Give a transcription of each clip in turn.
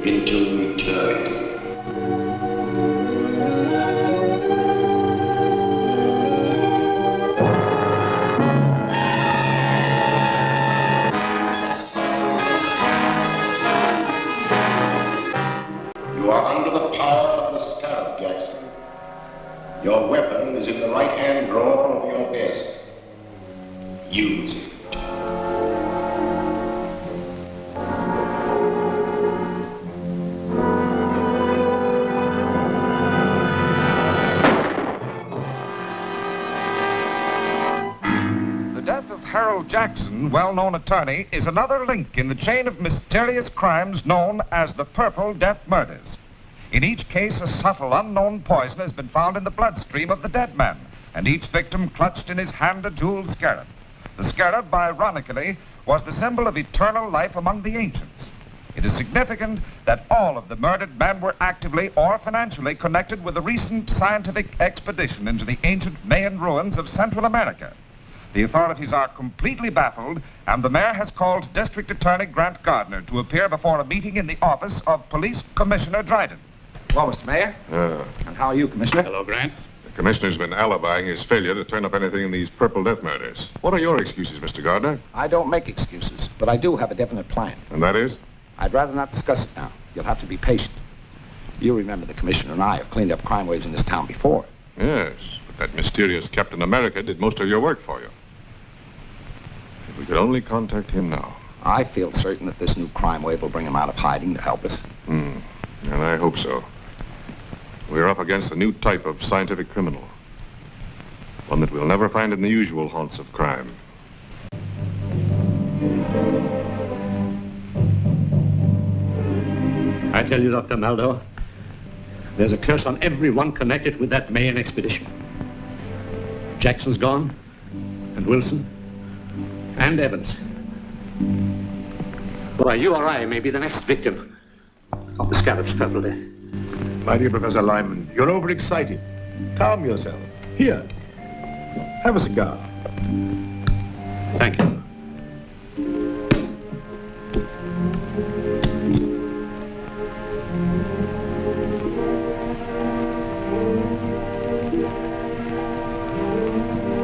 into eternity. You are under the power of the Scarab, Jackson. Your weapon is in the right-hand drawer of your vest. Use it. The death of Harold Jackson, well-known attorney, is another link in the chain of mysterious crimes known as the Purple Death Murders. In each case, a subtle, unknown poison has been found in the bloodstream of the dead man, and each victim clutched in his hand a jeweled scarab. The scarab, ironically, was the symbol of eternal life among the ancients. It is significant that all of the murdered men were actively or financially connected with a recent scientific expedition into the ancient Mayan ruins of Central America. The authorities are completely baffled, and the mayor has called District Attorney Grant Gardner to appear before a meeting in the office of Police Commissioner Dryden. Well, Mr. Mayor. And how are you, Commissioner? Hello, Grant. The commissioner's been alibying his failure to turn up anything in these Purple Death Murders. What are your excuses, Mr. Gardner? I don't make excuses, but I do have a definite plan. And that is? I'd rather not discuss it now. You'll have to be patient. You remember the Commissioner and I have cleaned up crime waves in this town before. Yes, but that mysterious Captain America did most of your work for you. If we could only contact him now. I feel certain that this new crime wave will bring him out of hiding to help us. And I hope so. We're up against a new type of scientific criminal. One that we'll never find in the usual haunts of crime. I tell you, Dr. Maldo, there's a curse on everyone connected with that Mayan expedition. Jackson's gone, and Wilson, and Evans. Why, you or I may be the next victim of the Scarab's Purple Death. My dear Professor Lyman, you're overexcited. Calm yourself. Here, have a cigar. Thank you.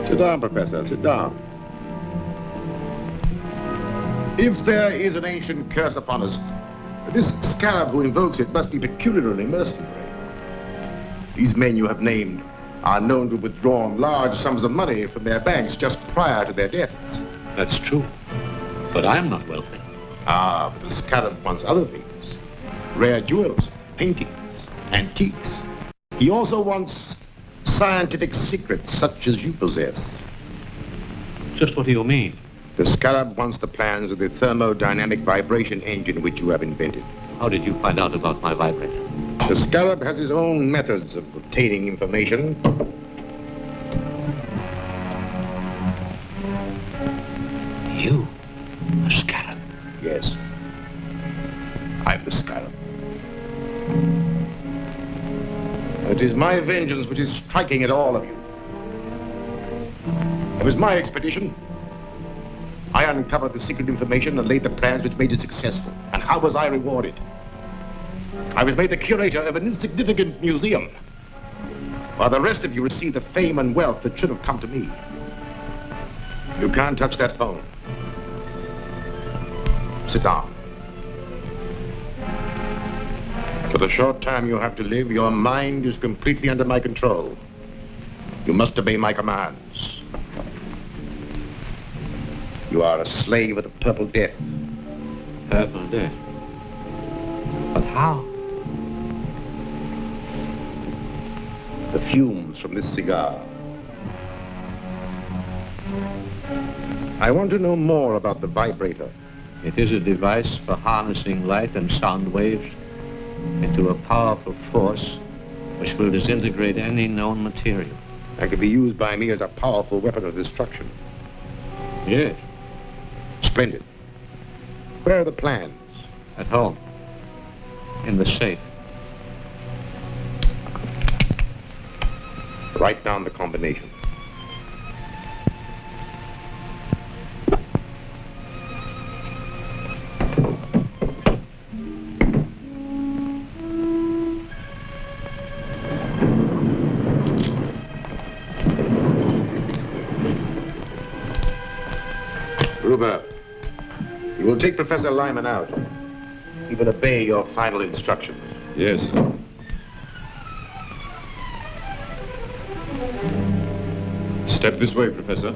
Sit down, Professor, sit down. If there is an ancient curse upon us, this scarab who invokes it must be peculiarly mercenary. These men you have named are known to have withdrawn large sums of money from their banks just prior to their deaths. That's true. But I'm not wealthy. Ah, but the scarab wants other things. Rare jewels, paintings, antiques. He also wants scientific secrets such as you possess. Just what do you mean? The scarab wants the plans of the thermodynamic vibration engine which you have invented. How did you find out about my vibrator? The scarab has his own methods of obtaining information. You? A scarab? Yes. I'm the scarab. It is my vengeance which is striking at all of you. It was my expedition. I uncovered the secret information and laid the plans which made it successful. And how was I rewarded? I was made the curator of an insignificant museum, while the rest of you received the fame and wealth that should have come to me. You can't touch that phone. Sit down. For the short time you have to live, your mind is completely under my control. You must obey my commands. You are a slave of the Purple Death. Purple Death? But how? The fumes from this cigar. I want to know more about the vibrator. It is a device for harnessing light and sound waves into a powerful force which will disintegrate any known material. And can be used by me as a powerful weapon of destruction. Yes. Splendid. Where are the plans? At home. In the safe. Write down the combination. about? You will take Professor Lyman out. He will obey your final instructions. Yes, sir. Step this way, Professor.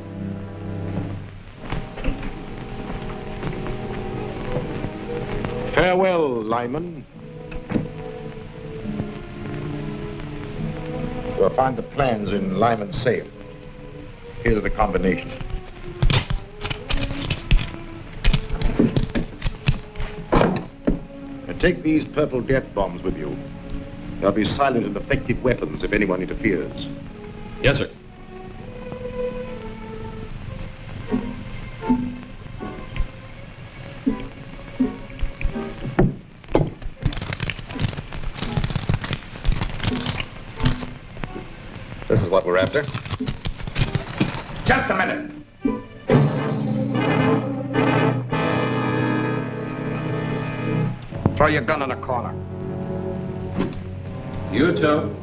Farewell, Lyman. You'll find the plans in Lyman's safe. Here's the combination. And take these purple death bombs with you. They'll be silent and effective weapons if anyone interferes. Yes, sir. This is what we're after. Just a minute. Throw your gun in the corner. You too.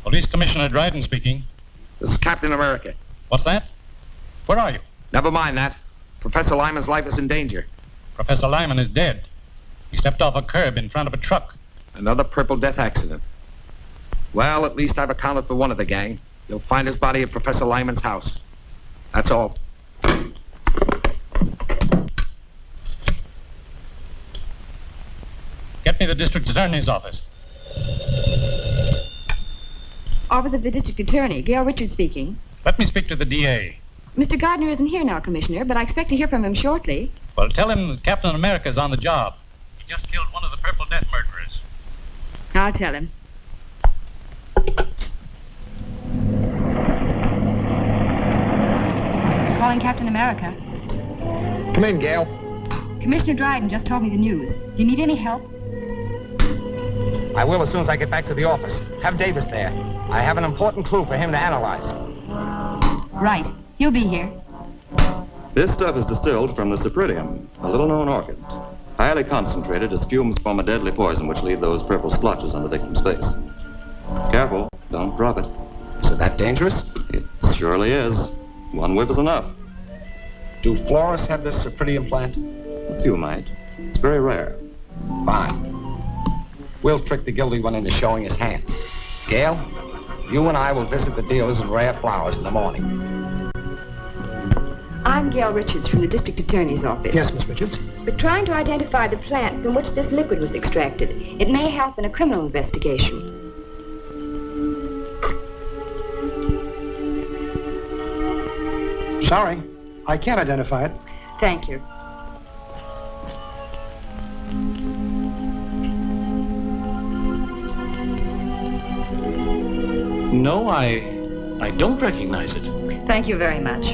Police Commissioner Dryden speaking. This is Captain America. What's that? Where are you? Never mind that. Professor Lyman's life is in danger. Professor Lyman is dead. He stepped off a curb in front of a truck. Another Purple Death accident. Well, at least I've accounted for one of the gang. You'll find his body at Professor Lyman's house. That's all. Get me the district attorney's office. Office of the District Attorney. Gail Richards speaking. Let me speak to the DA. Mr. Gardner isn't here now, Commissioner, but I expect to hear from him shortly. Well, tell him that Captain America's on the job. He just killed one of the Purple Death murderers. I'll tell him. Calling Captain America. Come in, Gail. Commissioner Dryden just told me the news. Do you need any help? I will as soon as I get back to the office. Have Davis there. I have an important clue for him to analyze. Right. He'll be here. This stuff is distilled from the cypripedium, a little-known orchid. Highly concentrated as fumes form a deadly poison which leave those purple splotches on the victim's face. Careful, don't drop it. Is it that dangerous? It surely is. One whiff is enough. Do florists have this cypripedium plant? A few might. It's very rare. Fine. We'll trick the guilty one into showing his hand. Gail, you and I will visit the dealers in rare flowers in the morning. I'm Gail Richards from the District Attorney's office. Yes, Miss Richards. We're trying to identify the plant from which this liquid was extracted. It may help in a criminal investigation. Sorry, I can't identify it. Thank you. No, I don't recognize it. Thank you very much.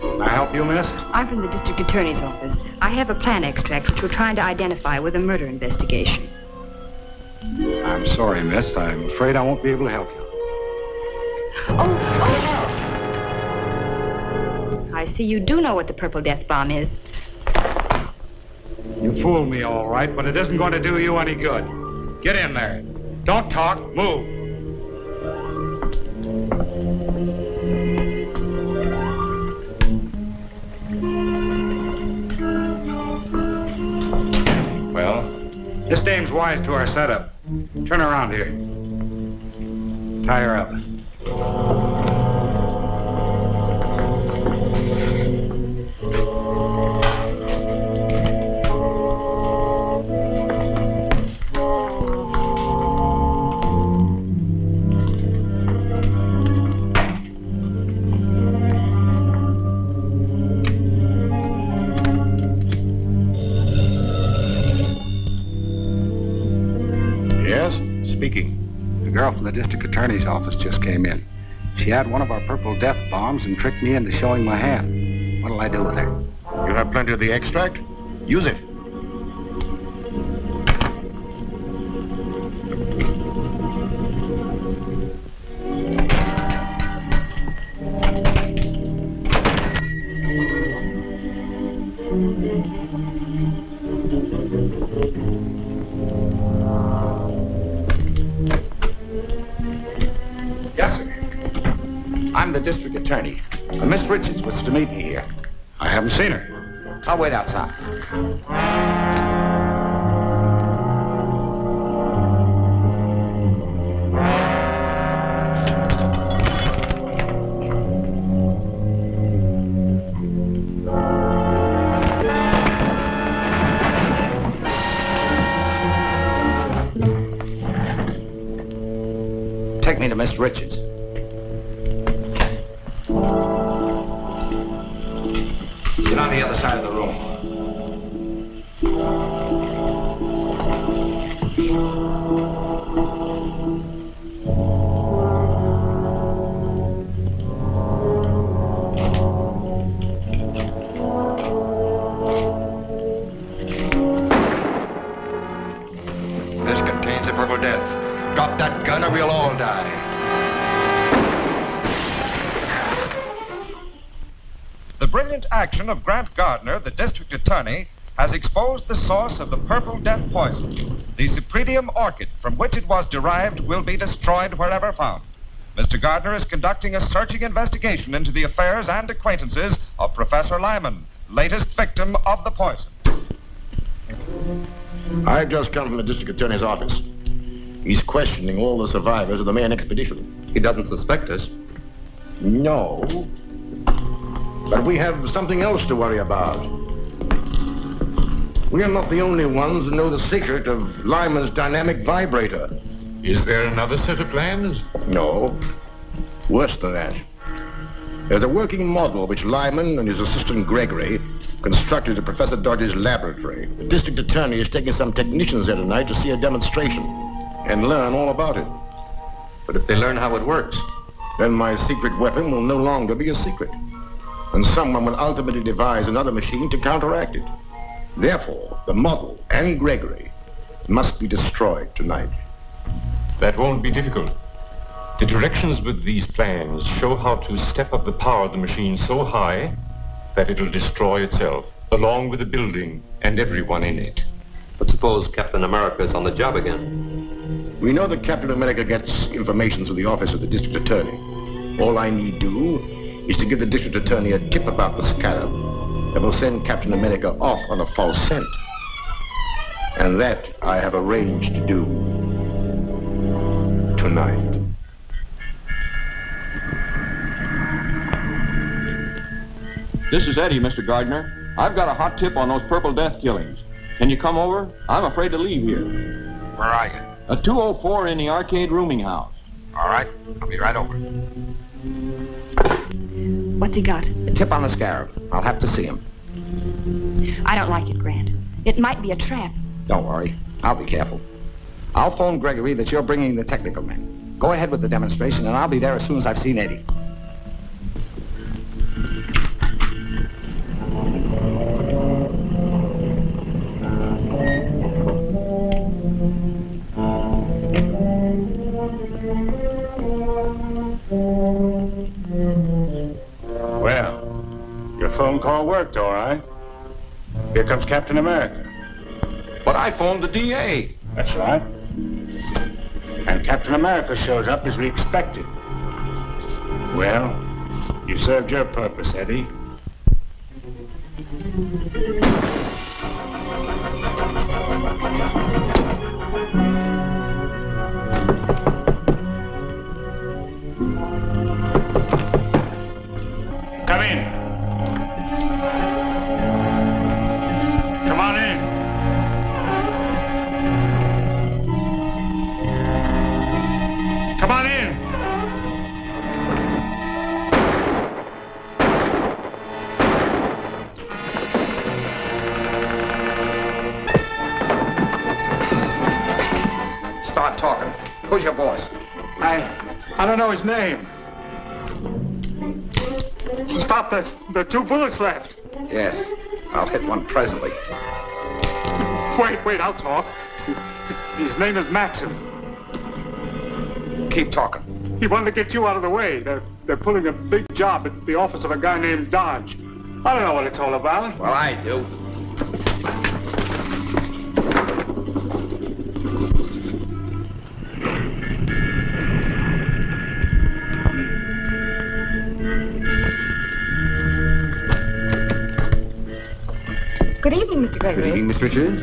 Can I help you, miss? I'm from the District Attorney's office. I have a plant extract which we're trying to identify with a murder investigation. I'm sorry, miss. I'm afraid I won't be able to help you. Oh! I see you do know what the purple death bomb is. You fooled me, all right, but it isn't going to do you any good. Get in there. Don't talk. Move. Well, this dame's wise to our setup. Turn around here. Tie her up. The girl from the district attorney's office just came in. She had one of our purple death bombs and tricked me into showing my hand. What'll I do with her? You have plenty of the extract? Use it. I'm the district attorney. Miss Richards was to meet me here. I haven't seen her. I'll wait outside. Take me to Miss Richards. Get on the other side of the room. This contains the purple death. Drop that gun or we'll all die. The brilliant action of Grant Gardner, the district attorney, has exposed the source of the purple death poison. The cypripedium orchid from which it was derived will be destroyed wherever found. Mr. Gardner is conducting a searching investigation into the affairs and acquaintances of Professor Lyman, latest victim of the poison. I've just come from the district attorney's office. He's questioning all the survivors of the Mayan expedition. He doesn't suspect us. No. But we have something else to worry about. We are not the only ones who know the secret of Lyman's dynamic vibrator. Is there another set of plans? No. Worse than that. There's a working model which Lyman and his assistant Gregory constructed at Professor Dodge's laboratory. The district attorney is taking some technicians there tonight to see a demonstration and learn all about it. But if they learn how it works, then my secret weapon will no longer be a secret. And someone will ultimately devise another machine to counteract it. Therefore, the model and Gregory must be destroyed tonight. that won't be difficult. The directions with these plans show how to step up the power of the machine so high that it'll destroy itself, along with the building and everyone in it. But suppose Captain America is on the job again? We know that Captain America gets information through the office of the district attorney. All I need do is to give the district attorney a tip about the scarab that will send Captain America off on a false scent. And that I have arranged to do tonight. This is Eddie, Mr. Gardner. I've got a hot tip on those Purple Death killings. Can you come over? I'm afraid to leave here. Where are you? A 204 in the arcade rooming house. All right, I'll be right over. What's he got? A tip on the scarab. I'll have to see him. I don't like it, Grant. It might be a trap. Don't worry. I'll be careful. I'll phone Gregory that you're bringing the technical men. Go ahead with the demonstration, and I'll be there as soon as I've seen Eddie. phone call worked, all right. Here comes Captain America. But I phoned the DA. That's right. And Captain America shows up as we expected. Well, you served your purpose, Eddie. Come in. Come on in. Come on in. Start talking. Who's your boss? I don't know his name. Stop the 2 bullets left. Yes. I'll hit one presently. Wait, I'll talk. His name is Maxim. Keep talking. He wanted to get you out of the way. They're pulling a big job at the office of a guy named Dodge. I don't know what it's all about. Well, I do. Good evening, Mr. Gregory. Good evening, Miss Richards.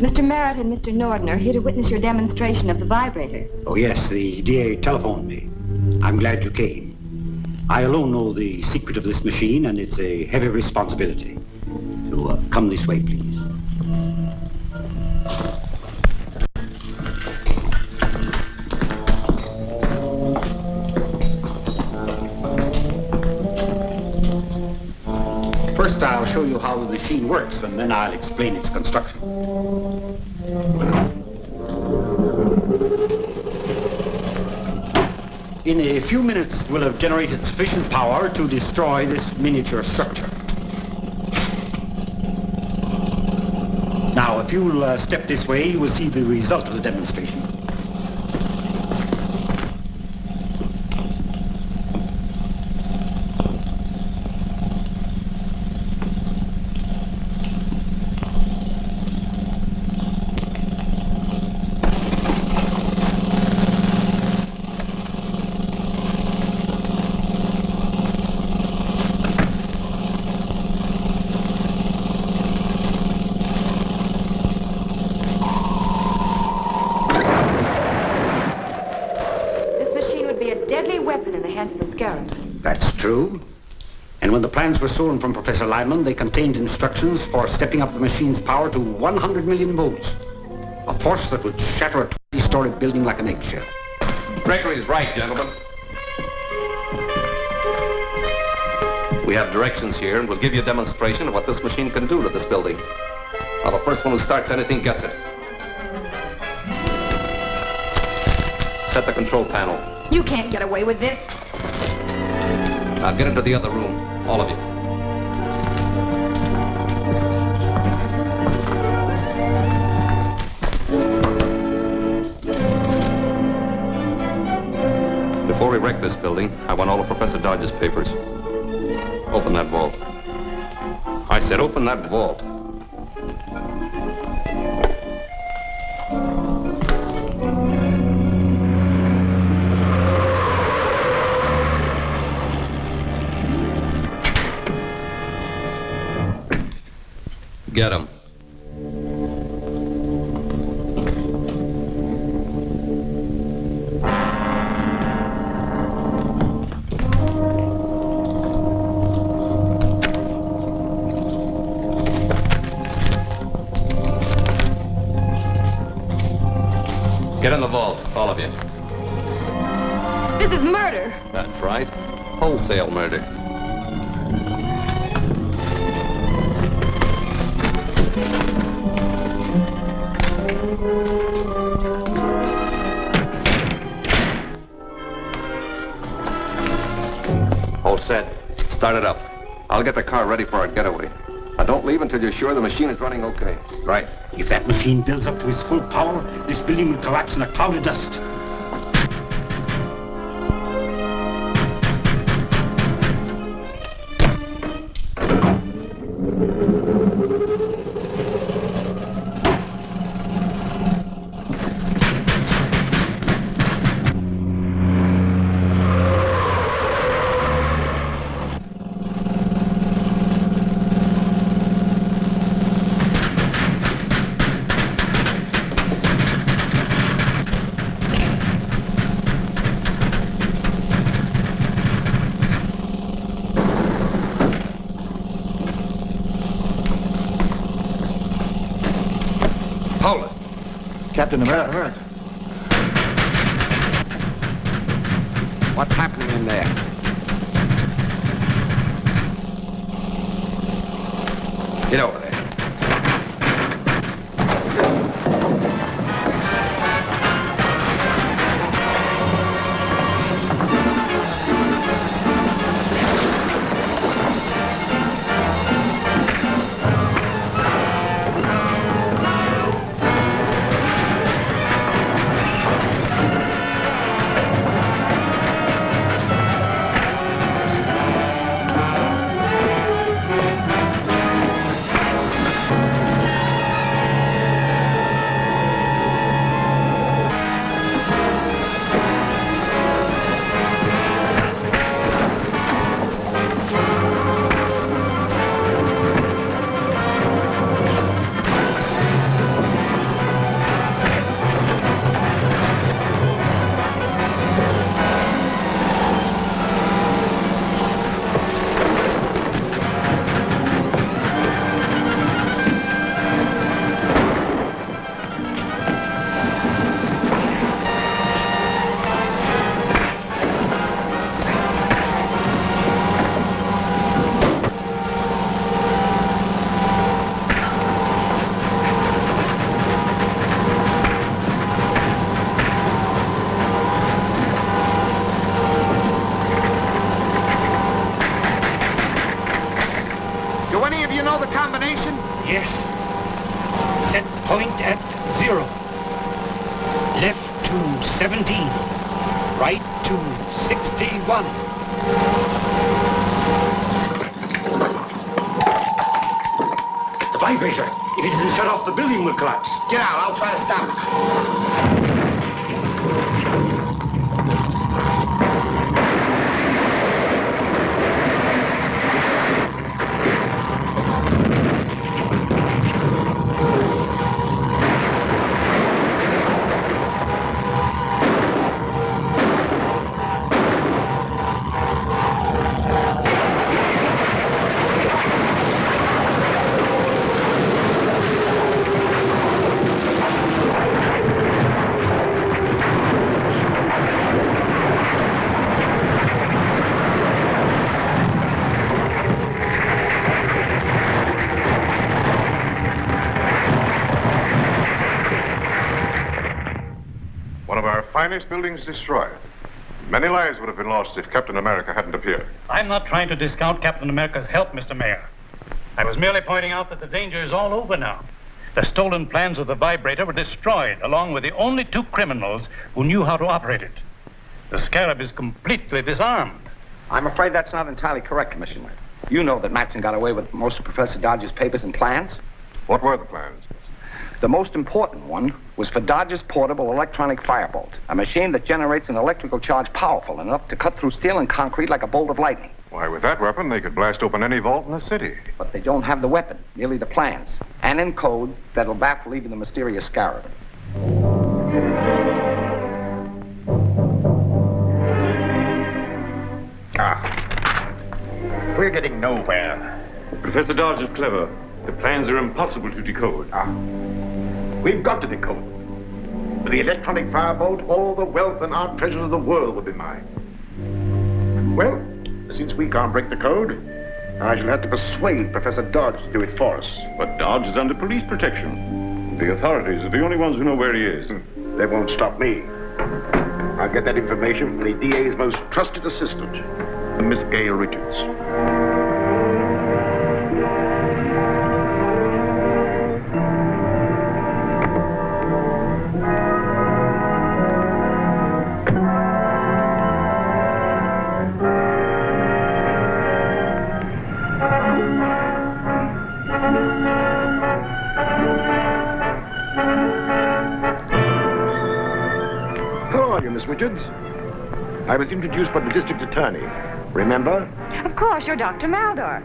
Mr. Merritt and Mr. Norden are here to witness your demonstration of the vibrator. Oh, yes, the DA telephoned me. I'm glad you came. I alone know the secret of this machine, and it's a heavy responsibility. So, come this way, please. First, I'll show you how the machine works, and then I'll explain its construction. In a few minutes, we'll have generated sufficient power to destroy this miniature structure. Now, if you'll step this way, you will see the result of the demonstration. That's true. And when the plans were stolen from Professor Lyman, they contained instructions for stepping up the machine's power to 100 million volts. A force that would shatter a 20-story building like an eggshell. Gregory's right, gentlemen. We have directions here, and we'll give you a demonstration of what this machine can do to this building. Now, the first one who starts anything gets it. Set the control panel. You can't get away with this. Now get into the other room, all of you. Before we wreck this building, I want all of Professor Dodge's papers. Open that vault. I said open that vault. Get him. Get in the vault, all of you. This is murder. That's right. Wholesale murder. All set. Start it up. I'll get the car ready for our getaway. Now, don't leave until you're sure the machine is running okay. Right. If that machine builds up to its full power, this building will collapse in a cloud of dust. Captain America. What's happening in there? Get over there. Get out, I'll try to stop it. Finest buildings destroyed. Many lives would have been lost if Captain America hadn't appeared. I'm not trying to discount Captain America's help, Mr. Mayor. I was merely pointing out that the danger is all over now. The stolen plans of the vibrator were destroyed, along with the only 2 criminals who knew how to operate it. The Scarab is completely disarmed. I'm afraid that's not entirely correct, Commissioner. You know that Matson got away with most of Professor Dodge's papers and plans. What were the plans? The most important one was for Dodge's portable electronic firebolt, a machine that generates an electrical charge powerful enough to cut through steel and concrete like a bolt of lightning. Why, with that weapon, they could blast open any vault in the city. But they don't have the weapon, merely the plans, and in code that'll baffle even the mysterious Scarab. We're getting nowhere. Professor Dodge is clever. The plans are impossible to decode. We've got to decode. With the electronic firebolt, all the wealth and art treasures of the world will be mine. Well, since we can't break the code, I shall have to persuade Professor Dodge to do it for us. But Dodge is under police protection. The authorities are the only ones who know where he is. They won't stop me. I'll get that information from the DA's most trusted assistant, Miss Gail Richards. Richards. I was introduced by the district attorney. Remember? Of course, you're Dr. Maldor.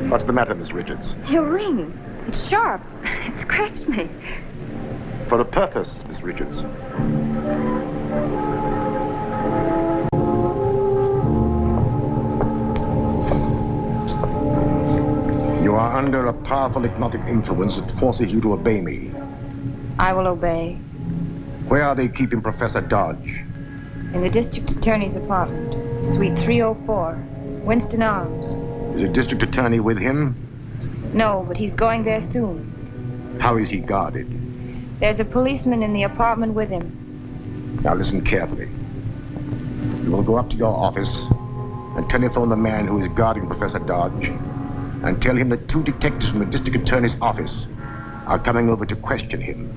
What's the matter, Miss Richards? Your ring. It's sharp. It scratched me. For a purpose, Miss Richards. You are under a powerful hypnotic influence that forces you to obey me. I will obey. Where are they keeping Professor Dodge? In the district attorney's apartment, suite 304, Winston Arms. Is the district attorney with him? No, but he's going there soon. How is he guarded? There's a policeman in the apartment with him. Now listen carefully. You will go up to your office and telephone the man who is guarding Professor Dodge and tell him that 2 detectives from the district attorney's office are coming over to question him.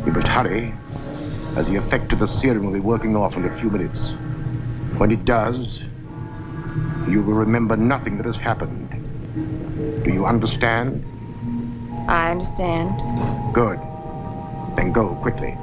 You must hurry, as the effect of the serum will be working off in a few minutes. When it does, you will remember nothing that has happened. Do you understand? I understand. Good. Then go quickly.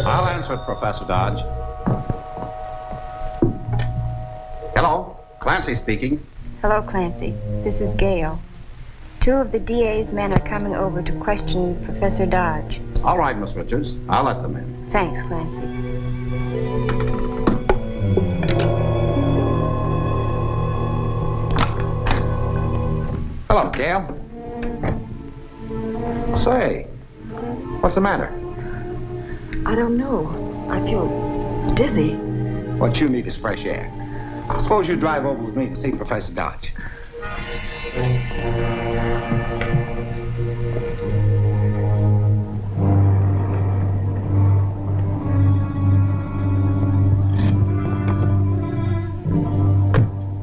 I'll answer it, Professor Dodge. Hello, Clancy speaking. Hello, Clancy. This is Gail. 2 of the DA's men are coming over to question Professor Dodge. All right, Miss Richards. I'll let them in. Thanks, Clancy. Hello, Gail. Say, what's the matter? I don't know. I feel dizzy. What you need is fresh air. Suppose you drive over with me to see Professor Dodge.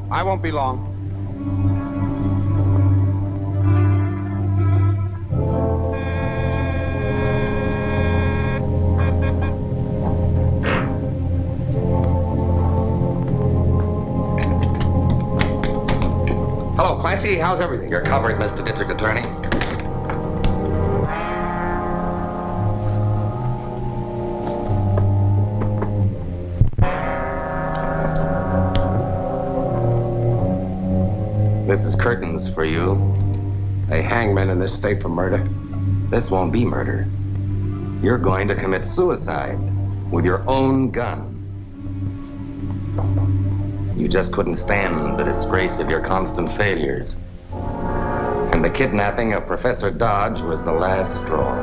I won't be long. Hello, Clancy. How's everything? You're covered, Mr. District Attorney. This is curtains for you. They hang men in this state for murder. This won't be murder. You're going to commit suicide with your own gun. You just couldn't stand the disgrace of your constant failures. And the kidnapping of Professor Dodge was the last straw.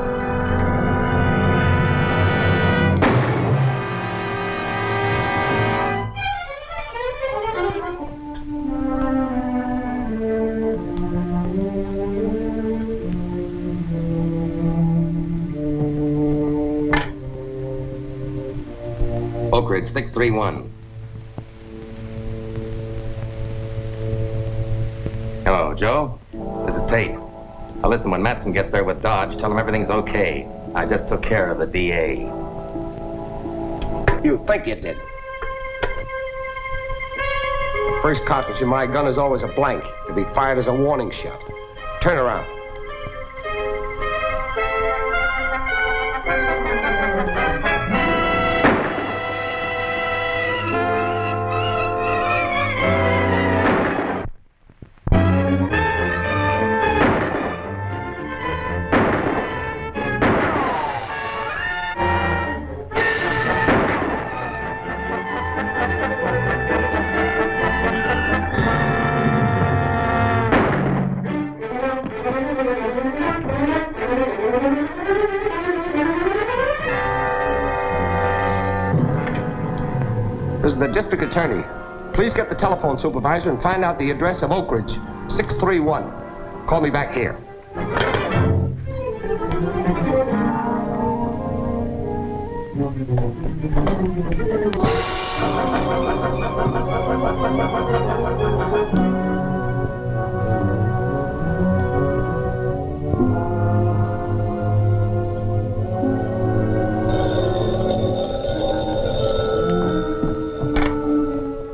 Oak Ridge 631. Hello, Joe. This is Tate. Now listen, when Matson gets there with Dodge, tell him everything's okay. I just took care of the DA. You think you did. The first cartridge in my gun is always a blank, to be fired as a warning shot. Turn around. This is the district attorney. Please get the telephone supervisor and find out the address of Oak Ridge, 631. Call me back here.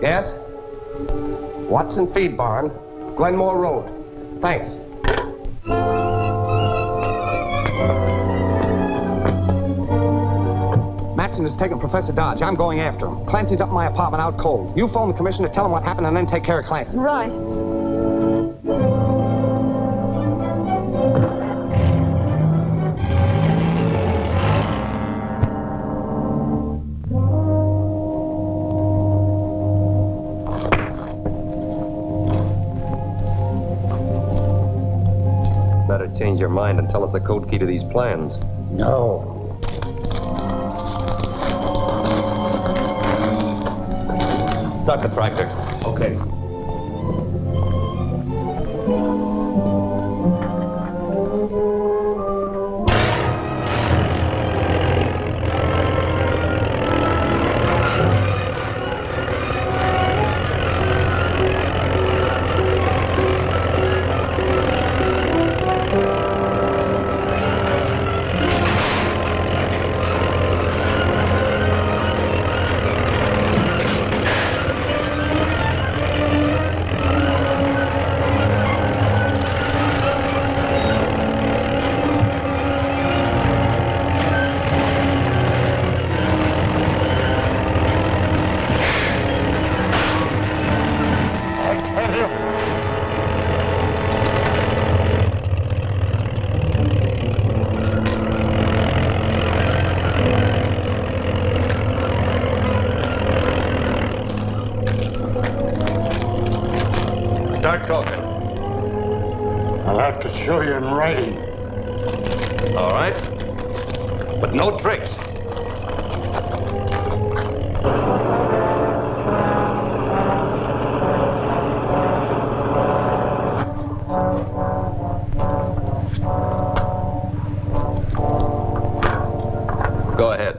Yes? Watson Feed Barn, Glenmore Road. Thanks. Matson has taken Professor Dodge. I'm going after him. Clancy's up in my apartment out cold. You phone the commissioner, tell him what happened, and then take care of Clancy. Right. your mind and tell us the code key to these plans? No. Start the tractor. Okay. Start talking. I'll have to show you in writing. All right. But no tricks. Go ahead.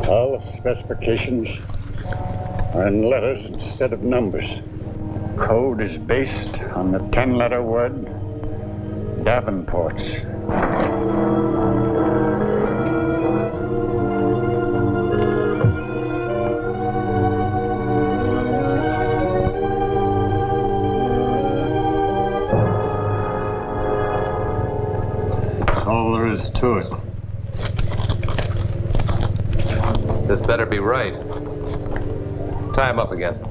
All the specifications are in letters instead of numbers. Code is based on the 10-letter word Davenport's. That's all there is to it. This better be right. Tie him up again.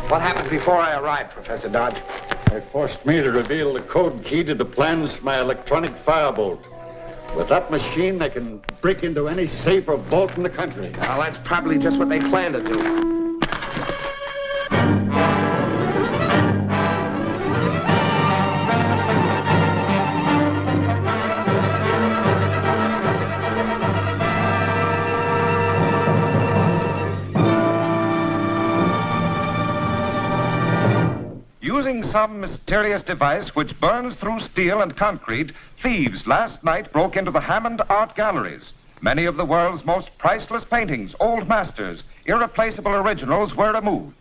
What happened before I arrived, Professor Dodge? They forced me to reveal the code key to the plans for my electronic firebolt. With that machine, they can break into any safe or vault in the country. Well, that's probably just what they plan to do. Using some mysterious device which burns through steel and concrete, thieves last night broke into the Hammond Art Galleries. Many of the world's most priceless paintings, old masters, irreplaceable originals were removed.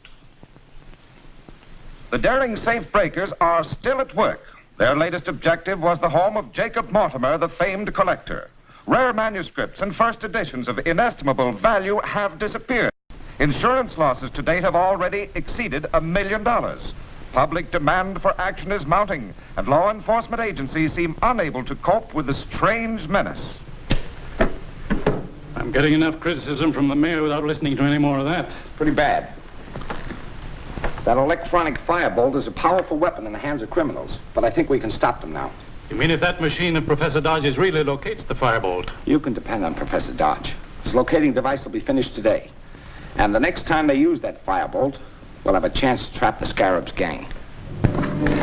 The daring safe breakers are still at work. Their latest objective was the home of Jacob Mortimer, the famed collector. Rare manuscripts and first editions of inestimable value have disappeared. Insurance losses to date have already exceeded $1 million. Public demand for action is mounting, and law enforcement agencies seem unable to cope with the strange menace. I'm getting enough criticism from the mayor without listening to any more of that. Pretty bad. That electronic firebolt is a powerful weapon in the hands of criminals, but I think we can stop them now. You mean if that machine of Professor Dodge's really locates the firebolt? You can depend on Professor Dodge. His locating device will be finished today. And the next time they use that firebolt, we'll have a chance to trap the Scarab's gang.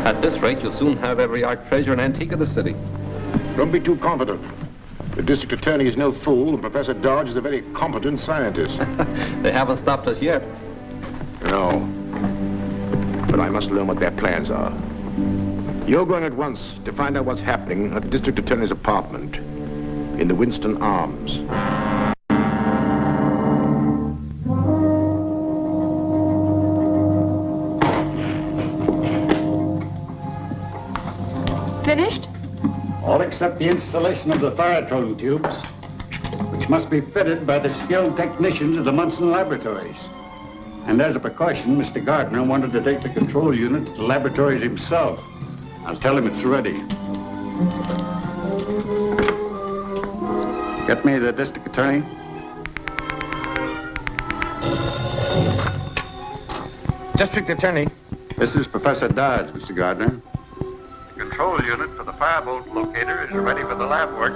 At this rate, you'll soon have every art treasure and antique of the city. Don't be too confident. The district attorney is no fool, and Professor Dodge is a very competent scientist. They haven't stopped us yet. No. But I must learn what their plans are. You're going at once to find out what's happening at the district attorney's apartment in the Winston Arms. Finished? All except the installation of the theatrical tubes, which must be fitted by the skilled technicians of the Munson laboratories. And as a precaution, Mr. Gardner wanted to take the control unit to the laboratories himself. I'll tell him it's ready. Get me the district attorney. District Attorney. This is Professor Dodge, Mr. Gardner. The control unit for the firebolt locator is ready for the lab work.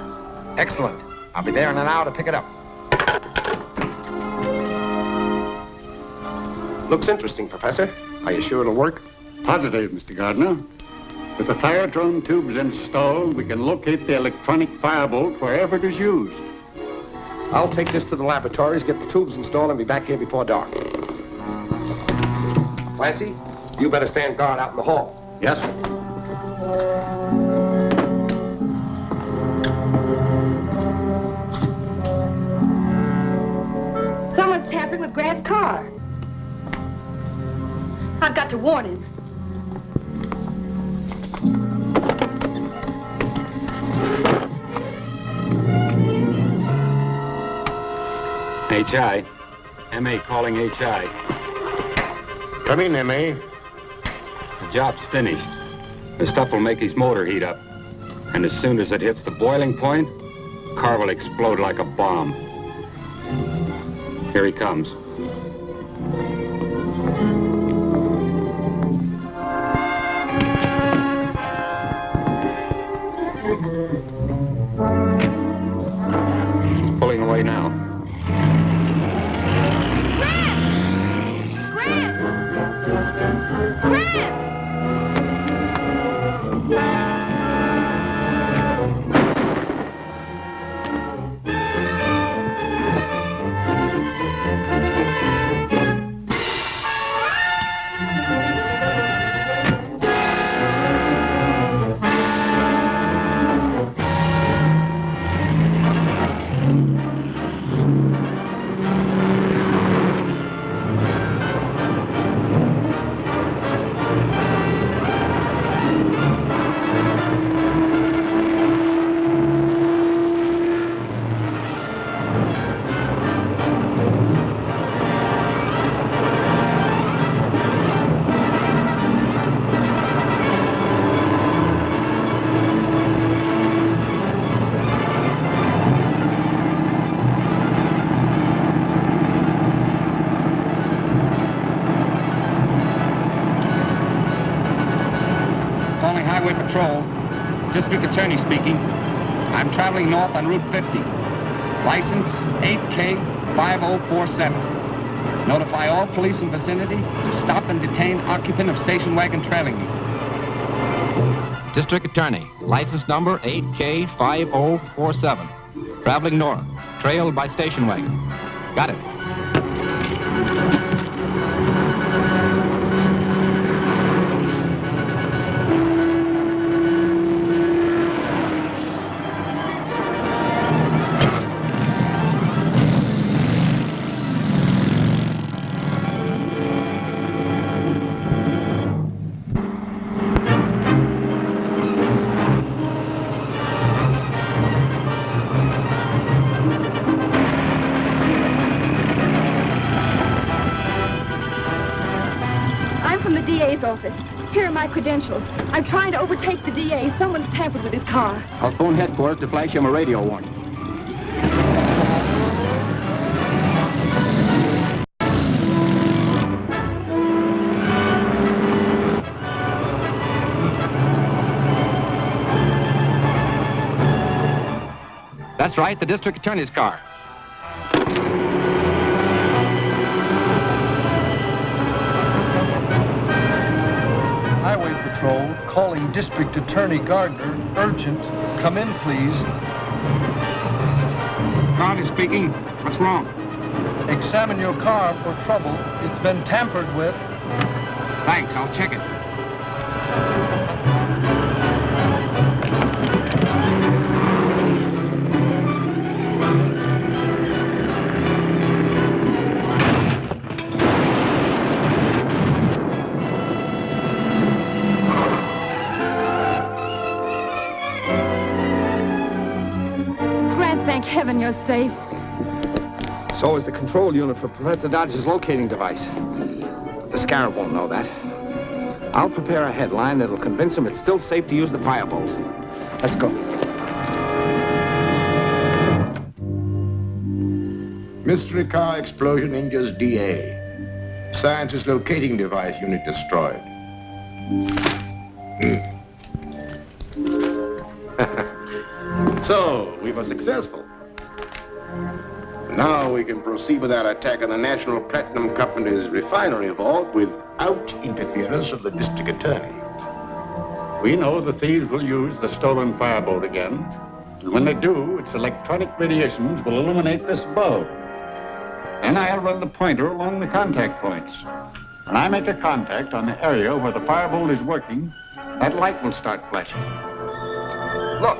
Excellent. I'll be there in an hour to pick it up. Looks interesting, Professor. Are you sure it'll work? Positive, Mr. Gardner. With the Theatron tubes installed, we can locate the electronic firebolt wherever it is used. I'll take this to the laboratories, get the tubes installed, and be back here before dark. Clancy, you better stand guard out in the hall. Yes, sir. Someone's tampering with Grant's car. I've got to warn him. H.I. M.A. calling H.I. Come in, M.A. The job's finished. The stuff will make his motor heat up. And as soon as it hits the boiling point, the car will explode like a bomb. Here he comes. He's pulling away now. District Attorney speaking. I'm traveling north on Route 50. License 8K5047. Notify all police in vicinity to stop and detain occupant of station wagon trailing me. District Attorney, license number 8K5047. Traveling north, trailed by station wagon. Got it. Office. Here are my credentials. I'm trying to overtake the DA. Someone's tampered with his car. I'll phone headquarters to flash him a radio warning. That's right, the district attorney's car. Highway Patrol calling District Attorney Gardner. Urgent. Come in, please. Gardner speaking. What's wrong? Examine your car for trouble. It's been tampered with. Thanks, I'll check it. Thank heaven you're safe. So is the control unit for Professor Dodge's locating device. The scarab won't know that. I'll prepare a headline that'll convince him it's still safe to use the firebolt. Let's go. Mystery car explosion injures DA. Scientist locating device unit destroyed. So, we were successful. Now we can proceed with our attack on the National Platinum Company's refinery vault without interference of the district attorney. We know the thieves will use the stolen firebolt again. And when they do, its electronic radiations will illuminate this bulb. Then I'll run the pointer along the contact points. When I make a contact on the area where the firebolt is working, that light will start flashing. Look,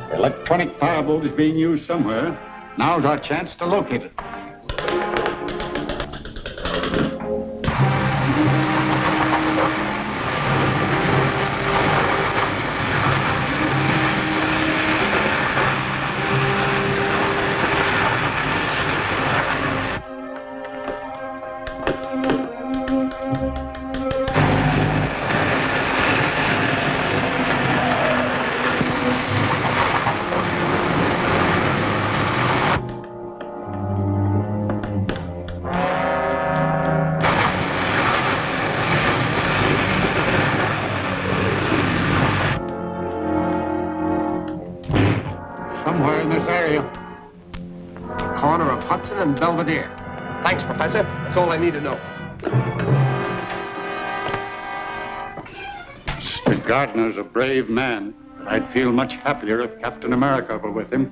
the electronic firebolt is being used somewhere. Now's our chance to locate it. And Belvedere. Thanks, Professor. That's all I need to know. Mr. Gardner's a brave man, but I'd feel much happier if Captain America were with him.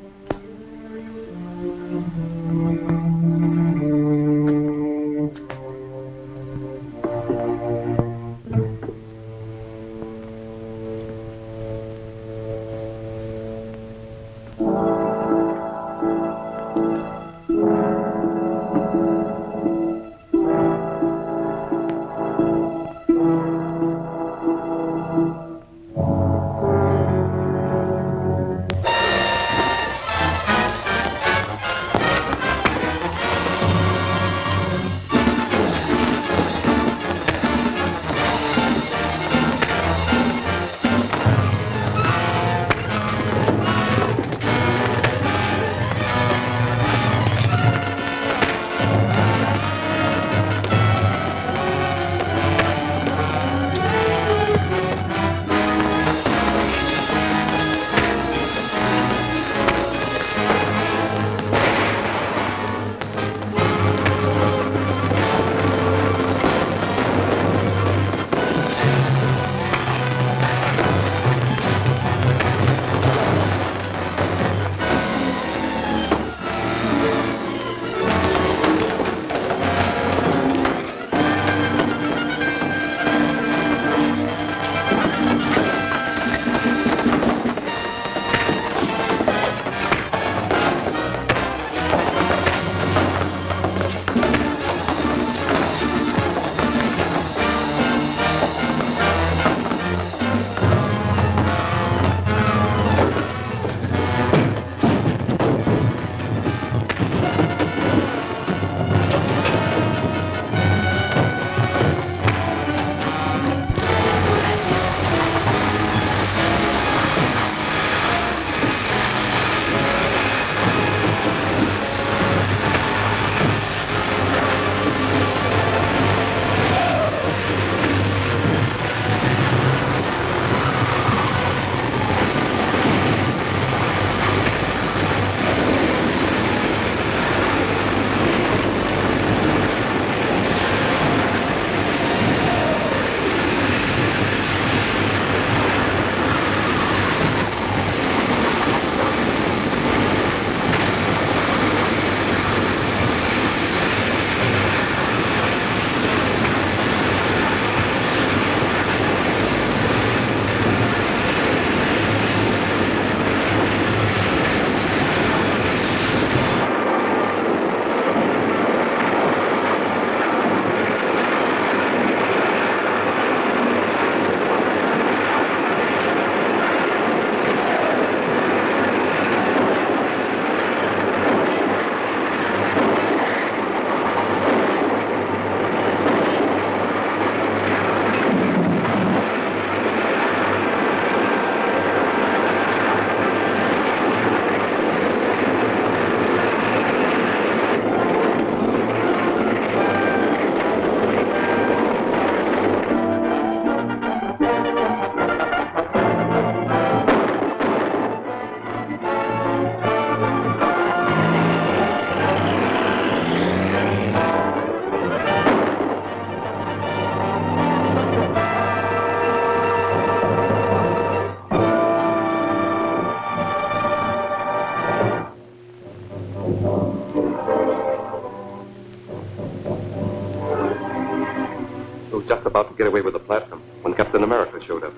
about to get away with the platinum when Captain America showed up.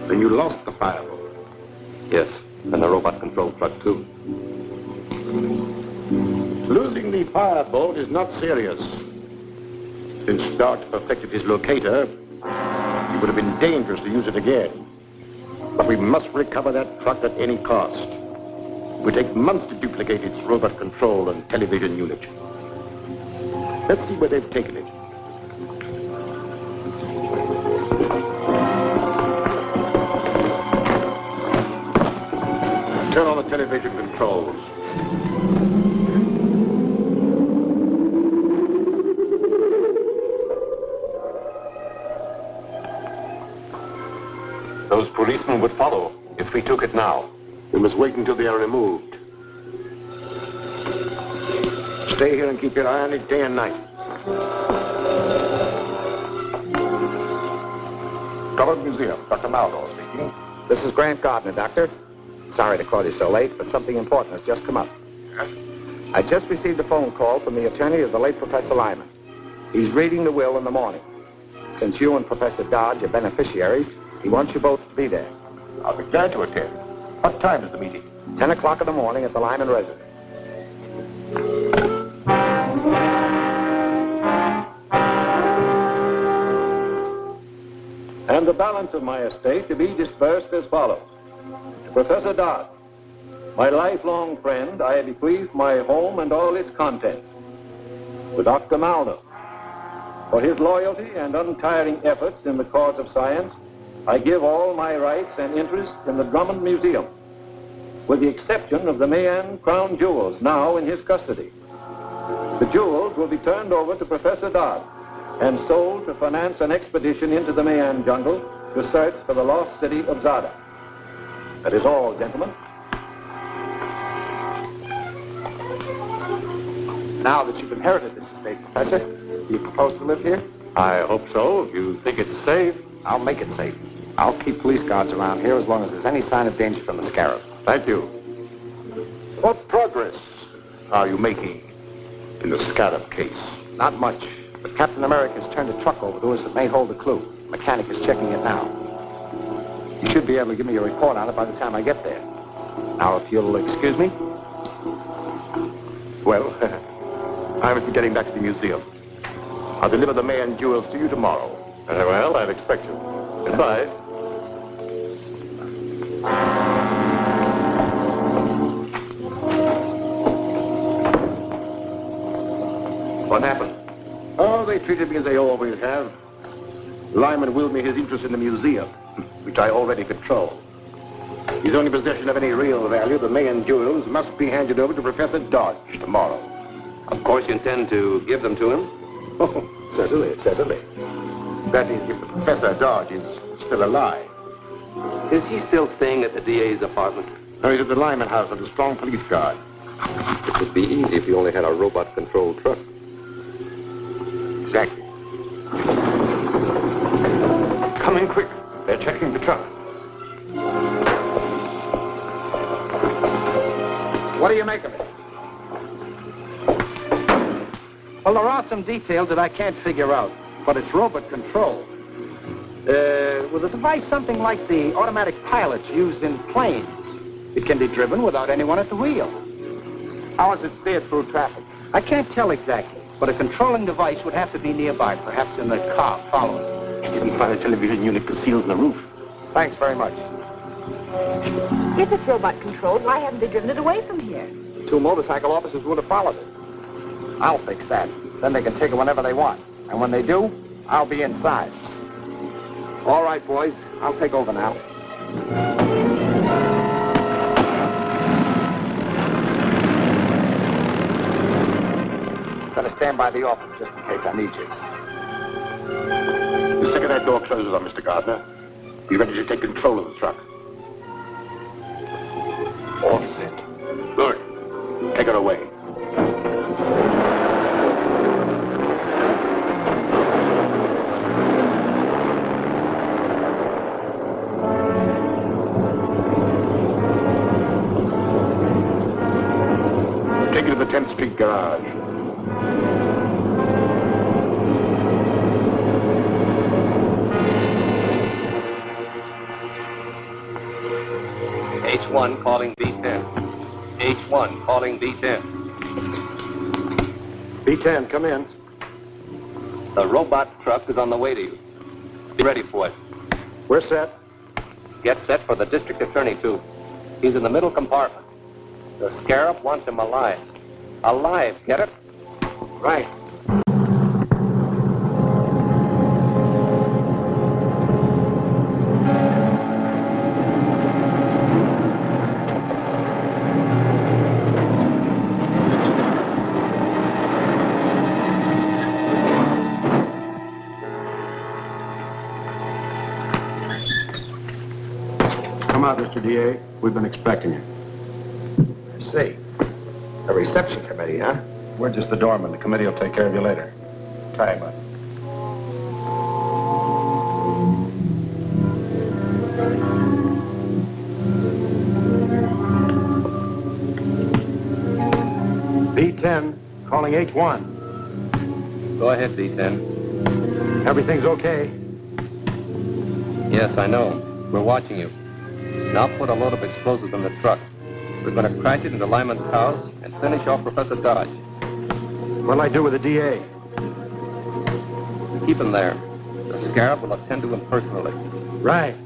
Then you lost the firebolt? Yes, and the robot-controlled truck, too. Losing the firebolt is not serious. Since Dodge perfected his locator, it would have been dangerous to use it again. But we must recover that truck at any cost. It would take months to duplicate its robot control and television unit. Let's see where they've taken it. Turn on the television controls. Those policemen would follow if we took it now. We must wait until they are removed. Stay here and keep your eye on it day and night. Government Museum, Dr. Maldo speaking. This is Grant Gardner, Doctor. Sorry to call you so late, but something important has just come up. Yes? I just received a phone call from the attorney of the late Professor Lyman. He's reading the will in the morning. Since you and Professor Dodge are beneficiaries, he wants you both to be there. I'll be glad to attend. What time is the meeting? 10 o'clock in the morning at the Lyman residence. And the balance of my estate to be dispersed as follows. To Professor Dodge, my lifelong friend, I bequeath my home and all its contents. To Dr. Maldo, for his loyalty and untiring efforts in the cause of science, I give all my rights and interests in the Drummond Museum, with the exception of the Mayan crown jewels now in his custody. The jewels will be turned over to Professor Dodge and sold to finance an expedition into the Mayan jungle to search for the lost city of Zada. That is all, gentlemen. Now that you've inherited this estate, Professor, do you propose to live here? I hope so, if you think it's safe. I'll make it safe. I'll keep police guards around here as long as there's any sign of danger from the scarab. Thank you. What progress are you making in the scarab case? Not much, but Captain America's turned a truck over to us that may hold a clue. The mechanic is checking it now. You should be able to give me a report on it by the time I get there. Now, if you'll excuse me. Well, I must be getting back to the museum. I'll deliver the Mayan jewels to you tomorrow. Well, I'd expect you. Goodbye. What happened? Oh, they treated me as they always have. Lyman willed me his interest in the museum, which I already control. His only possession of any real value, the Mayan jewels, must be handed over to Professor Dodge tomorrow. Of course you intend to give them to him? Oh, certainly, certainly. That is, if the Professor Dodge is still alive. Is he still staying at the DA's apartment? No, he's at the Lyman house under strong police guard. It would be easy if you only had a robot-controlled truck. Exactly. Come in quick. They're checking the truck. What do you make of it? Well, there are some details that I can't figure out, but it's robot control. With a device something like the automatic pilots used in planes, it can be driven without anyone at the wheel. How is it steered through traffic? I can't tell exactly, but a controlling device would have to be nearby, perhaps in the car following. You didn't find a television unit concealed in the roof. Thanks very much. If it's robot controlled, why haven't they driven it away from here? 2 motorcycle officers would have followed it. I'll fix that. Then they can take it whenever they want. And when they do, I'll be inside. All right, boys. I'll take over now. Gonna stand by the office just in case I need you. The second that door closes on Mr. Gardner, be ready to take control of the truck. All set. Good. Take her away. Take her to the 10th Street garage. H1 calling B10. H1 calling B10. B10, come in. The robot truck is on the way to you. Be ready for it. We're set. Get set for the district attorney, too. He's in the middle compartment. The scarab wants him alive. Alive, get it? Right. Come out, Mr. DA. We've been expecting you. I see. A reception committee, huh? We're just the doorman. The committee will take care of you later. Tie him up. B10, calling H1. Go ahead, B10. Everything's okay? Yes, I know. We're watching you. Now put a load of explosives in the truck. We're going to crash it into Lyman's house and finish off Professor Dodge. What'll I do with the DA? Keep him there. The scarab will attend to him personally. Right.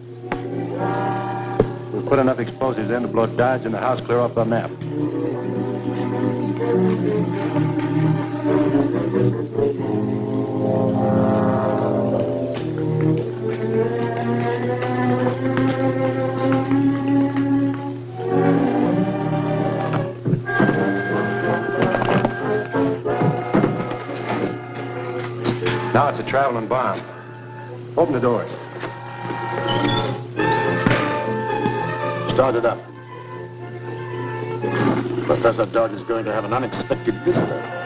We'll put enough explosives in to blow Dodge and the house clear off the map. Now it's a traveling bomb. Open the doors. Start it up. Professor Dodge is going to have an unexpected visitor.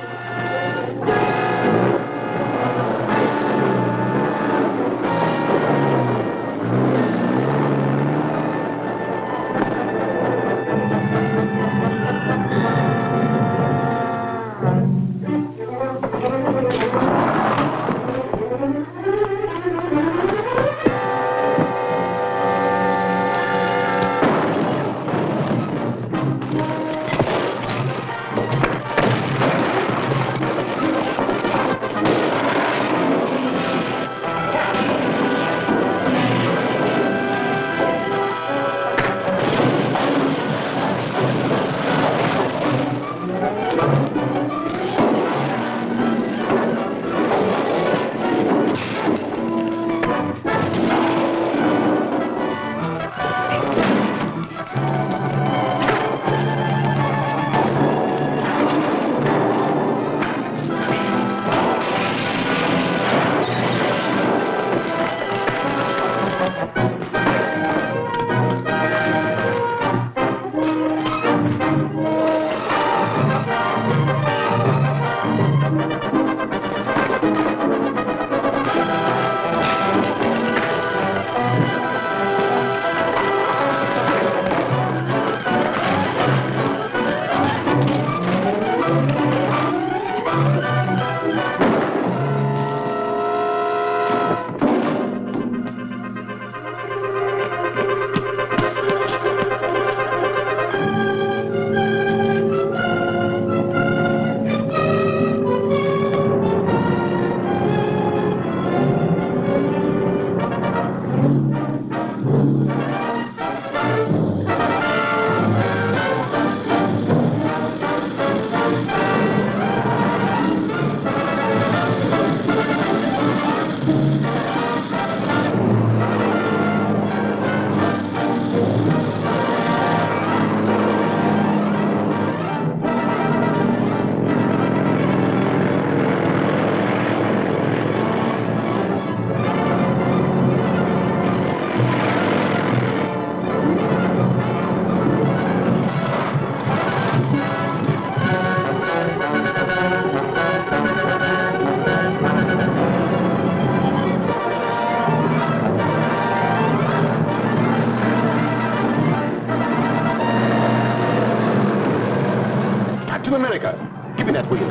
Give me that wheel.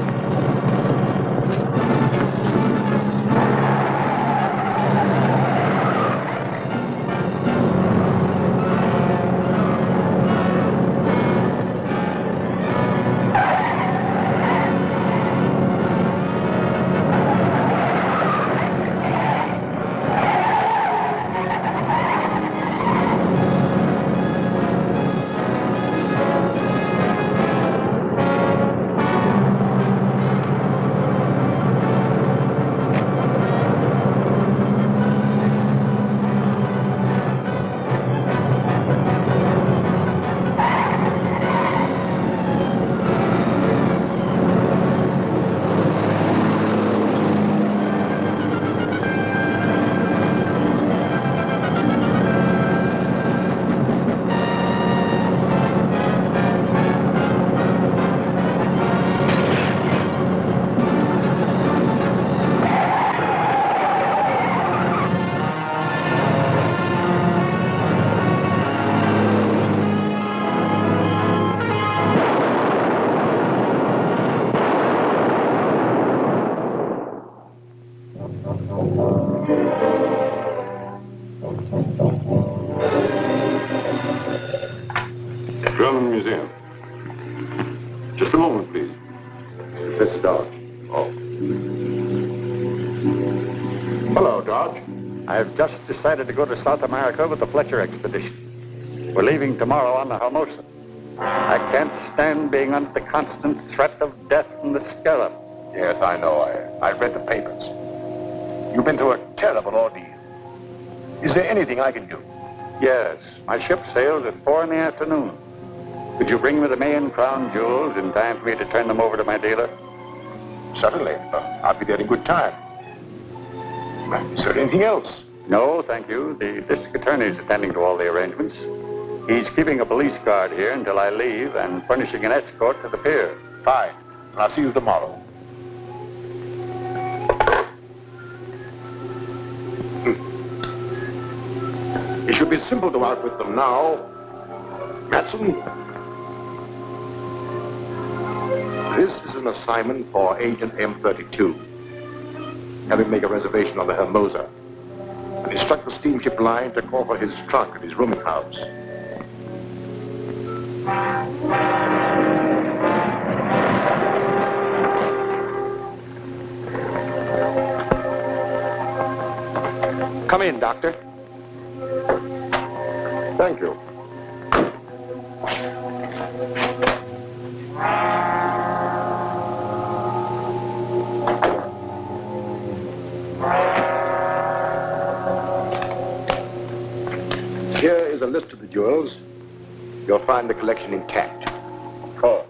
Professor Dodge. Oh. Hello, Dodge. I've just decided to go to South America with the Fletcher expedition. We're leaving tomorrow on the Hermosa. I can't stand being under the constant threat of death from the Scarab. Yes, I know. I read the papers. You've been through a terrible ordeal. Is there anything I can do? Yes, my ship sails at 4 in the afternoon. Could you bring me the Mayan crown jewels in time for me to turn them over to my dealer? Certainly. I'll be there in good time. Is there anything else? No, thank you. The district attorney is attending to all the arrangements. He's keeping a police guard here until I leave and furnishing an escort to the pier. Fine. I'll see you tomorrow. It should be simple to outwit them now. Matson, this is an assignment for Agent M32. Have him make a reservation on the Hermosa and instruct the steamship line to call for his trunk at his rooming house. Come in, Doctor. Thank you. Here is a list of the jewels. You'll find the collection intact. Of course.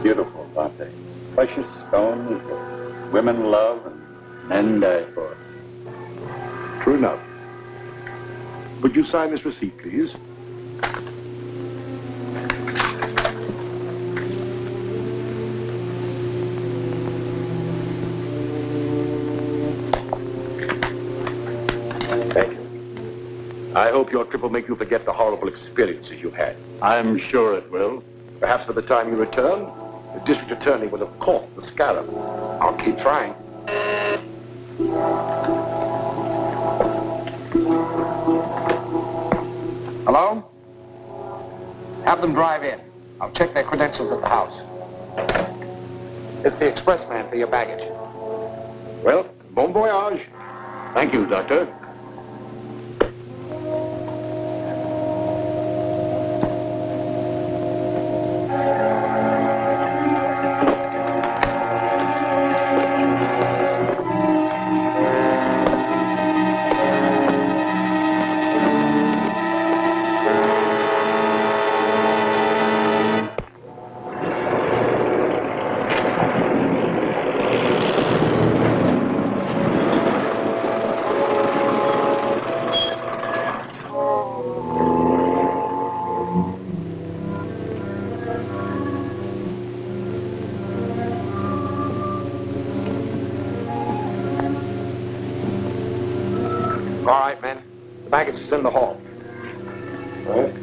Beautiful, aren't they? Precious stones that women love and men die for. True enough. Would you sign this receipt, please? Thank you. I hope your trip will make you forget the horrible experiences you've had. I'm sure it will. Perhaps by the time you return, the district attorney will have caught the Scarab. I'll keep trying. Hello? Have them drive in. I'll check their credentials at the house. It's the expressman for your baggage. Well, bon voyage. Thank you, Doctor. All right, men. The baggage is in the hall. All right.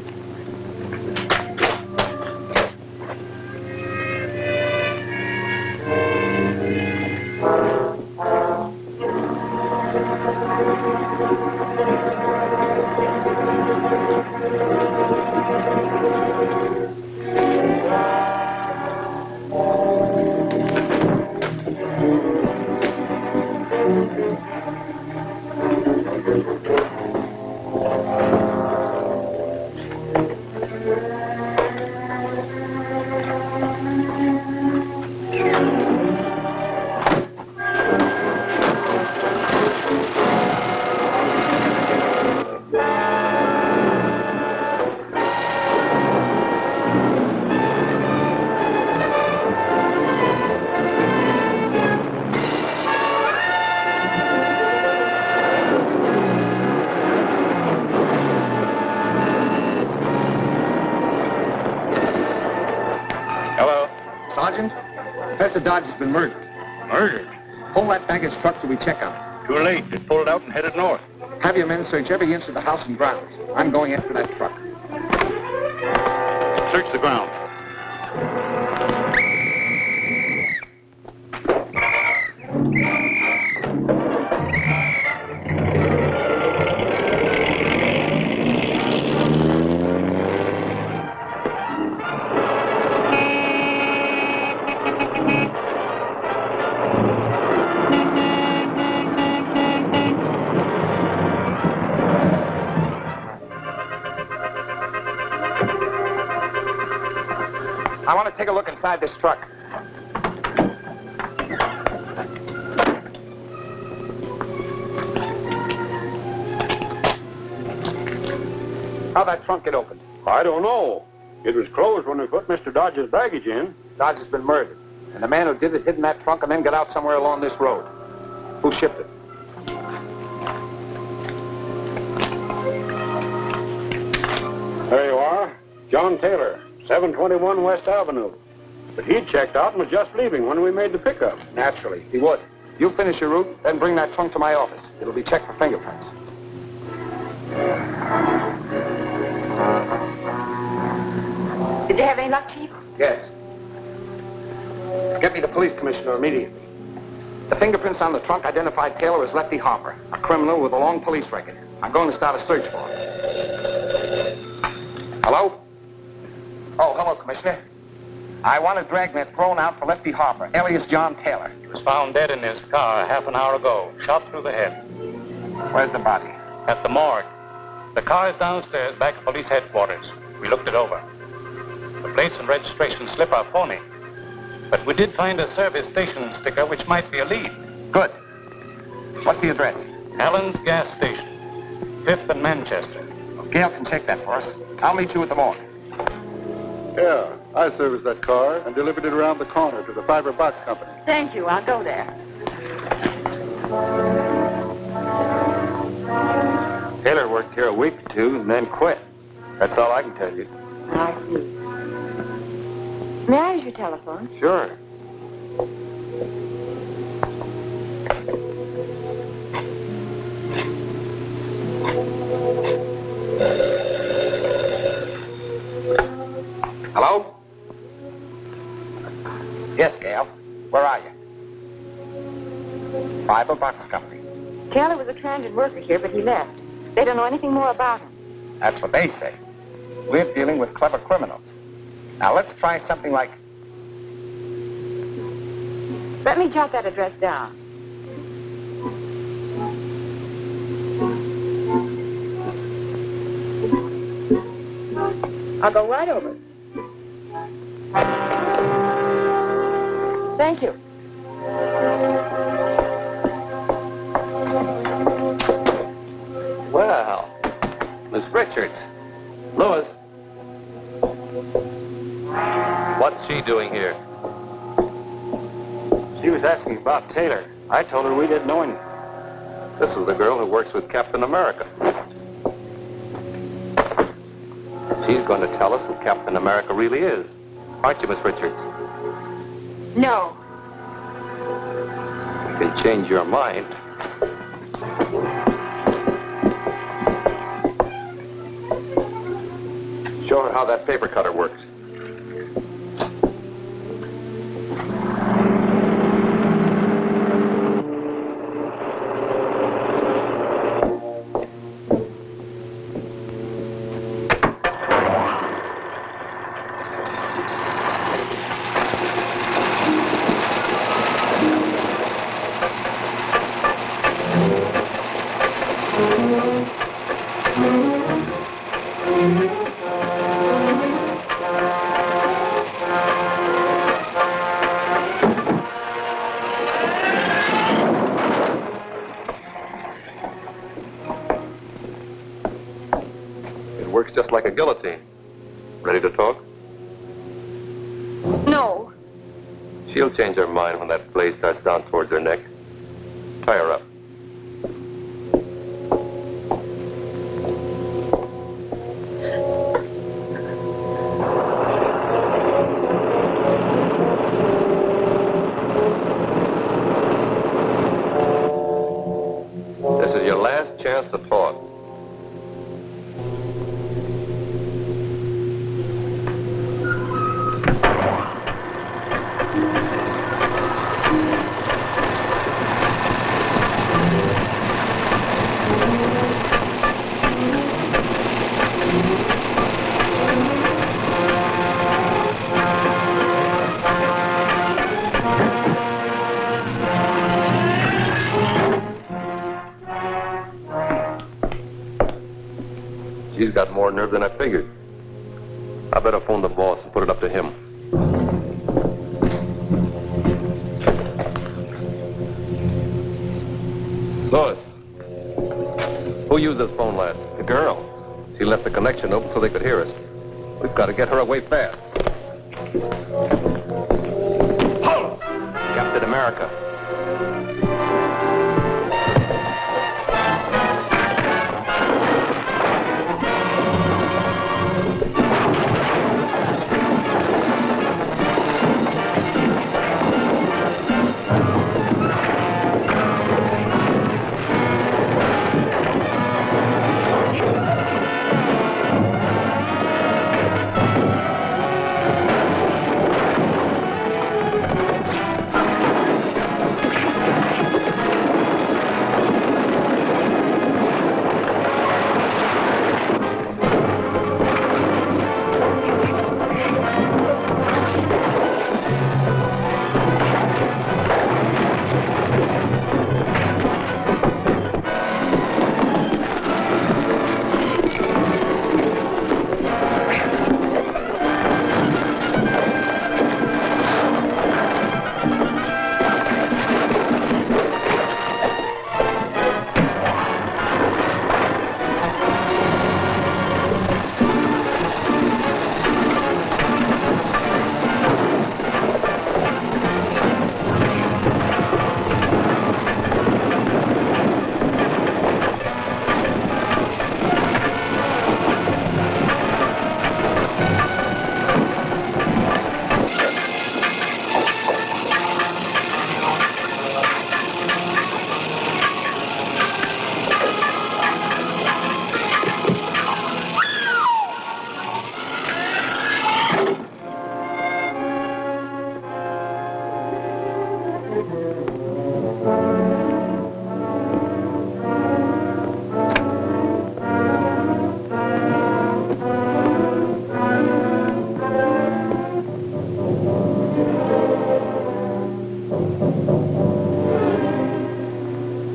Sergeant, Professor Dodge has been murdered. Murdered? Pull that baggage truck till we check on it. Too late. It pulled out and headed north. Have your men search every inch of the house and grounds. I'm going after that truck. Search the ground. take a look inside this truck. How'd that trunk get opened? I don't know. It was closed when we put Mr. Dodge's baggage in. Dodge has been murdered. And the man who did it hid in that trunk and then got out somewhere along this road. Who shipped it? There you are. John Taylor, 721 West Avenue. But he checked out and was just leaving when we made the pickup. Naturally, he would. You finish your route, then bring that trunk to my office. It'll be checked for fingerprints. Did you have any luck, Chief? Yes. Get me the police commissioner immediately. The fingerprints on the trunk identified Taylor as Lefty Harper, a criminal with a long police record. I'm going to start a search for him. Hello? Oh, hello, Commissioner. I want a dragnet thrown out for Lefty Harper, alias John Taylor. He was found dead in his car half an hour ago, shot through the head. Where's the body? At the morgue. The car is downstairs back at police headquarters. We looked it over. The plates and registration slip are phony. But we did find a service station sticker which might be a lead. Good. What's the address? Allen's Gas Station, 5th and Manchester. Gail can check that for us. I'll meet you at the morgue. Yeah, I serviced that car and delivered it around the corner to the Fiber Box Company. Thank you. I'll go there. Taylor worked here a week or two and then quit. That's all I can tell you. I see. May I use your telephone? Sure. Hello? Yes, Gail. Where are you? Fiber Box Company. Taylor was a transit worker here, but he left. They don't know anything more about him. That's what they say. We're dealing with clever criminals. Now, let's try something like... Let me jot that address down. I'll go right over. Thank you. Well, Miss Richards. Louis. What's she doing here? She was asking about Taylor. I told her we didn't know anything. This is the girl who works with Captain America. She's going to tell us who Captain America really is. Aren't you, Miss Richards? No. You can change your mind. Show her how that paper cutter works. Just like a guillotine. Ready to talk? No. She'll change her mind when that blade starts down towards her neck. Tie her up. This is your last chance to talk. She's got more nerve than I figured. I better phone the boss and put it up to him. Who used this phone last? The girl. She left the connection open so they could hear us. We've got to get her away fast. Halt! Captain America.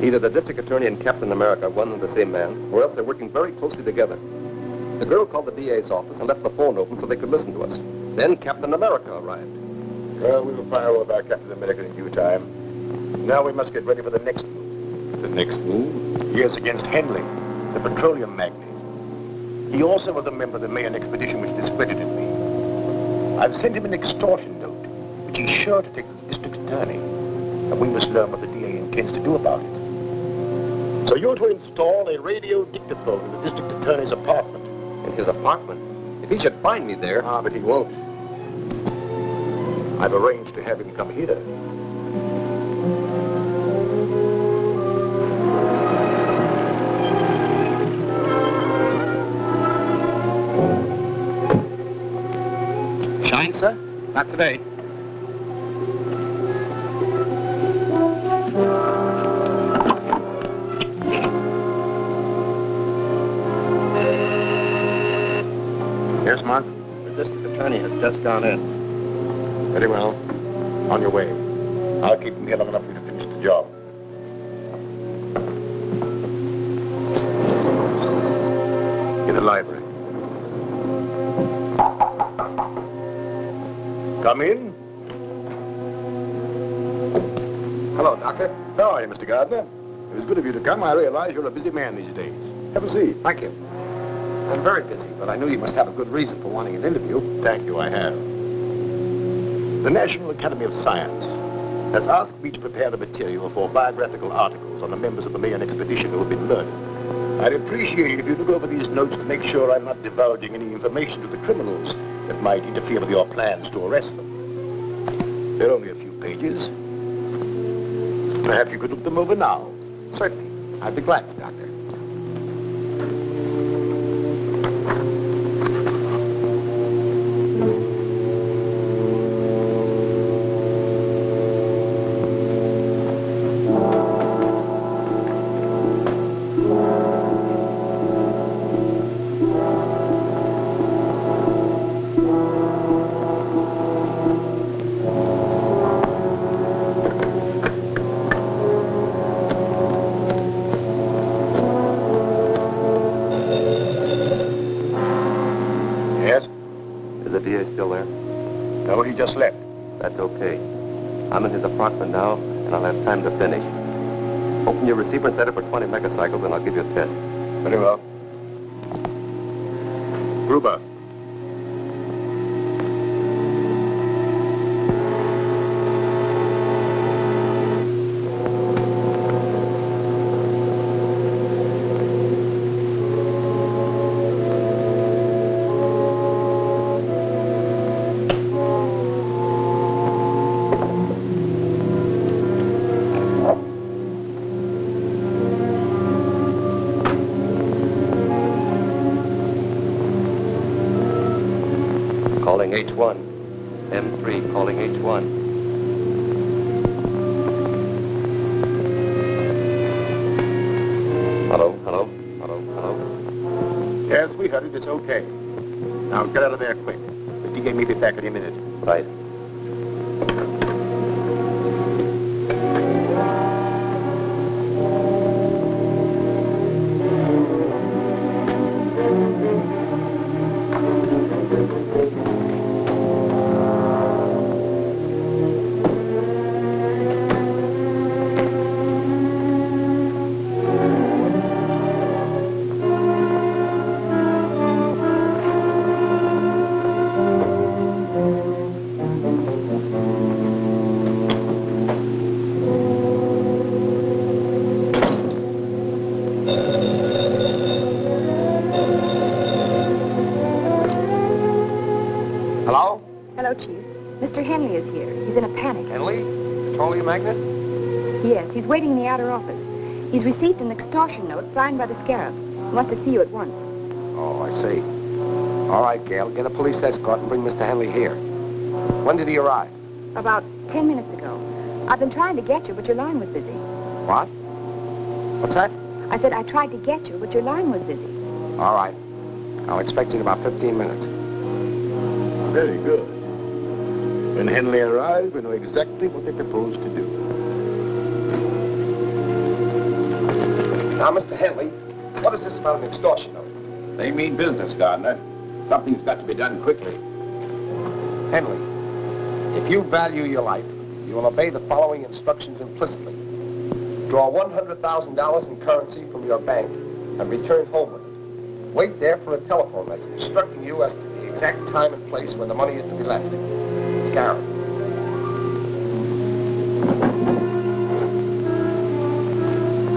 Either the district attorney and Captain America are one and the same man, or else they're working very closely together. The girl called the DA's office and left the phone open so they could listen to us. Then Captain America arrived. Well, we will fire over our Captain America in due time. Now we must get ready for the next move. The next move? Yes, against Henley, the petroleum magnate. He also was a member of the Mayan expedition which discredited me. I've sent him an extortion note, which he's sure to take to the district attorney. And we must learn what the DA intends to do about it. So you're to install a radio dictaphone in the district attorney's apartment. In his apartment? If he should find me there... Ah, but he won't. I've arranged to have him come here. Shine, sir? Not today. Yes, Mark? The district attorney has just gone in. Very well. On your way. I'll keep him here long enough for you to finish the job. In the library. Come in. Hello, Doctor. How are you, Mr. Gardner? It was good of you to come. I realize you're a busy man these days. Have a seat. Thank you. I'm very busy, but I knew you must have a good reason for wanting an interview. Thank you, I have. The National Academy of Science has asked me to prepare the material for biographical articles on the members of the Mayan expedition who have been murdered. I'd appreciate it if you look over these notes to make sure I'm not divulging any information to the criminals that might interfere with your plans to arrest them. They're only a few pages. Perhaps you could look them over now. Certainly. I'd be glad to, Doctor. Just left. That's okay. I'm in his apartment now, and I'll have time to finish. Open your receiver and set it for 20 megacycles, and I'll give you a test. Very well. Gruber. Calling H1. M3 calling H1. Hello, hello, hello, hello. Yeah, sweetheart, it's okay. Now get out of there quick. The DA may be back any minute. Right. Hello, Chief. Mr. Henley is here. He's in a panic. Henley? Petroleum magnate? Yes, he's waiting in the outer office. He's received an extortion note signed by the Scarab. He wants to see you at once. Oh, I see. All right, Gail, get a police escort and bring Mr. Henley here. When did he arrive? About 10 minutes ago. I've been trying to get you, but your line was busy. What? What's that? I said I tried to get you, but your line was busy. All right. I'll expect you in about 15 minutes. Very good. When Henley arrives, we know exactly what they propose to do. Now, Mr. Henley, what is this about an extortion note? They mean business, Gardner. Something's got to be done quickly. Henley, if you value your life, you will obey the following instructions implicitly. Draw $100,000 in currency from your bank and return home with it. Wait there for a telephone message instructing you as to the exact time and place where the money is to be left. Scarab.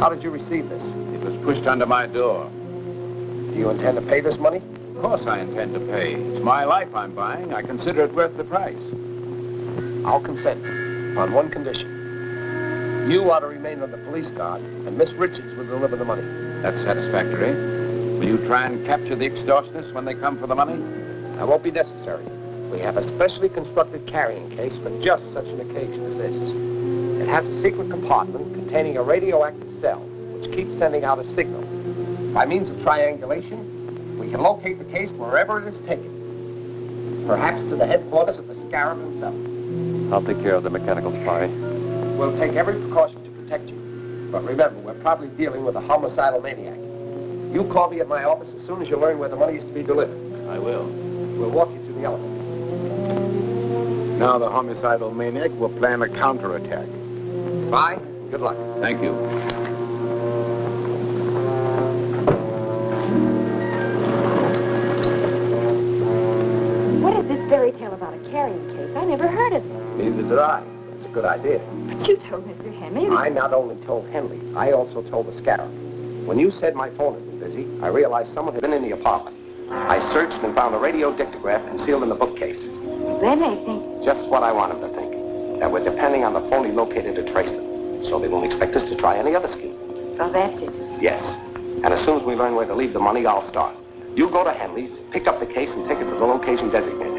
How did you receive this? It was pushed under my door. Do you intend to pay this money? Of course I intend to pay. It's my life I'm buying. I consider it worth the price. I'll consent on one condition. You are to remain on the police guard, and Miss Richards will deliver the money. That's satisfactory. Will you try and capture the extortionists when they come for the money? That won't be necessary. We have a specially constructed carrying case for just such an occasion as this. It has a secret compartment containing a radioactive cell, which keeps sending out a signal. By means of triangulation, we can locate the case wherever it is taken. Perhaps to the headquarters of the Scarab himself. I'll take care of the mechanical spy. We'll take every precaution to protect you. But remember, we're probably dealing with a homicidal maniac. You call me at my office as soon as you learn where the money is to be delivered. I will. We'll walk you to the elevator. Now the homicidal maniac will plan a counterattack. Bye. Good luck. Thank you. What is this fairy tale about a carrying case? I never heard of it. Neither did I. It's a good idea. But you told Mr. Henley. I not only told Henley, I also told the Scarab. When you said my phone had been busy, I realized someone had been in the apartment. I searched and found a radio dictograph concealed in the bookcase. Then they think... Just what I want them to think. That we're depending on the phone he located to trace them. So they won't expect us to try any other scheme. So that's it. Yes. And as soon as we learn where to leave the money, I'll start. You go to Henley's, pick up the case, and take it to the location designated.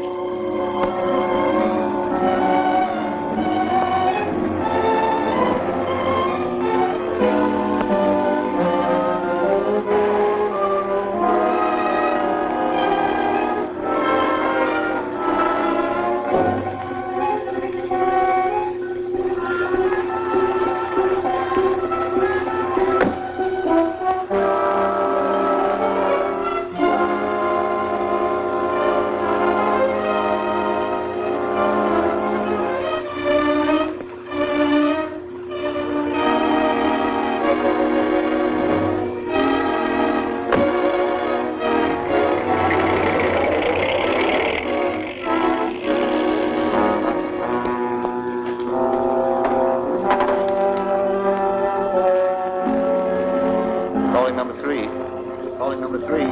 calling number 3.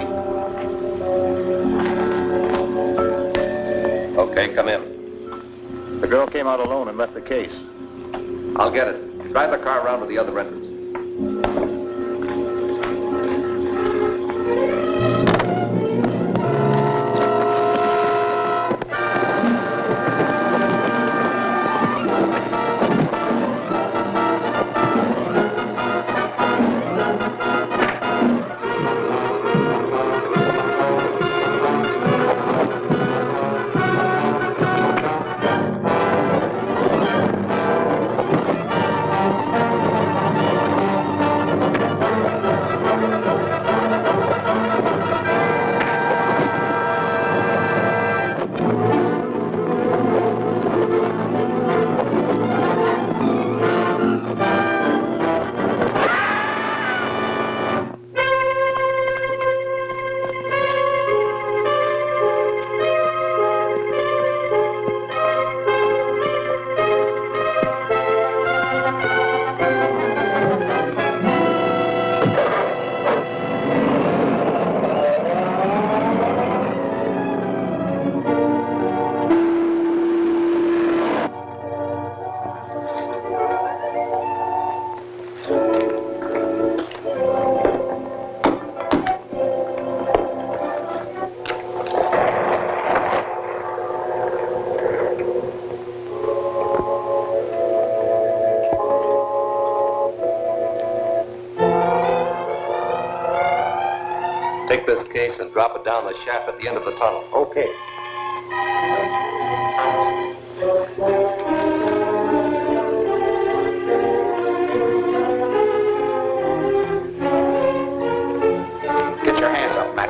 Okay, come in. The girl came out alone and left the case. I'll get it. Drive the car around to the other entrance. Take this case and drop it down the shaft at the end of the tunnel. Okay. Get your hands up, Matt.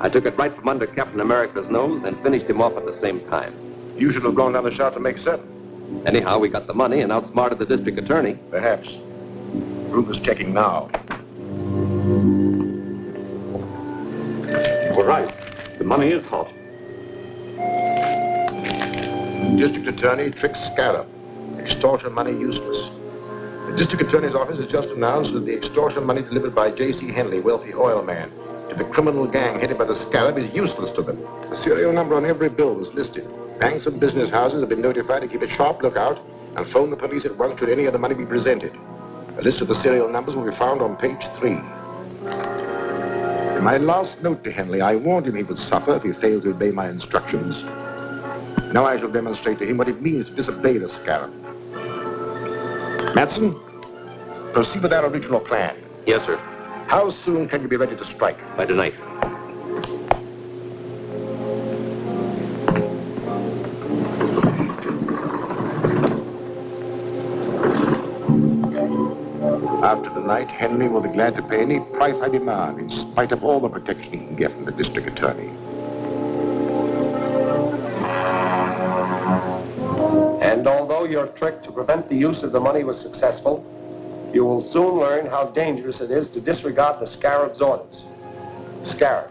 I took it right from under Captain America's nose and finished him off at the same time. You should have gone down the shaft to make 7. Anyhow, we got the money and outsmarted the district attorney. Perhaps. Ruth is checking now. You were right. The money is hot. District attorney tricks Scarab. Extortion money useless. The district attorney's office has just announced that the extortion money delivered by J.C. Henley, wealthy oil man, to the criminal gang headed by the Scarab is useless to them. The serial number on every bill was listed. Banks and business houses have been notified to keep a sharp lookout and phone the police at once should any of the money be presented. A list of the serial numbers will be found on page 3. In my last note to Henley, I warned him he would suffer if he failed to obey my instructions. Now I shall demonstrate to him what it means to disobey the scarab. Matson, proceed with our original plan. Yes, sir. How soon can you be ready to strike? By tonight. After tonight, Henry will be glad to pay any price I demand, in spite of all the protection he can get from the district attorney. And although your trick to prevent the use of the money was successful, you will soon learn how dangerous it is to disregard the scarab's orders. Scarab.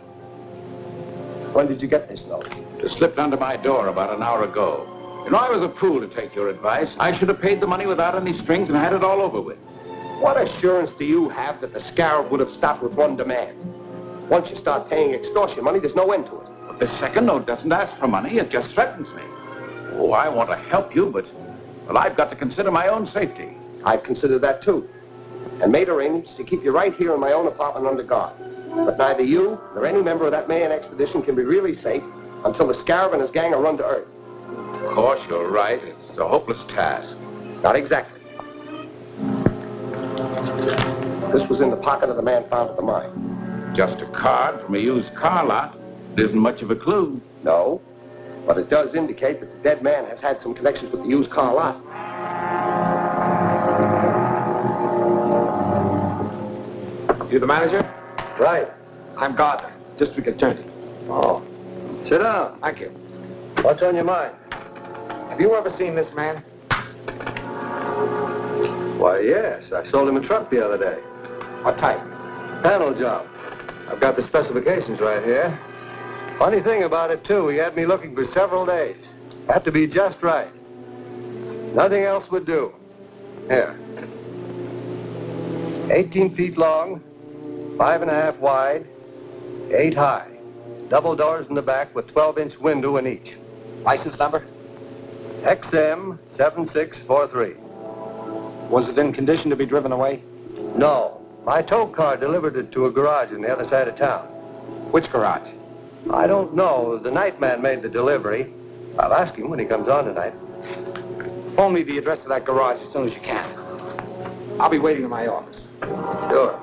When did you get this note? It slipped under my door about an hour ago. You know, I was a fool to take your advice. I should have paid the money without any strings and had it all over with. What assurance do you have that the scarab would have stopped with one demand? Once you start paying extortion money, there's no end to it. But the second note doesn't ask for money, it just threatens me. Oh, I want to help you, but, well, I've got to consider my own safety. I've considered that too, and made arrangements to keep you right here in my own apartment under guard. But neither you nor any member of that Mayan expedition can be really safe until the scarab and his gang are run to earth. Of course, you're right. It's a hopeless task. Not exactly. This was in the pocket of the man found at the mine. Just a card from a used car lot. It isn't much of a clue. No, but it does indicate that the dead man has had some connections with the used car lot. You the manager? Right. I'm Gardner, district attorney. Oh. Sit down. Thank you. What's on your mind? Have you ever seen this man? Why, yes. I sold him a truck the other day. What type? Panel job. I've got the specifications right here. Funny thing about it, too, he had me looking for several days. Had to be just right. Nothing else would do. Here. 18 feet long, 5.5 wide, 8 high. Double doors in the back with 12-inch window in each. License number? XM 7643. Was it in condition to be driven away? No. My tow car delivered it to a garage on the other side of town. Which garage? I don't know. The night man made the delivery. I'll ask him when he comes on tonight. Phone me the address of that garage as soon as you can. I'll be waiting in my office. Sure.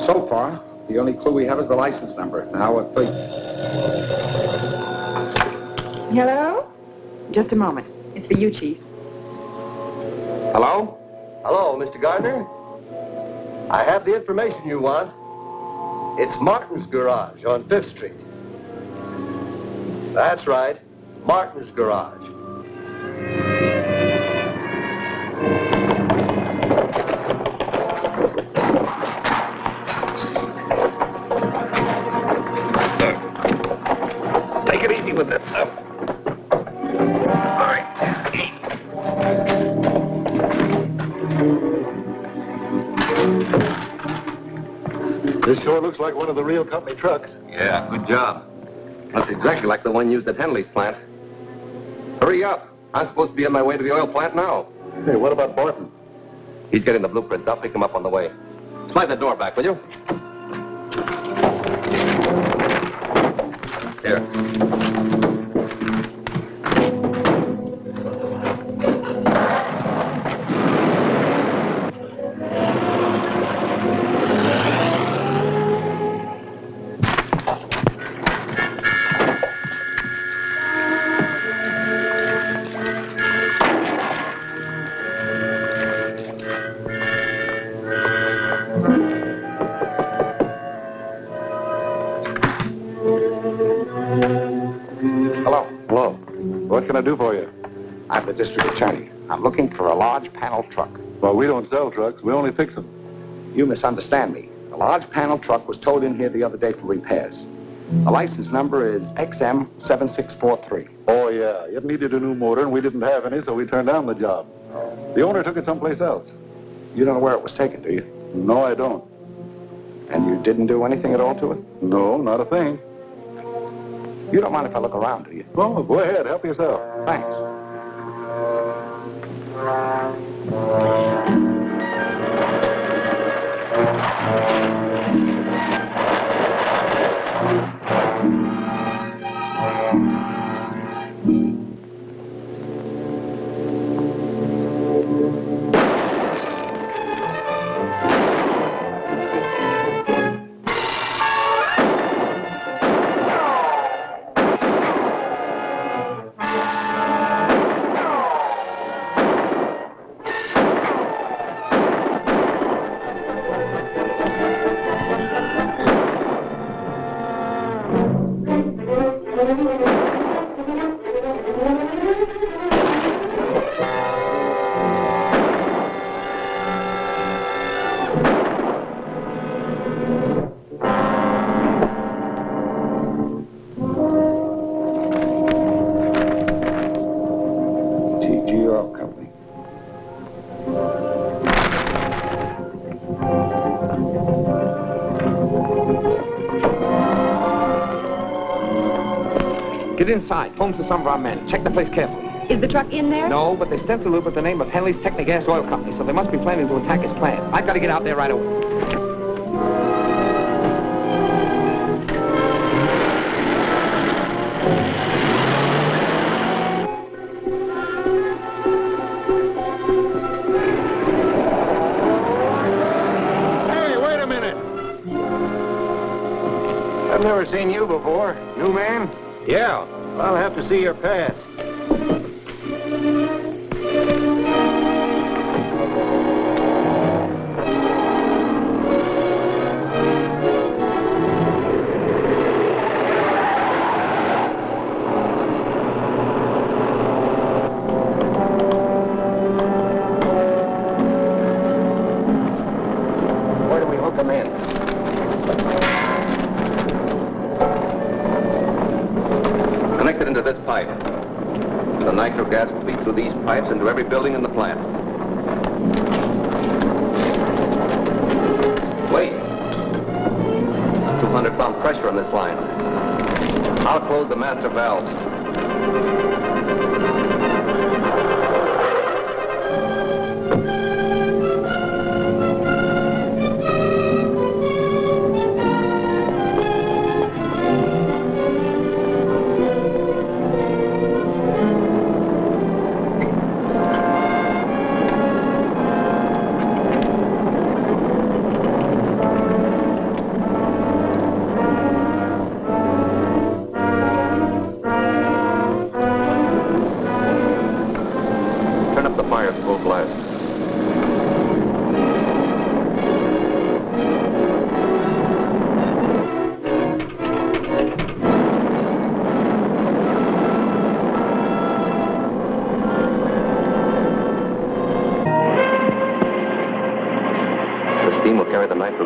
So far, the only clue we have is the license number and how it beat. Hello? Just a moment. It's for you, Chief. Hello? Hello, Mr. Gardner. I have the information you want. It's Martin's garage on 5th Street. That's right. Martin's garage. Take it easy with this stuff. All right. This sure looks like one of the real company trucks. Yeah, good job. That's exactly like the one used at Henley's plant. Hurry up. I'm supposed to be on my way to the oil plant now. Hey, what about Barton? He's getting the blueprints. I'll pick him up on the way. Slide the door back, will you? Here. What can I do for you? I'm the district attorney. I'm looking for a large panel truck. Well, we don't sell trucks. We only fix them. You misunderstand me. The large panel truck was towed in here the other day for repairs. The license number is XM 7643. Oh, yeah. It needed a new motor, and we didn't have any, so we turned down the job. The owner took it someplace else. You don't know where it was taken, do you? No, I don't. And you didn't do anything at all to it? No, not a thing. You don't mind if I look around, do you? Oh, go ahead. Help yourself. Thanks. Get inside. Phone for some of our men. Check the place carefully. Is the truck in there? No, but they stenciled it with the name of Henley's Technigas Oil Company, so they must be planning to attack his plant. I've got to get out there right away. Hey, wait a minute. I've never seen you before. New man? Yeah. I'll have to see your pass. Where do we hook them in? Connected into this pipe. The nitro gas will feed through these pipes into every building in the plant. Wait. There's 200-pound pressure on this line. I'll close the master valves.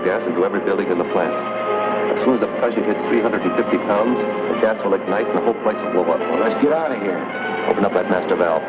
Gas into every building in the plant. As soon as the pressure hits 350 pounds, the gas will ignite and the whole place will blow up. Well, let's get out of here. Open up that master valve.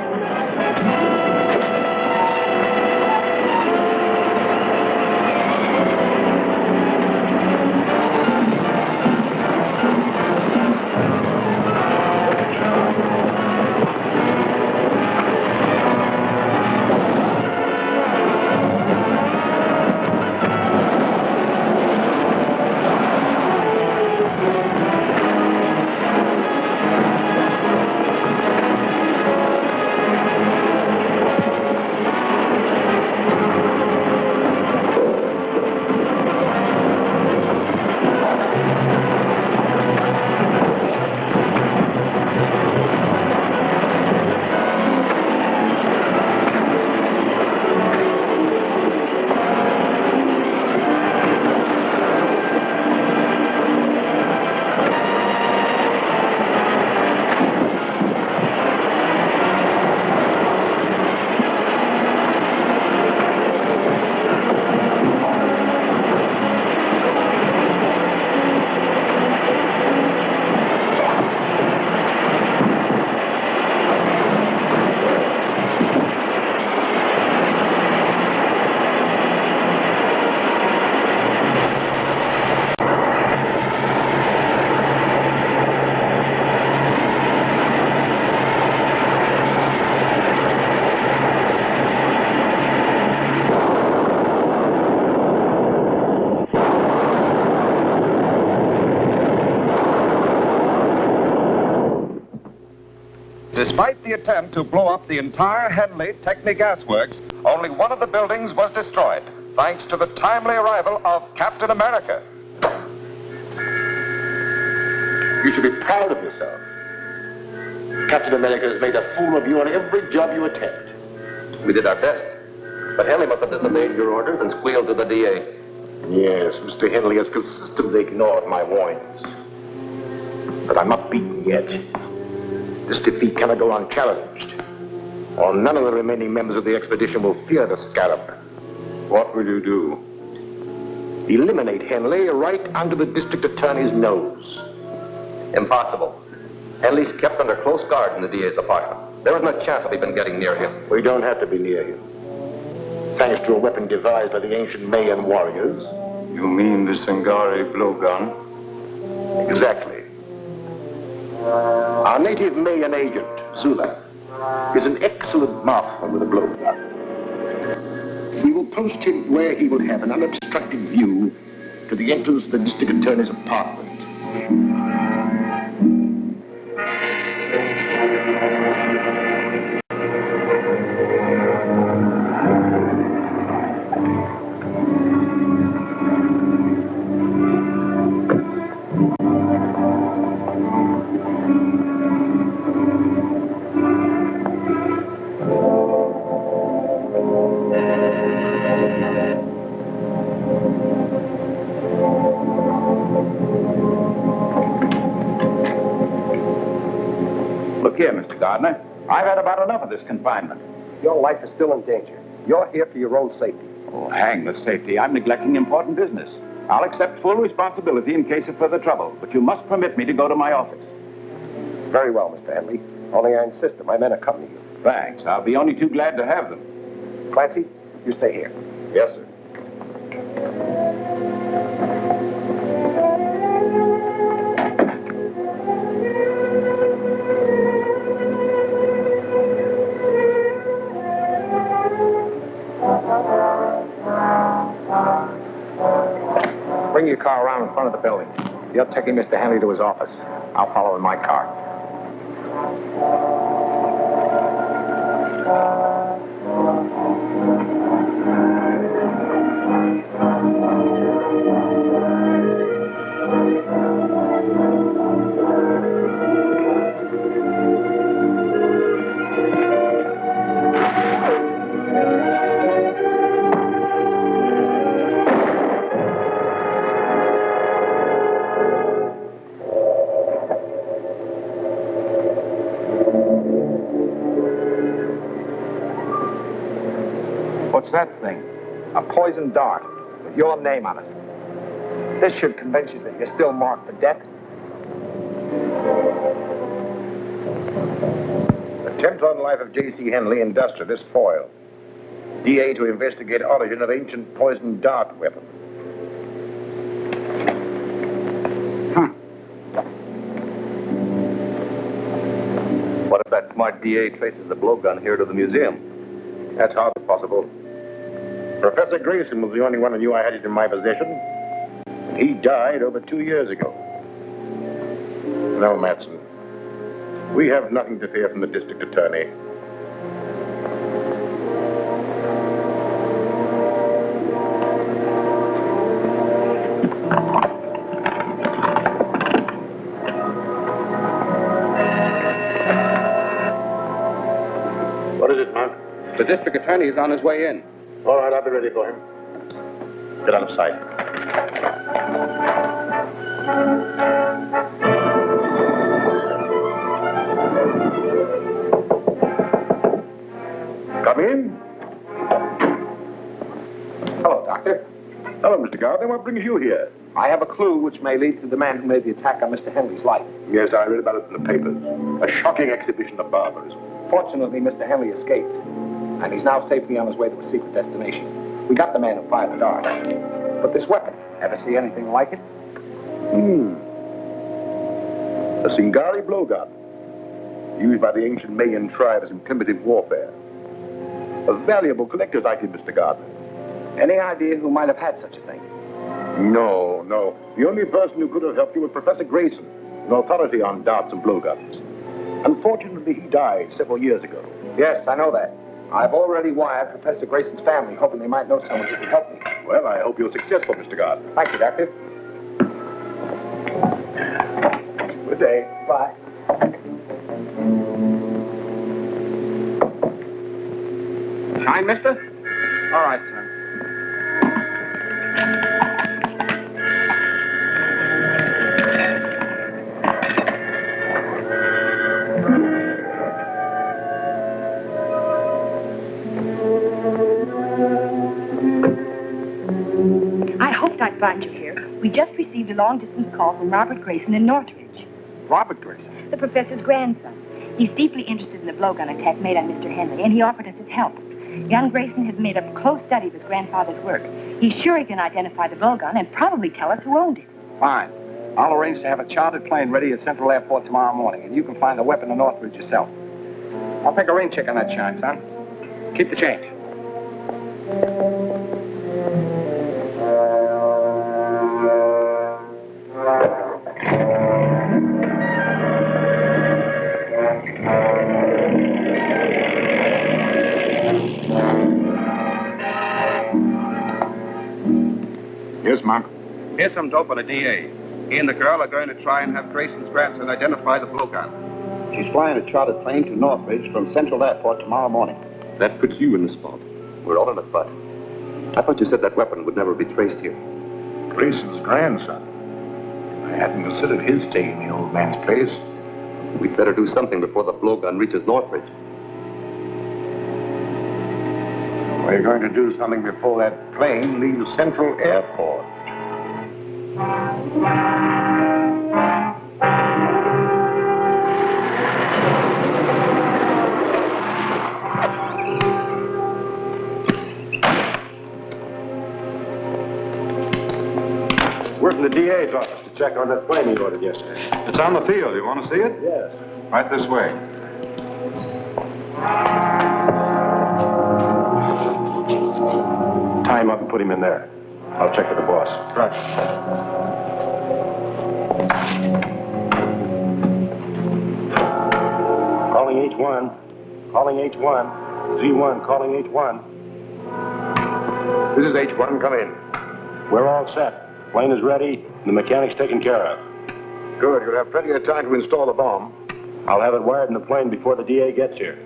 the attempt to blow up the entire Henley Technic Gas Works, only one of the buildings was destroyed, thanks to the timely arrival of Captain America. You should be proud of yourself. Captain America has made a fool of you on every job you attempt. We did our best. But Henley must have disobeyed your orders and squealed to the DA. Yes, Mr. Henley has consistently ignored my warnings. But I'm not beaten yet. This defeat cannot go unchallenged, or none of the remaining members of the expedition will fear the Scarab. What will you do? Eliminate Henley right under the district attorney's nose. Impossible. Henley's kept under close guard in the DA's apartment. There is no chance of even getting near him. We don't have to be near him. Thanks to a weapon devised by the ancient Mayan warriors. You mean the Singari blowgun? Exactly. Our native Mayan agent, Zula, is an excellent marksman with a blowgun. We will post him where he will have an unobstructed view to the entrance of the district attorney's apartment. Look here, Mr. Gardner. I've had about enough of this confinement. Your life is still in danger. You're here for your own safety. Oh, hang the safety. I'm neglecting important business. I'll accept full responsibility in case of further trouble, but you must permit me to go to my office. Very well, Mr. Henley. Only I insist that my men accompany you. Thanks. I'll be only too glad to have them. Clancy, you stay here. Yes, sir. Bring your car around in front of the building. You're taking Mr. Henley to his office. I'll follow in my car. What's that thing? A poison dart with your name on it. This should convince you that you're still marked for death. Attempt on life of J.C. Henley, industrial, this foil. DA to investigate origin of ancient poison dart weapon. What if that smart DA traces the blowgun here to the museum? That's hardly possible. Professor Grayson was the only one who knew I had it in my possession. He died over 2 years ago. No, Matson. We have nothing to fear from the district attorney. What is it, Mark? The district attorney is on his way in. All right, I'll be ready for him. Get out of sight. Come in. Hello, Doctor. Hello, Mr. Gardner. What brings you here? I have a clue which may lead to the man who made the attack on Mr. Henley's life. Yes, I read about it in the papers. A shocking exhibition of barbarism. Fortunately, Mr. Henley escaped, and he's now safely on his way to a secret destination. We got the man who fired the dart. But this weapon, ever see anything like it? A Singari blowgun, used by the ancient Mayan tribes in primitive warfare. A valuable collector's item, Mr. Gardner. Any idea who might have had such a thing? No. The only person who could have helped you was Professor Grayson, an authority on darts and blowguns. Unfortunately, he died several years ago. Yes, I know that. I've already wired Professor Grayson's family, hoping they might know someone who can help me. Well, I hope you're successful, Mr. Gardner. Thank you, Doctor. Good day. Bye. Shine, mister? All right, son. I hoped I'd find you here. We just received a long-distance call from Robert Grayson in Northridge. Robert Grayson? The professor's grandson. He's deeply interested in the blowgun attack made on Mr. Henley, and he offered us his help. Young Grayson has made a close study of his grandfather's work. He's sure he can identify the blowgun and probably tell us who owned it. Fine. I'll arrange to have a chartered plane ready at Central Airport tomorrow morning, and you can find the weapon in Northridge yourself. I'll take a rain check on that Shine, son. Keep the change. Yes, Mark. Here's some dope on a DA. He and the girl are going to try and have Grayson's grandson identify the blowgun. She's flying a chartered plane to Northridge from Central Airport tomorrow morning. That puts you in the spot. We're all in a butt. I thought you said that weapon would never be traced here. Grayson's grandson. I hadn't considered his stay in the old man's place. We'd better do something before the blowgun reaches Northridge. We're going to do something before that plane leaves Central Airport. We're from the DA's office to check on that plane he ordered yesterday. It's on the field. You want to see it? Yes. Right this way. Tie him up and put him in there. I'll check with the boss. Right. Calling H1. Calling H1. Z1 calling H1. This is H1. Come in. We're all set. Plane is ready. The mechanic's taken care of. Good. You'll have plenty of time to install the bomb. I'll have it wired in the plane before the DA gets here.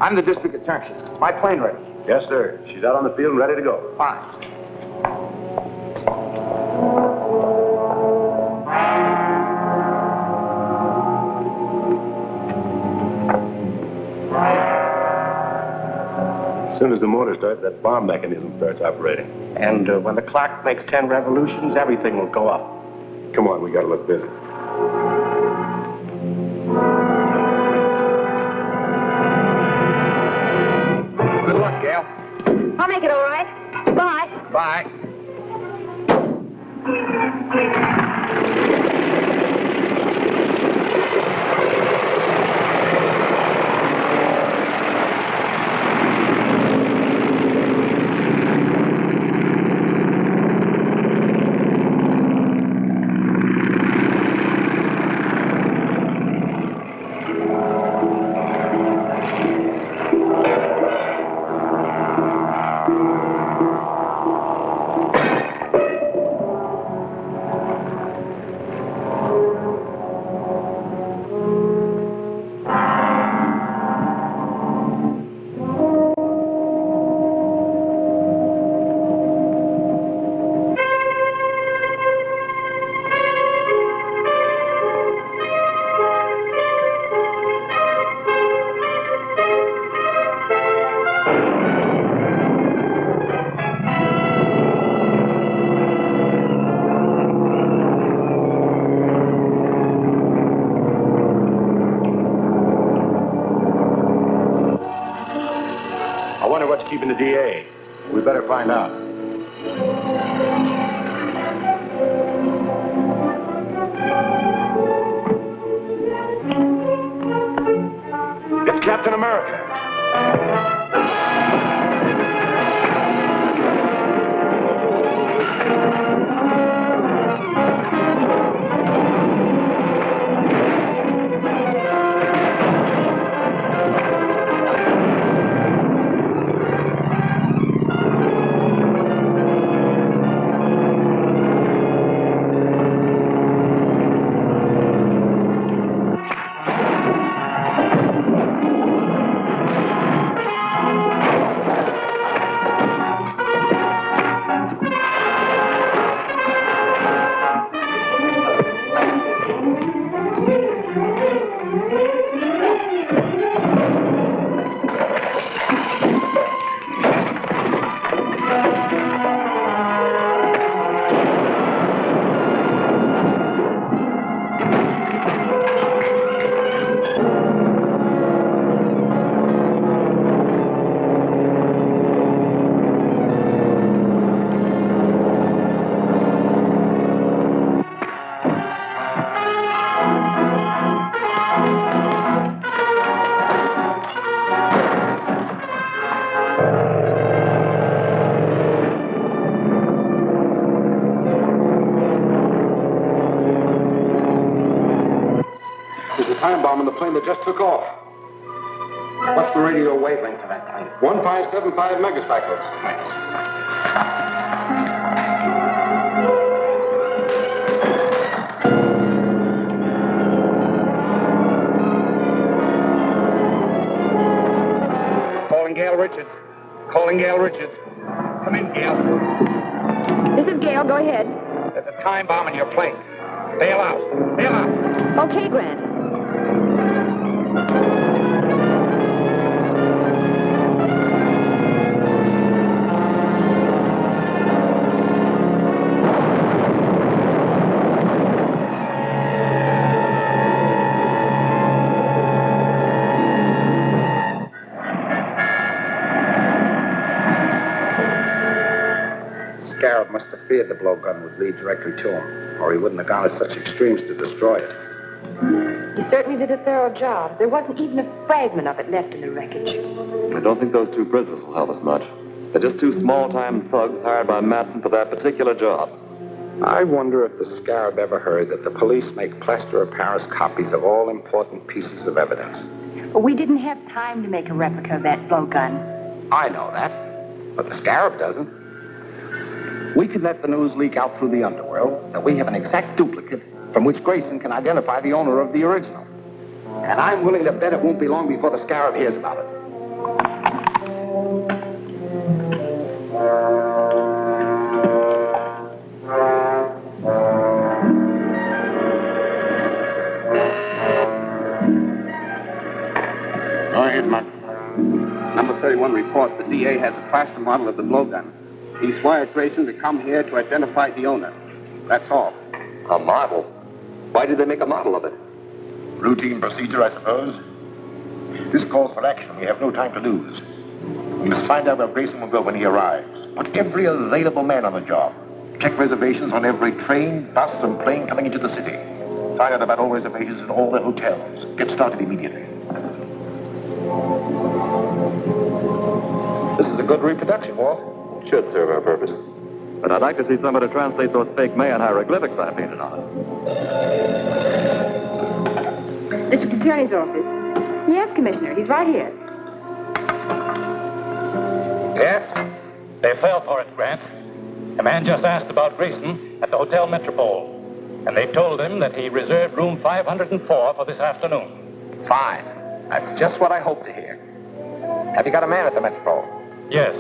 I'm the district attorney. Is my plane ready? Yes, sir. She's out on the field and ready to go. Fine. As soon as the motor starts, that bomb mechanism starts operating. And when the clock makes 10 revolutions, everything will go up. Come on, we gotta look busy. Good luck, Gail. I'll make it all right. Bye. Bye. the DA? We better find out. It's Captain America. Time bomb on the plane that just took off. What's the radio wavelength for that plane? 1575 megacycles. Thanks. Calling Gail Richards. Calling Gail Richards. Come in, Gail. This is Gail. Go ahead. There's a time bomb in your plane. Bail out. Bail out. Okay, Grant. Scarab must have feared the blowgun would lead directly to him, or he wouldn't have gone to such extremes to destroy it. He certainly did a thorough job. There wasn't even a fragment of it left in the wreckage. I don't think those two prisoners will help us much. They're just two small-time thugs hired by Matson for that particular job. I wonder if the Scarab ever heard that the police make plaster of Paris copies of all important pieces of evidence. But we didn't have time to make a replica of that blowgun. I know that, but the Scarab doesn't. We could let the news leak out through the underworld that we have an exact duplicate from which Grayson can identify the owner of the original. And I'm willing to bet it won't be long before the Scarab hears about it. Go ahead, Matt. Number 31 reports the DA has a plaster model of the blowgun. He's wired Grayson to come here to identify the owner. That's all. A model? Why did they make a model of it? Routine procedure, I suppose. This calls for action. We have no time to lose. We must find out where Grayson will go when he arrives. Put every available man on the job. Check reservations on every train, bus, and plane coming into the city. Find out about all reservations in all the hotels. Get started immediately. This is a good reproduction, Walt. Should serve our purpose. But I'd like to see somebody translate those fake Mayan hieroglyphics I painted on it. District Attorney's office. Yes, Commissioner. He's right here. Yes? They fell for it, Grant. A man just asked about Grayson at the Hotel Metropole. And they told him that he reserved room 504 for this afternoon. Fine. That's just what I hoped to hear. Have you got a man at the Metropole? Yes.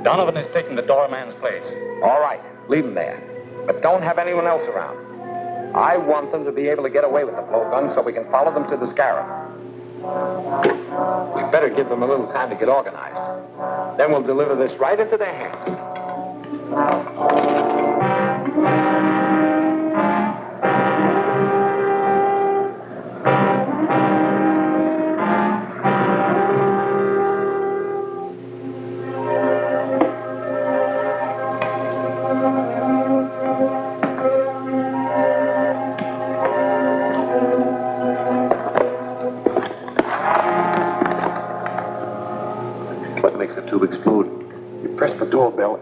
Donovan is taking the doorman's place. All right. Leave him there. But don't have anyone else around. I want them to be able to get away with the blowgun so we can follow them to the Scarab. We better give them a little time to get organized. Then we'll deliver this right into their hands.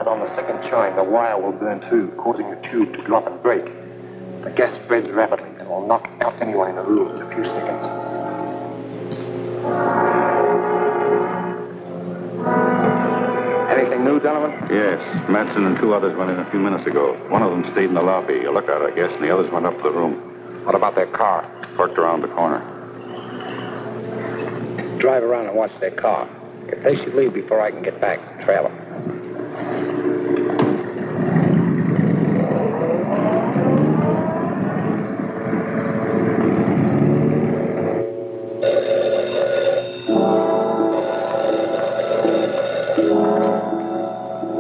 and on the second chime, the wire will burn too, causing the tube to drop and break. The gas spreads rapidly and will knock out anyone in the room in a few seconds. Anything new, gentlemen? Yes. Madsen and 2 others went in a few minutes ago. One of them stayed in the lobby, a lookout, I guess, and the others went up to the room. What about their car? Parked around the corner. Drive around and watch their car. If they should leave before I can get back, trail them.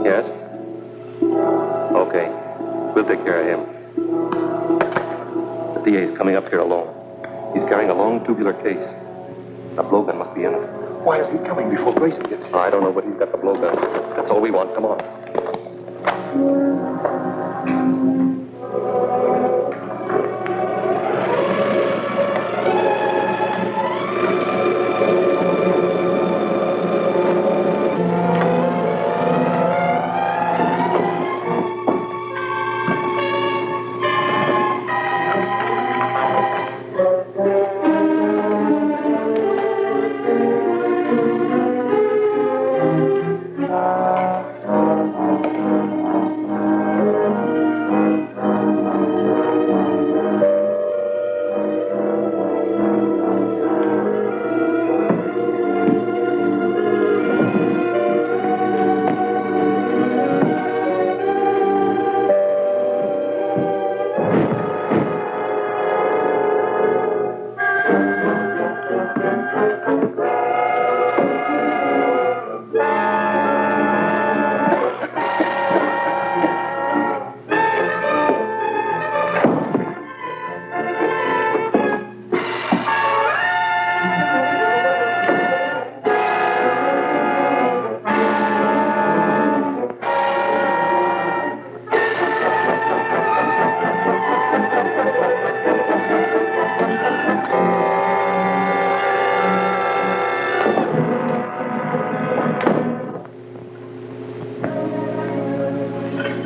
Yes? Okay. We'll take care of him. The DA's coming up here alone. He's carrying a long tubular case. A blowgun must be in it. Why is he coming before Grayson gets here? I don't know, but he's got the blowgun. That's all we want. Come on.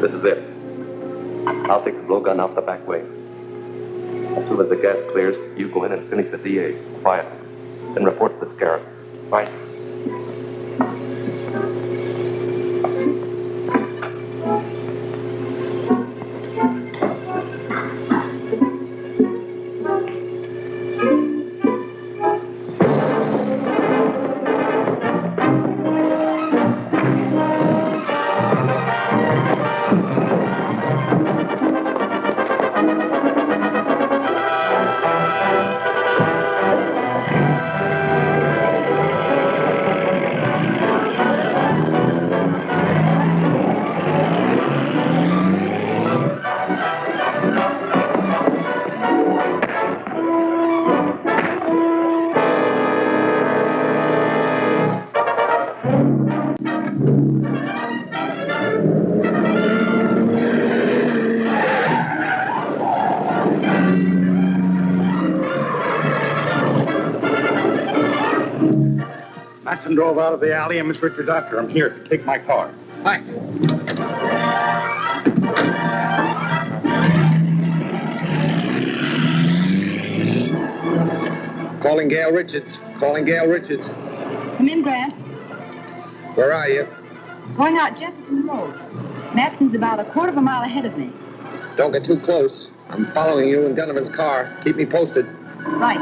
This is it. I'll take the blowgun out the back way. As soon as the gas clears, you go in and finish the DA. Quiet. Then report to the scarab. Right. Matson drove out of the alley, and Miss Richards after him. Here, take my car. Thanks. Calling Gail Richards. Calling Gail Richards. Come in, Grant. Where are you? Going out Jefferson Road. Matson's about a quarter of a mile ahead of me. Don't get too close. I'm following you in Donovan's car. Keep me posted. Right.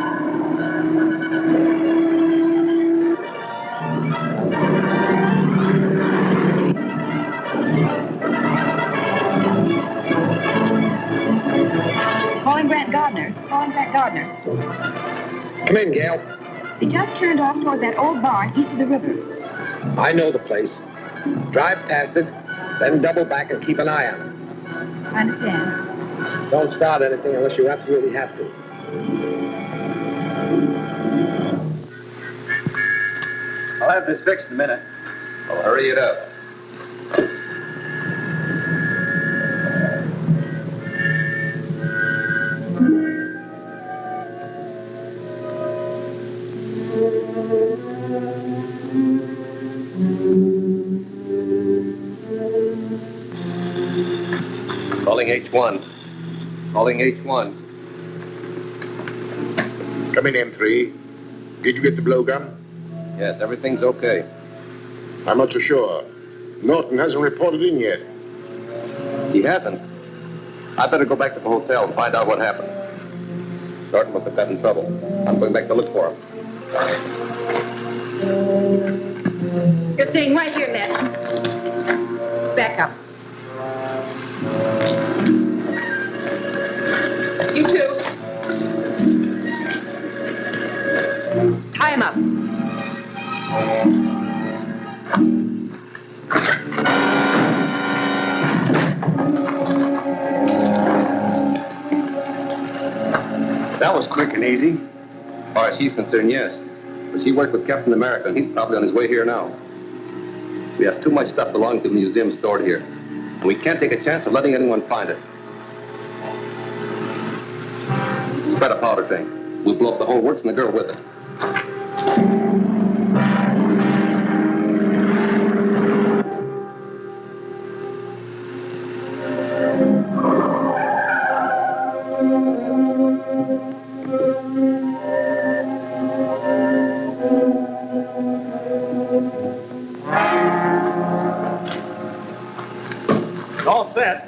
Calling Grant Gardner. Calling Grant Gardner. Come in, Gail. He just turned off toward that old barn east of the river. I know the place. Drive past it, then double back and keep an eye on it. I understand. Don't start anything unless you absolutely have to. I'll have this fixed in a minute. Well, hurry it up. Calling H1. Calling H1. Come in, M3. Did you get the blowgun? Yes, everything's okay. I'm not so sure. Norton hasn't reported in yet. He hasn't. I better go back to the hotel and find out what happened. Norton must have got in trouble. I'm going back to look for him. You're staying right here, Matt. Back up. You too. Tie him up. That was quick and easy. As far as he's concerned, yes. But he worked with Captain America, and he's probably on his way here now. We have too much stuff belonging to the museum stored here. And we can't take a chance of letting anyone find it. Spread a powder tank. We'll blow up the whole works and the girl with it. All set.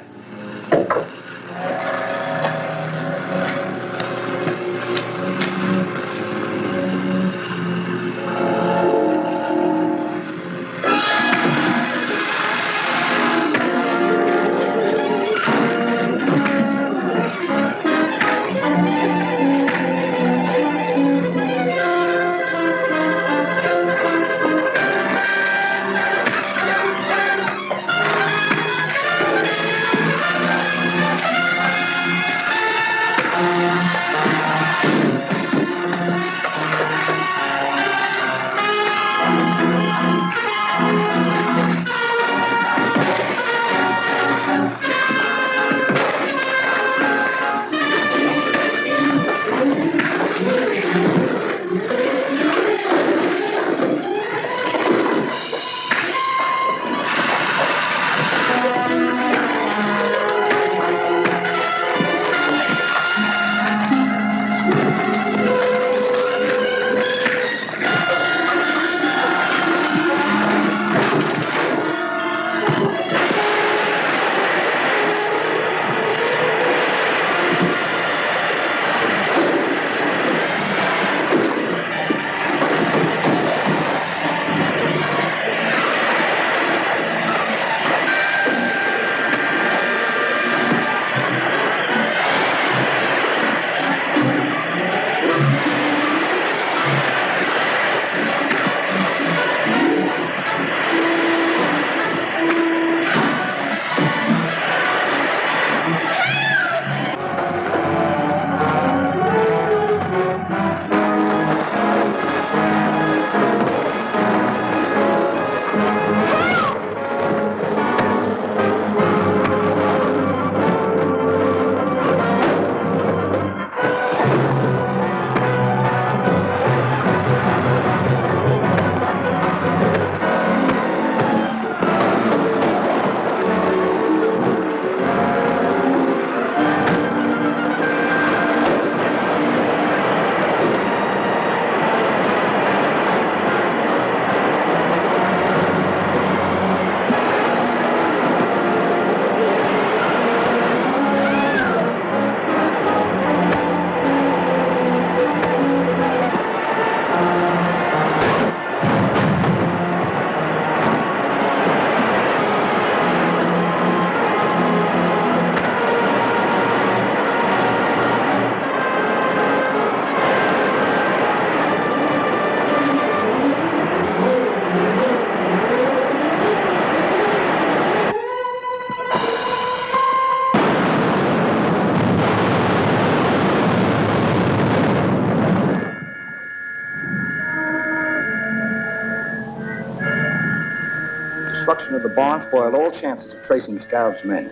Destruction of the barn spoiled all chances of tracing Scarab's men.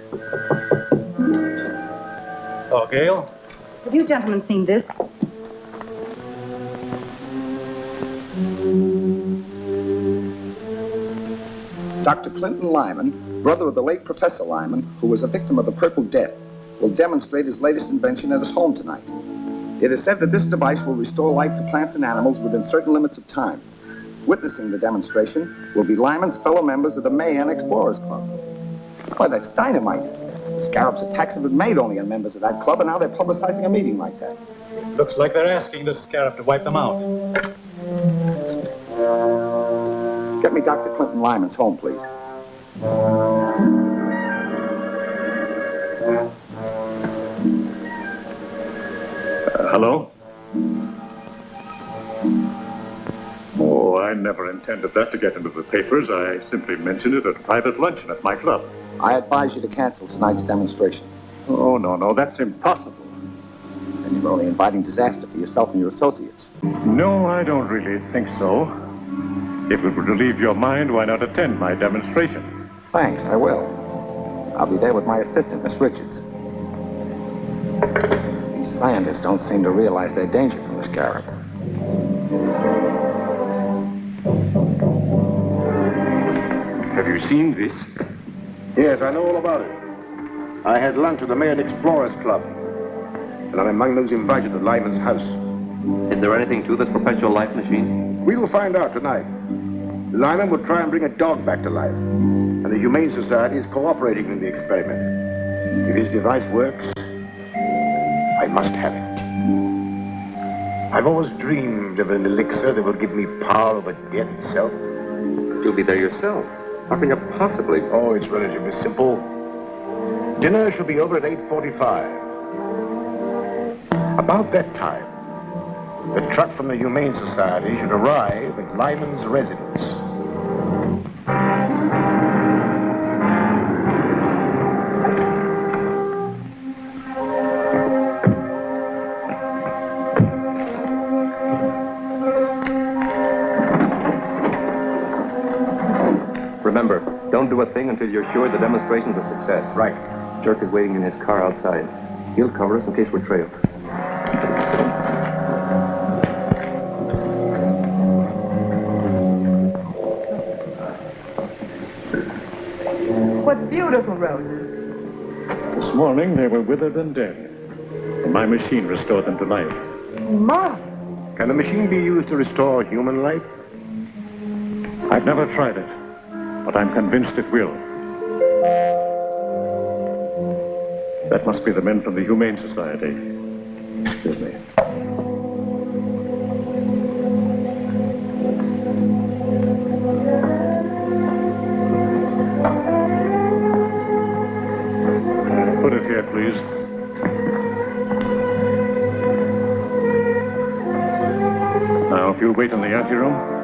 Oh, Gail? Have you gentlemen seen this? Dr. Clinton Lyman brother of the late Professor Lyman, who was a victim of the Purple Death, will demonstrate his latest invention at his home tonight. It is said that this device will restore life to plants and animals within certain limits of time. Witnessing the demonstration will be Lyman's fellow members of the Mayan Explorers Club. Why, that's dynamite. The Scarab's attacks have been made only on members of that club, and now they're publicizing a meeting like that. Looks like they're asking the Scarab to wipe them out. Get me Dr. Clinton Lyman's home, please. Hello? Oh, I never intended that to get into the papers. I simply mentioned it at a private luncheon at my club. I advise you to cancel tonight's demonstration. Oh, no, that's impossible. And you're only inviting disaster for yourself and your associates. No, I don't really think so. If it would relieve your mind, why not attend my demonstration? Thanks, I will. I'll be there with my assistant, Miss Richards. These scientists don't seem to realize their danger from the Scarab. Have you seen this? Yes, I know all about it. I had lunch with the Mayan Explorers Club, and I'm among those invited to Lyman's house. Is there anything to this perpetual life machine? We will find out tonight. Lyman would try and bring a dog back to life, and the Humane Society is cooperating in the experiment. If his device works, I must have it. I've always dreamed of an elixir that would give me power over death itself. You'll be there yourself. How can you possibly? Oh, it's relatively simple. Dinner should be over at 8:45. About that time, the truck from the Humane Society should arrive at Lyman's residence. Remember, don't do a thing until you're sure the demonstration's a success. Right. Jerk is waiting in his car outside. He'll cover us in case we're trailed. What beautiful roses. This morning they were withered and dead. My machine restored them to life. Marvelous. Can a machine be used to restore human life? I've never tried it, but I'm convinced it will. That must be the men from the Humane Society. Excuse me. Put it here, please. Now, if you'll wait in the anteroom.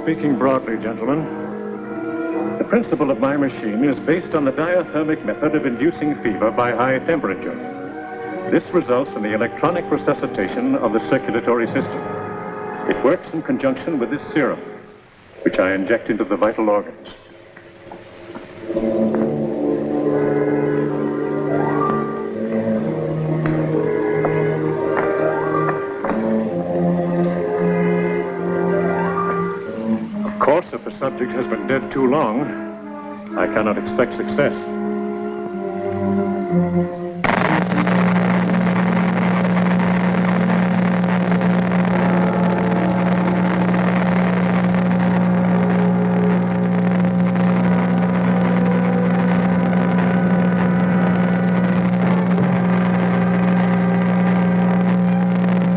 Speaking broadly, gentlemen, the principle of my machine is based on the diathermic method of inducing fever by high temperature. This results in the electronic resuscitation of the circulatory system. It works in conjunction with this serum, which I inject into the vital organs. If the subject has been dead too long, I cannot expect success.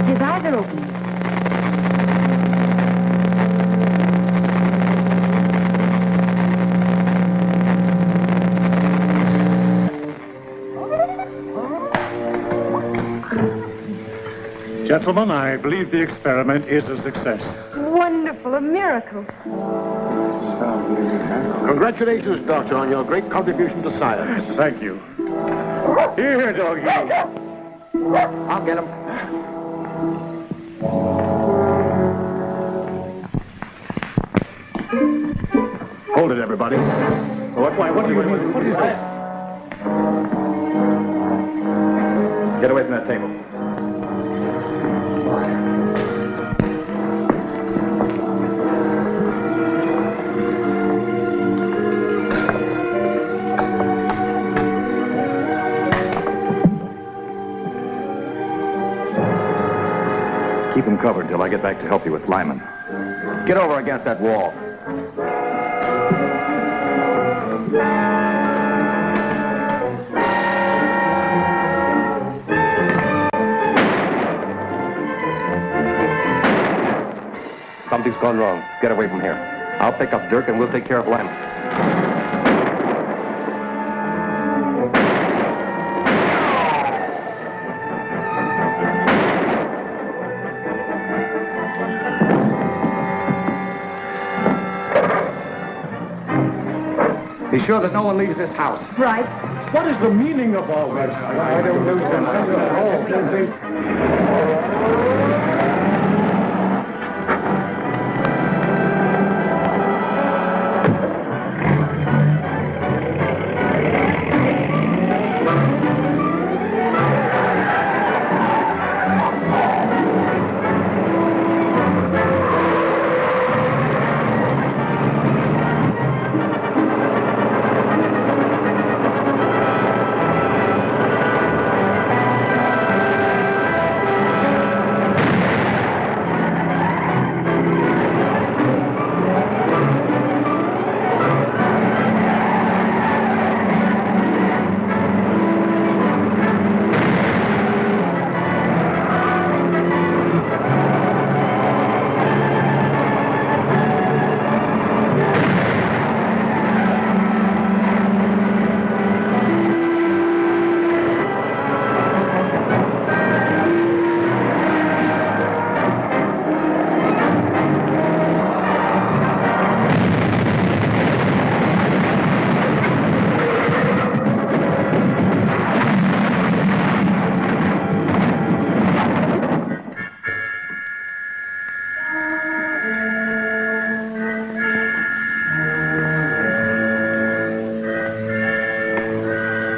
His eyes are open. Gentlemen, I believe the experiment is a success. Wonderful, a miracle. Congratulations, Doctor, on your great contribution to science. Thank you. Here, doggy. I'll get him. it, everybody. What do you mean? What is this? Get away from that table. Keep him covered till I get back to help you with Lyman. Get over against that wall. Something's gone wrong. Get away from here. I'll pick up Dirk and we'll take care of Lyman. Be sure that no one leaves this house. Right. What is the meaning of all this? I don't know.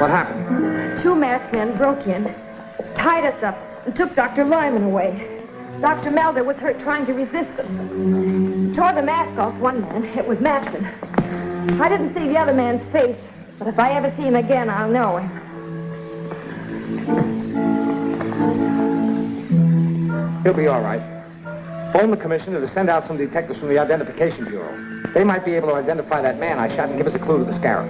What happened? Two masked men broke in, tied us up, and took Dr. Lyman away. Dr. Melder was hurt trying to resist them. Tore the mask off one man. It was Matson. I didn't see the other man's face, but if I ever see him again, I'll know him. He'll be all right. Phone the commissioner to send out some detectives from the Identification Bureau. They might be able to identify that man I shot and give us a clue to the scarab.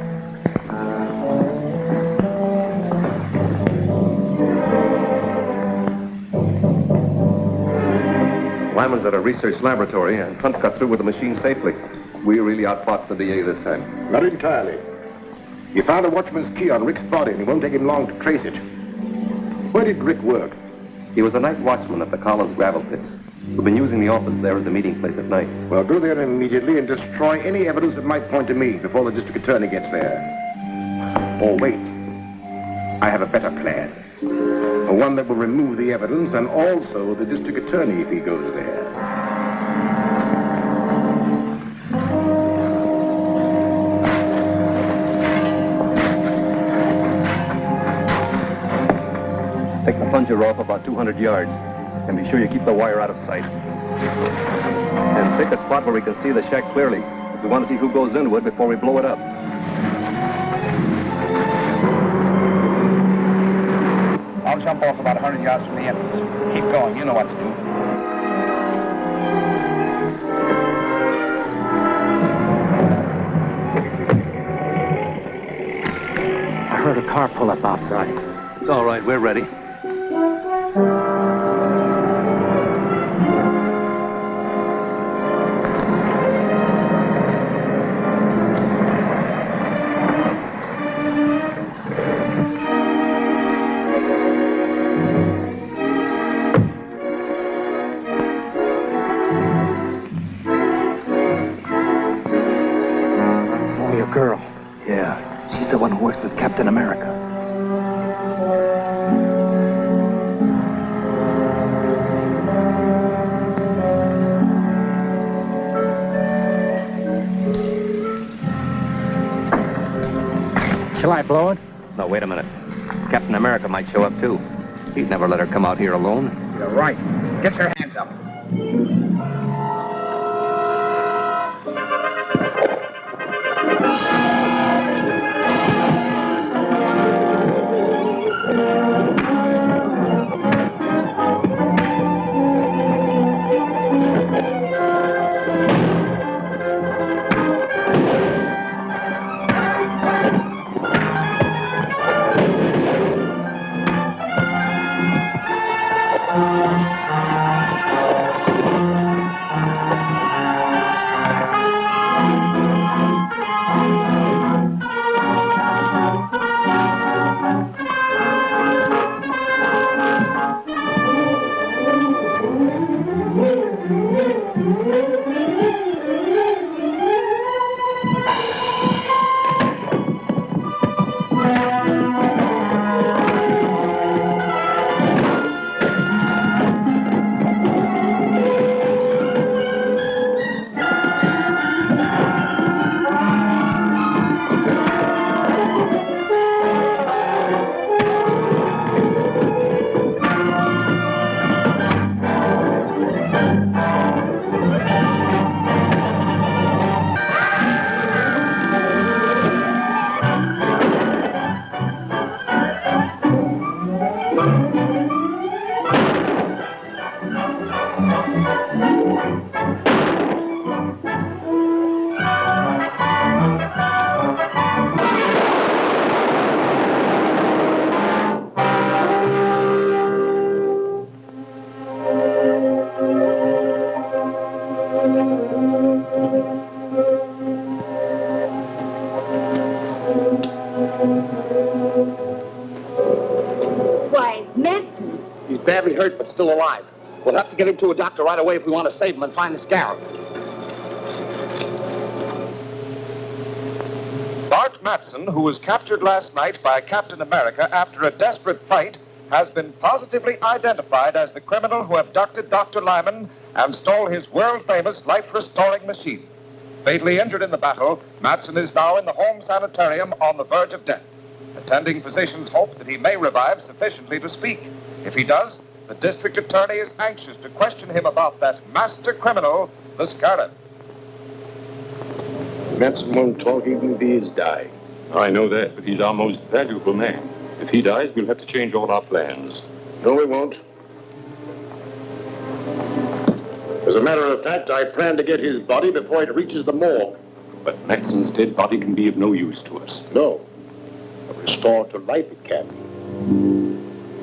Lyman's at a research laboratory, and Hunt got through with the machine safely. We really outfoxed the DA this time. Not entirely. He found a watchman's key on Rick's body, and it won't take him long to trace it. Where did Rick work? He was a night watchman at the Collins gravel pits. We've been using the office there as a meeting place at night. Well, go there immediately and destroy any evidence that might point to me before the district attorney gets there. Oh, wait. I have a better plan. One that will remove the evidence and also the district attorney if he goes there. Take the plunger off about 200 yards. And be sure you keep the wire out of sight. And pick a spot where we can see the shack clearly. We want to see who goes into it before we blow it up. I'll jump off about 100 yards from the entrance. Keep going. You know what to do. I heard a car pull up outside. It's all right. We're ready. Girl. Yeah, she's the one who works with Captain America. Shall I blow it? No, wait a minute. Captain America might show up, too. He'd never let her come out here alone. You're right. Get your hands up. Why, Matson. He's badly hurt, but still alive. We'll have to get him to a doctor right away if we want to save him and find the scarab. Bart Matson, who was captured last night by Captain America after a desperate fight, has been positively identified as the criminal who abducted Dr. Lyman and stole his world-famous life-restoring machine. Fatally injured in the battle, Matson is now in the home sanitarium on the verge of death. Attending physicians hope that he may revive sufficiently to speak. If he does, the district attorney is anxious to question him about that master criminal, the Scarab. Matson won't talk even if he is dying. I know that, but he's our most valuable man. If he dies, we'll have to change all our plans. No, we won't. As a matter of fact, I plan to get his body before it reaches the morgue. But Matson's dead body can be of no use to us. No. But restored to life it can.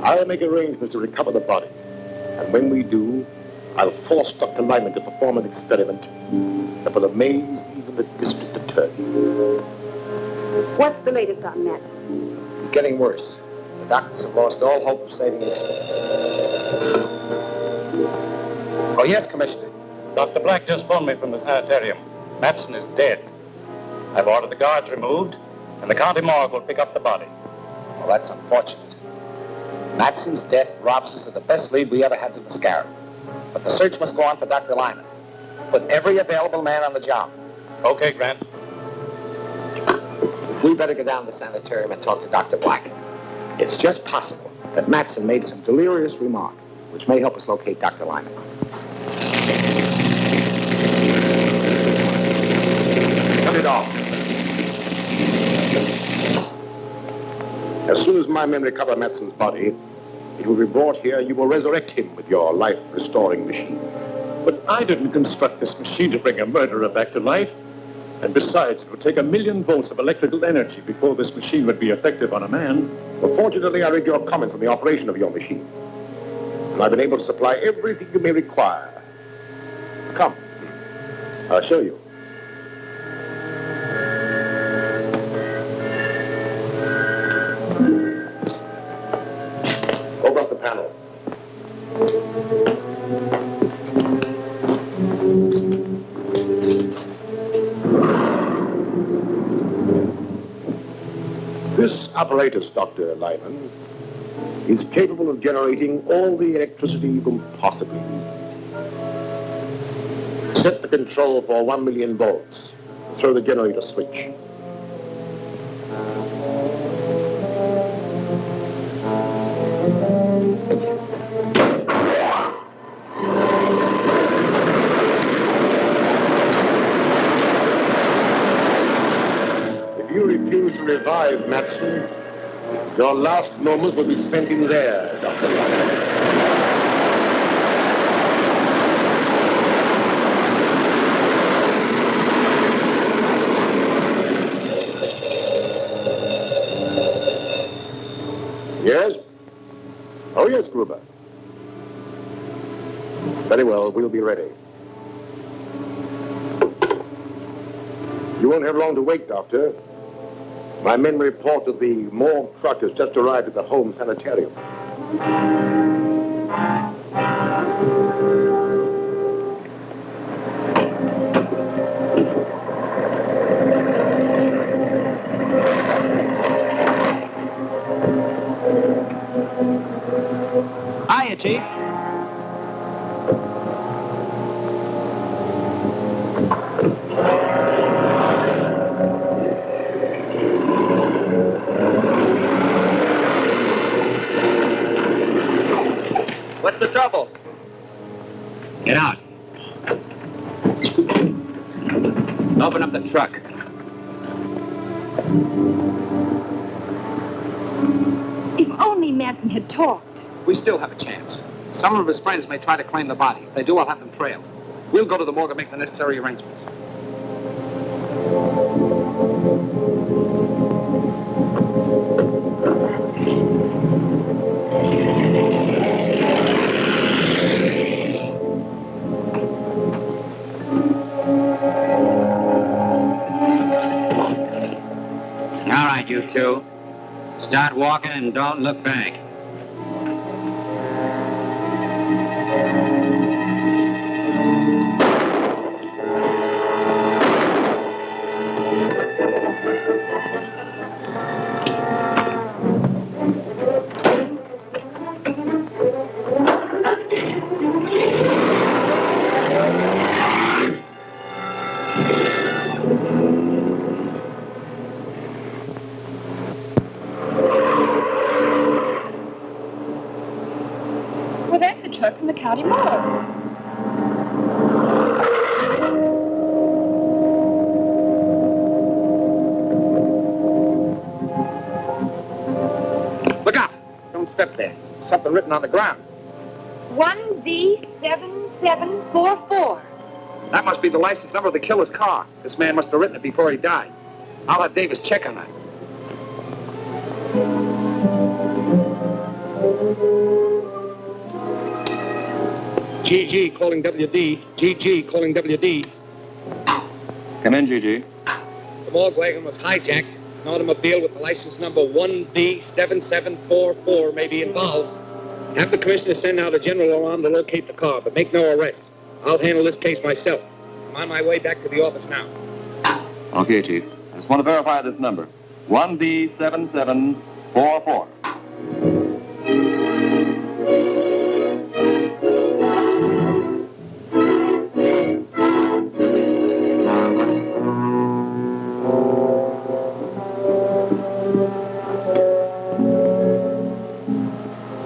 I'll make arrangements to recover the body. And when we do, I'll force Dr. Lyman to perform an experiment that will amaze even the district attorney. What's the latest on Matson? He's getting worse. The doctors have lost all hope of saving him. Oh, yes, Commissioner. Dr. Black just phoned me from the sanitarium. Matson is dead. I've ordered the guards removed, and the county morgue will pick up the body. Well, that's unfortunate. Matson's death robs us of the best lead we ever had to the Scarab. But the search must go on for Dr. Lyman. Put every available man on the job. Okay, Grant. We better go down to the sanitarium and talk to Dr. Black. It's just possible that Matson made some delirious remark, which may help us locate Dr. Lyman. Cut it off. As soon as my men recover Matson's body, it will be brought here. You will resurrect him with your life-restoring machine. But I didn't construct this machine to bring a murderer back to life. And besides, it would take 1,000,000 volts of electrical energy before this machine would be effective on a man. Well, fortunately, I read your comments on the operation of your machine. And I've been able to supply everything you may require. Come, I'll show you. Open up the panel. This apparatus, Dr. Lyman, is capable of generating all the electricity you can possibly need. Set the control for 1,000,000 volts. Throw the generator switch. revived, Matson. Your last moments will be spent in there, Dr. Lyman. Yes? Oh, yes, Gruber. Very well, we'll be ready. You won't have long to wait, Doctor. My men report that the morgue truck has just arrived at the home sanitarium. Hiya, Chief. What's the trouble? Get out. Open up the truck. If only Manson had talked. We still have a chance. Some of his friends may try to claim the body. If they do, I'll have them trailed. We'll go to the morgue and make the necessary arrangements. All right, you two. Start walking and don't look back. Well, that's the truck from the county morgue. Look out! Don't step there. Something written on the ground. 1D7744. That must be the license number of the killer's car. This man must have written it before he died. I'll have Davis check on that. GG calling WD. GG calling WD. Come in, GG. The morgue wagon was hijacked. An automobile with the license number 1D7744 may be involved. Have the commissioner send out a general alarm to locate the car, but make no arrests. I'll handle this case myself. I'm on my way back to the office now. Okay, Chief. I just want to verify this number. 1D7744.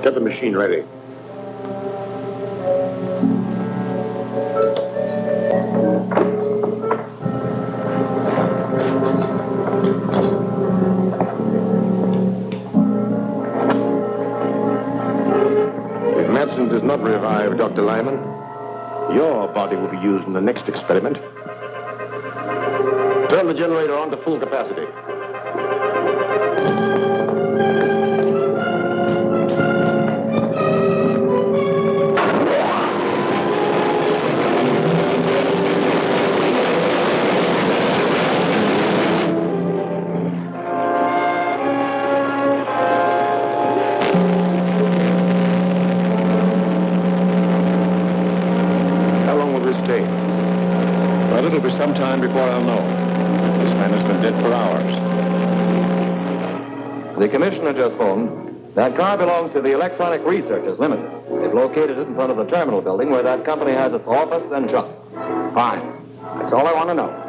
Get the machine ready. If Madsen does not revive Dr. Lyman, your body will be used in the next experiment. Turn the generator on to full capacity. Well, it'll be some time before I'll know. This man has been dead for hours. The commissioner just phoned. That car belongs to the Electronic Researchers Limited. They've located it in front of the terminal building where that company has its office and shop. Fine. That's all I want to know.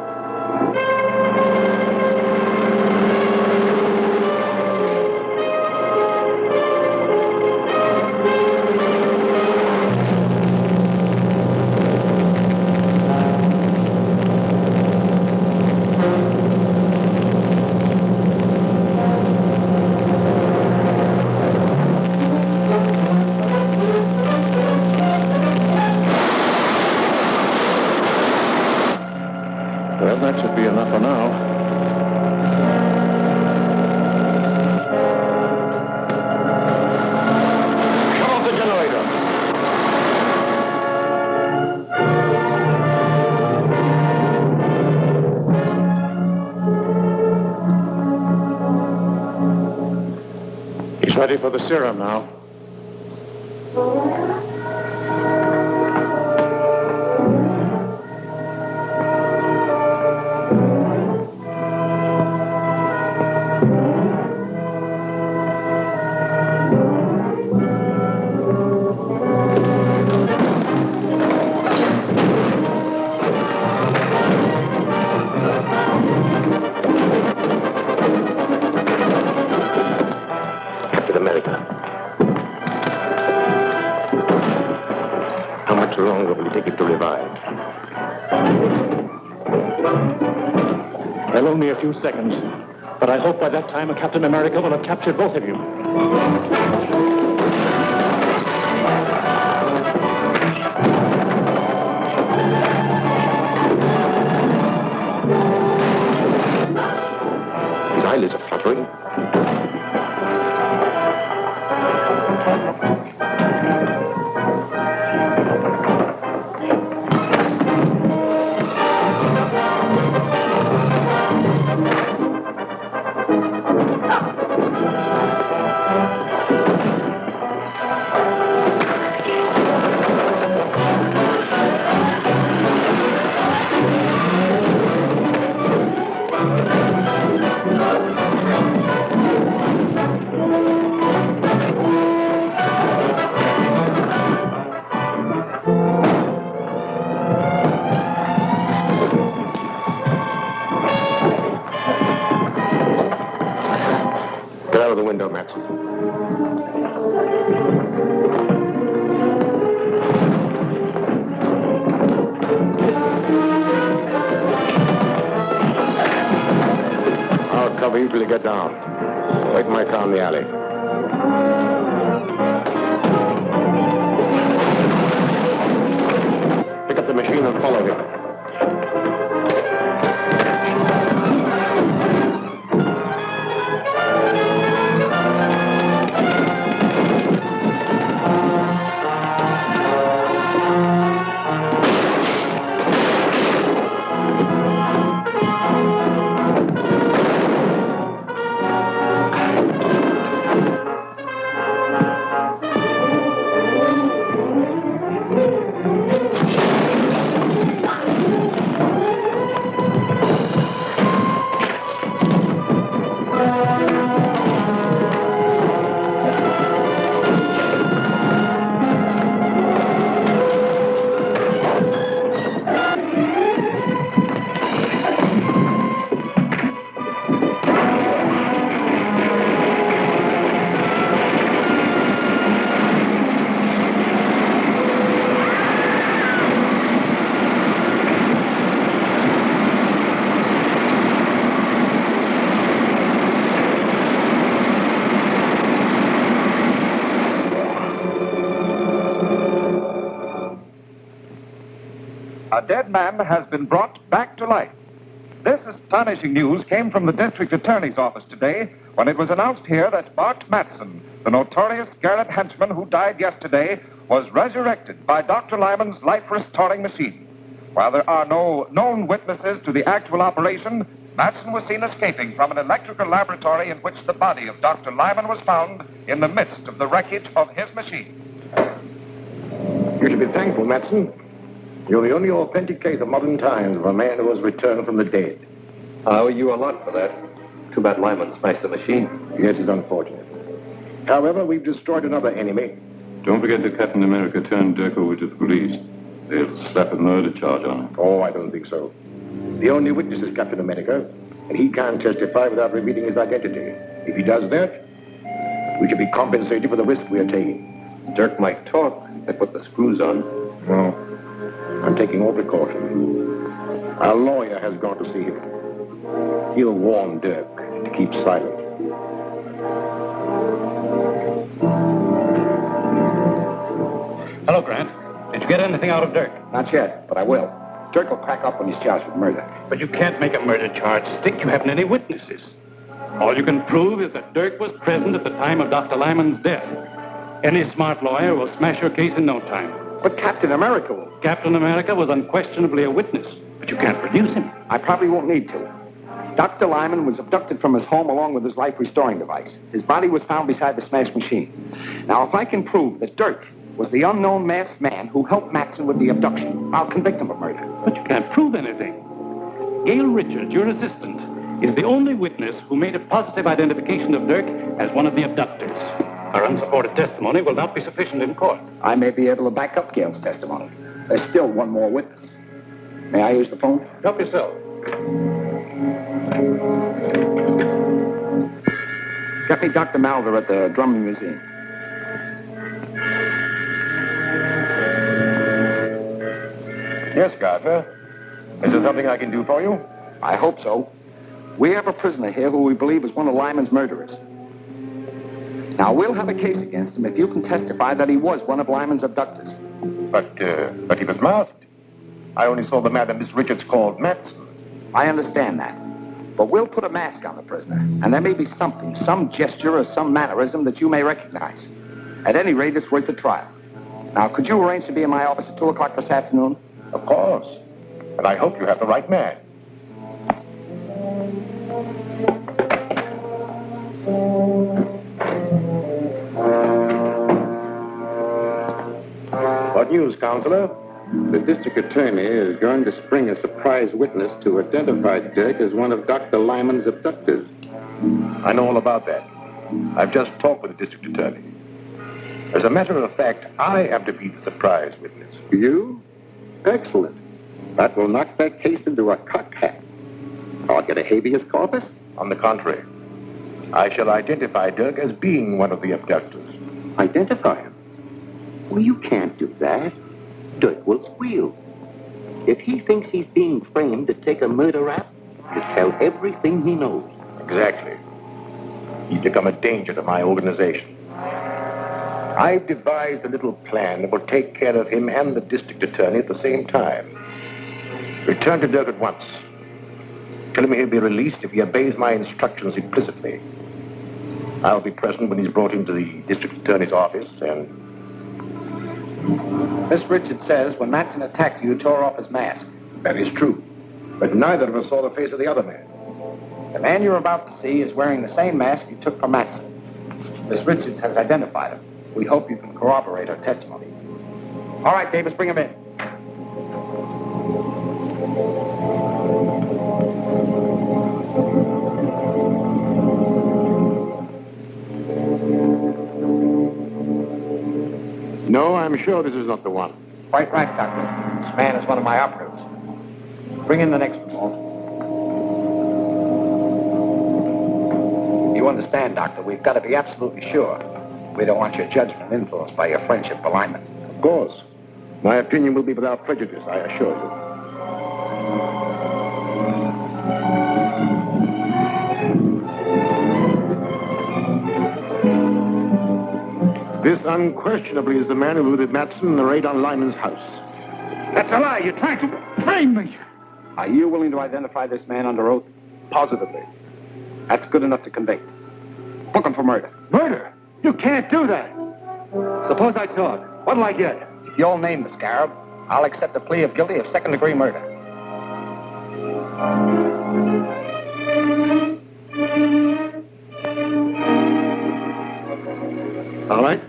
Well, that should be enough for now. Shut off the generator. He's ready for the serum now. Well, only a few seconds. But I hope by that time Captain America will have captured both of you. His eyelids are fluttering. Get out of the window, Matson. I'll cover you till you get down. Wait in my car in the alley. Pick up the machine and follow him. A dead man has been brought back to life. This astonishing news came from the district attorney's office today when it was announced here that Bart Matson, the notorious Garrett henchman who died yesterday, was resurrected by Dr. Lyman's life-restoring machine. While there are no known witnesses to the actual operation, Matson was seen escaping from an electrical laboratory in which the body of Dr. Lyman was found in the midst of the wreckage of his machine. You should be thankful, Matson. You're the only authentic case of modern times of a man who has returned from the dead. I owe you a lot for that. Too bad Lyman smashed the machine. Yes, it's unfortunate. However, we've destroyed another enemy. Don't forget that Captain America turned Dirk over to the police. They'll slap a murder charge on him. Oh, I don't think so. The only witness is Captain America, and he can't testify without revealing his identity. If he does that, we should be compensated for the risk we are taking. Dirk might talk. They put the screws on. No. I'm taking all precautions. Our lawyer has gone to see him. He'll warn Dirk to keep silent. Hello, Grant. Did you get anything out of Dirk? Not yet, but I will. Dirk will crack up when he's charged with murder. But you can't make a murder charge stick. You haven't any witnesses. All you can prove is that Dirk was present at the time of Dr. Lyman's death. Any smart lawyer will smash your case in no time. But Captain America will. Captain America was unquestionably a witness, but you can't produce him. I probably won't need to. Dr. Lyman was abducted from his home along with his life-restoring device. His body was found beside the smashed machine. Now, if I can prove that Dirk was the unknown masked man who helped Matson with the abduction, I'll convict him of murder. But you can't prove anything. Gail Richards, your assistant, is the only witness who made a positive identification of Dirk as one of the abductors. Our unsupported testimony will not be sufficient in court. I may be able to back up Gail's testimony. There's still one more witness. May I use the phone? Help yourself. Get me Dr. Malver at the Drummond Museum. Yes, Gardner. Is there something I can do for you? I hope so. We have a prisoner here who we believe is one of Lyman's murderers. Now, we'll have a case against him if you can testify that he was one of Lyman's abductors. But he was masked. I only saw the man that Miss Richards called Matson. I understand that. But we'll put a mask on the prisoner, and there may be something, some gesture or some mannerism that you may recognize. At any rate, it's worth a trial. Now, could you arrange to be in my office at 2 o'clock this afternoon? Of course. And I hope you have the right man. What news, Counselor? The district attorney is going to spring a surprise witness to identify Dirk as one of Dr. Lyman's abductors. I know all about that. I've just talked with the district attorney. As a matter of fact, I am to be the surprise witness. You? Excellent. That will knock that case into a cocked hat. I'll get a habeas corpus? On the contrary, I shall identify Dirk as being one of the abductors. Identify him? Well, you can't do that. Dirk will squeal. If he thinks he's being framed to take a murder rap, he'll tell everything he knows. Exactly. He's become a danger to my organization. I've devised a little plan that will take care of him and the district attorney at the same time. Return to Dirk at once. Tell him he'll be released if he obeys my instructions implicitly. I'll be present when he's brought into the district attorney's office, and... Miss Richards says when Matson attacked you, tore off his mask. That is true. But neither of us saw the face of the other man. The man you're about to see is wearing the same mask you took from Matson. Miss Richards has identified him. We hope you can corroborate her testimony. All right, Davis, bring him in. No, I'm sure this is not the one. Quite right, Doctor. This man is one of my operatives. Bring in the next one, Walt. You understand, Doctor, we've got to be absolutely sure. We don't want your judgment influenced by your friendship for Lyman. Of course. My opinion will be without prejudice, I assure you. This unquestionably is the man who looted Matson in the raid on Lyman's house. That's a lie. You're trying to frame me. Are you willing to identify this man under oath? Positively. That's good enough to convict. Book him for murder. Murder? You can't do that. Suppose I talk. What'll I get? If you'll name the scarab, I'll accept a plea of guilty of second-degree murder. All right.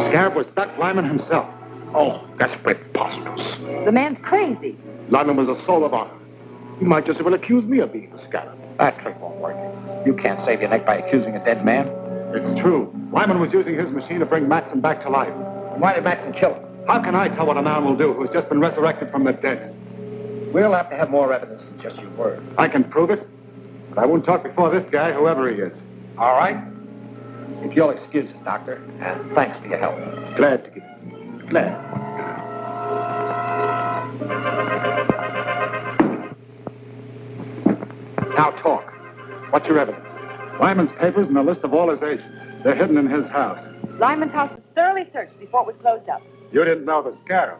Scarab was Doc Lyman himself. Oh, that's preposterous. The man's crazy. Lyman was a soul of honor. He might just as well accuse me of being the Scarab. That trick won't work. You can't save your neck by accusing a dead man. It's true. Lyman was using his machine to bring Matson back to life. Why did Matson kill him? How can I tell what a man will do who's just been resurrected from the dead? We'll have to have more evidence than just your word. I can prove it, but I won't talk before this guy, whoever he is. All right. If you'll excuse us, Doctor, and thanks for your help. Glad to give it. Glad. Now talk. What's your evidence? Lyman's papers and a list of all his agents. They're hidden in his house. Lyman's house was thoroughly searched before it was closed up. You didn't know the Scarab.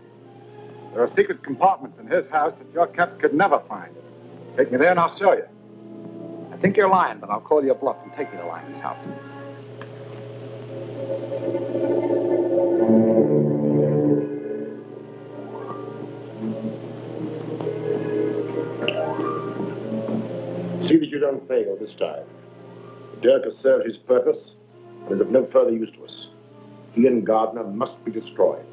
There are secret compartments in his house that your caps could never find. Take me there and I'll show you. I think you're lying, but I'll call your bluff and take you to Lyman's house. See that you don't fail this time. Dirk has served his purpose and is of no further use to us. He and Gardner must be destroyed.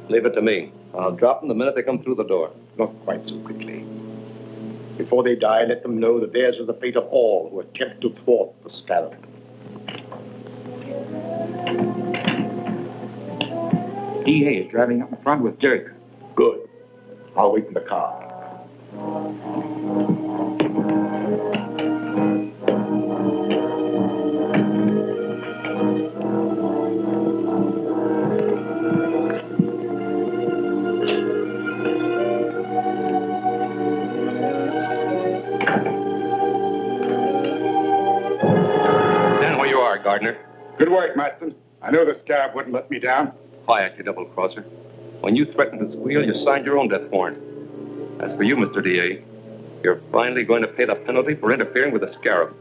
Leave it to me. I'll drop them the minute they come through the door. Not quite so quickly. Before they die, let them know that theirs is the fate of all who attempt to thwart the Scarab. DA is driving up in front with Dirk. Good. I'll wait in the car. Gardner. Good work, Matson. I knew the Scarab wouldn't let me down. Quiet, you double-crosser. When you threatened to squeal, you signed your own death warrant. As for you, Mr. D.A., you're finally going to pay the penalty for interfering with the Scarab.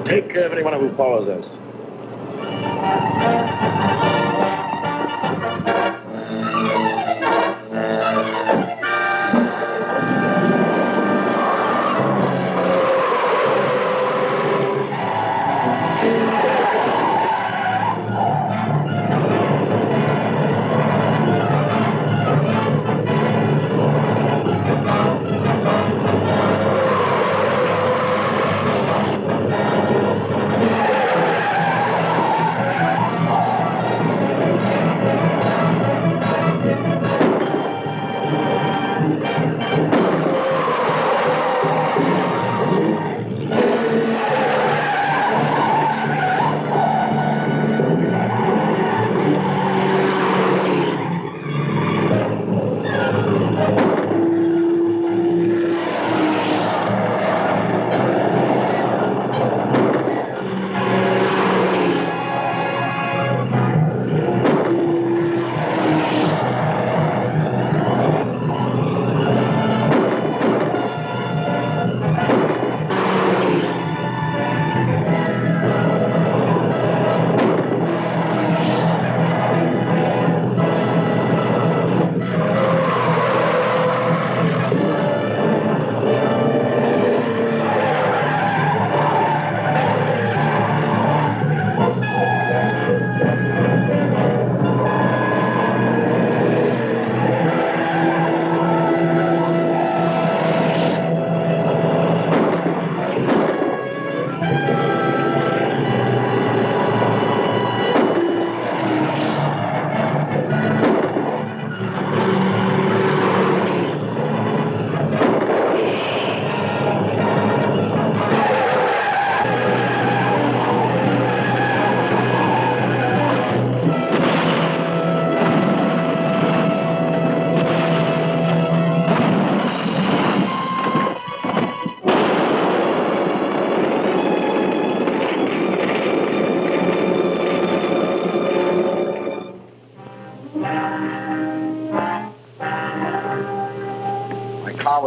Take care of anyone who follows us.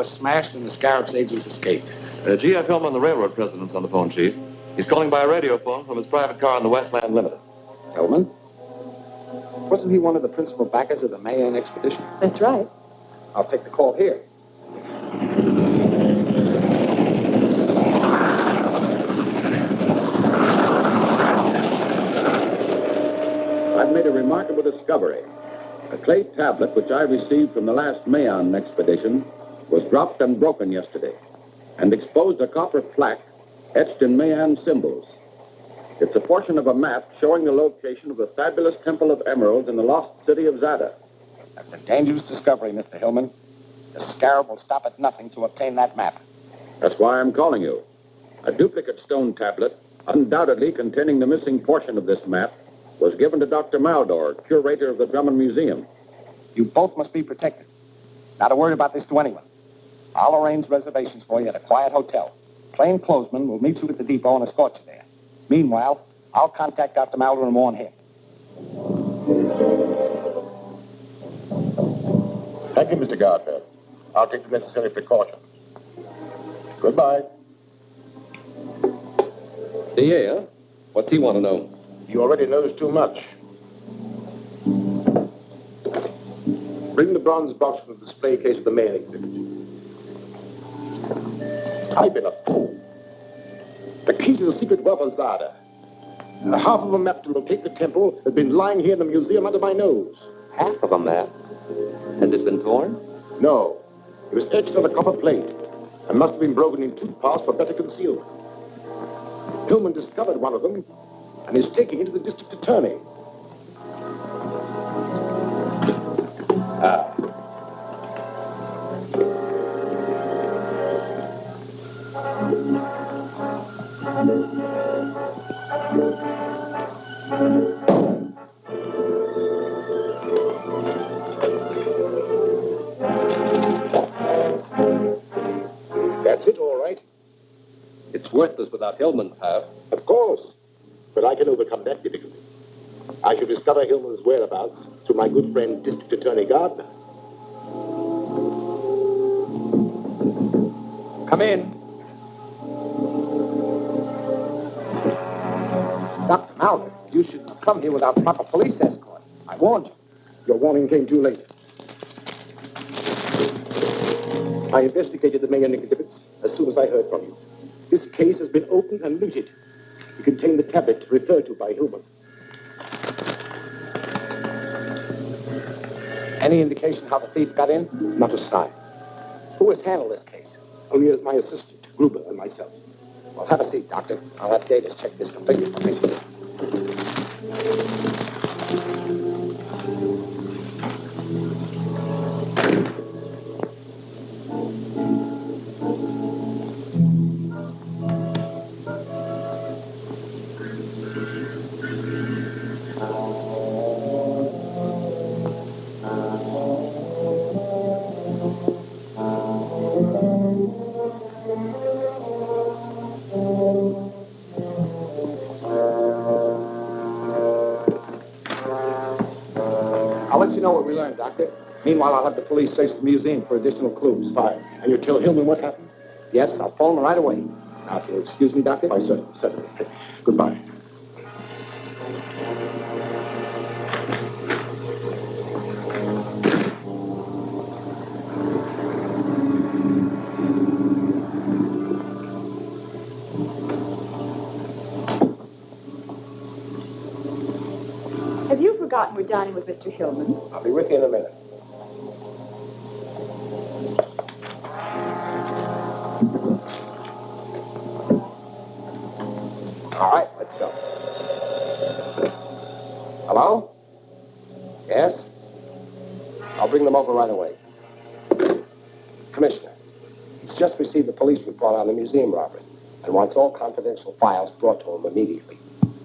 was smashed and the Scarab's agents escaped. G.F. Hillman, the railroad president's on the phone, Chief. He's calling by a radio phone from his private car on the Westland Limited. Hillman? Wasn't he one of the principal backers of the Mayan expedition? That's right. I'll take the call here. I've made a remarkable discovery. A clay tablet which I received from the last Mayan expedition was dropped and broken yesterday and exposed a copper plaque etched in Mayan symbols. It's a portion of a map showing the location of the fabulous Temple of Emeralds in the lost city of Zada. That's a dangerous discovery, Mr. Hillman. The Scarab will stop at nothing to obtain that map. That's why I'm calling you. A duplicate stone tablet, undoubtedly containing the missing portion of this map, was given to Dr. Maldor, curator of the Drummond Museum. You both must be protected. Not a word about this to anyone. I'll arrange reservations for you at a quiet hotel. Plainclothesmen will meet you at the depot and escort you there. Meanwhile, I'll contact Dr. Maldor and warn him. Thank you, Mr. Gardner. I'll take the necessary precautions. Goodbye. DA, huh? What's he want to know? He already knows too much. Bring the bronze box from the display case of the main exhibit. I've been a fool. The key to the secret wealth of Zada. And half of a map to locate the temple has been lying here in the museum under my nose. Half of a map? Has it been torn? No. It was etched on a copper plate and must have been broken in 2 parts for better concealment. Hillman discovered one of them and is taking it to the district attorney. That's it, all right. It's worthless without Hillman's half. Of course. But I can overcome that difficulty. I shall discover Hillman's whereabouts through my good friend, District Attorney Gardner. Come in. Dr. Maldor, you should come here without proper police escort. I warned you. Your warning came too late. I investigated the Mayan exhibits as soon as I heard from you. This case has been opened and looted. It contained the tablet referred to by Hillman. Any indication how the thief got in? Not a sign. Who has handled this case? Only my assistant, Gruber, and myself. Well, have a seat, Doctor. I'll have Davis check this completely for me. Doctor. Meanwhile, I'll have the police search the museum for additional clues. Fine. And you tell Hillman what happened? Yes, I'll phone him right away. Now, if you'll excuse me, Doctor. Why, certainly. Goodbye. Have you forgotten we're dining with Mr. Hillman? I'll be with you in a minute. All right, let's go. Hello? Yes? I'll bring them over right away. Commissioner, he's just received the police report on the museum robbery and wants all confidential files brought to him immediately.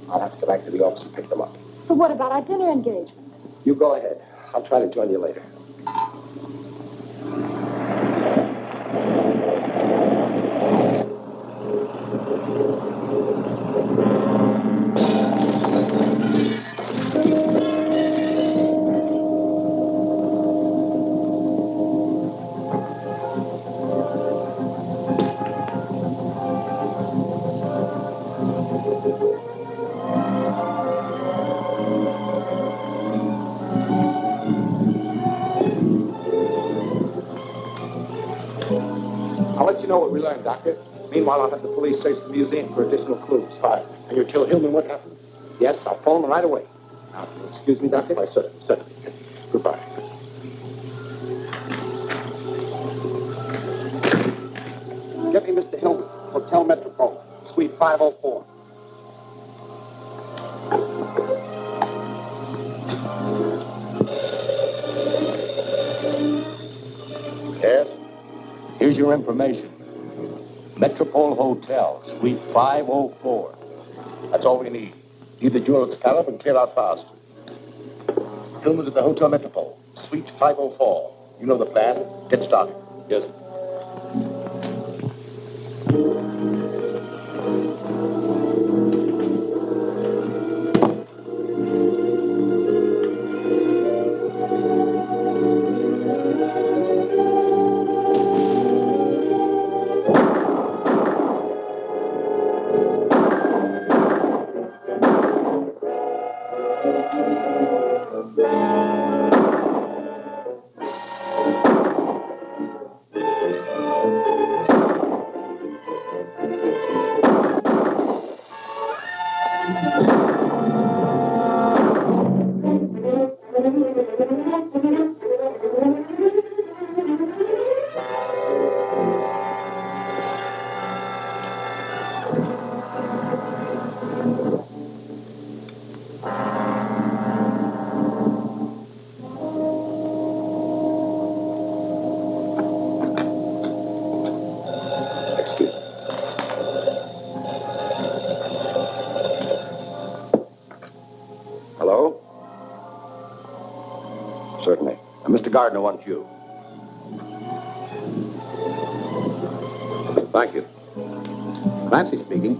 I'll have to go back to the office and pick them up. But what about our dinner engagement? You go ahead. I'll try to join you later. I'll let you know what we learned, Doctor. Meanwhile, I'll have the police search the museum for additional clues. Fine. And you'll tell Hillman what happened? Yes, I'll phone him right away. Now, excuse me, Doctor? Why, certainly. Goodbye. Get me Mr. Hillman, Hotel Metropole, Suite 504. Yes? Here's your information. Metropole Hotel, Suite 504. That's all we need. Leave the jewel at Scallop and clear out fast. Hillman's at the Hotel Metropole, Suite 504. You know the plan. Get started. Yes, sir. Hello? Certainly. Mr. Gardner wants you. Thank you. Clancy speaking.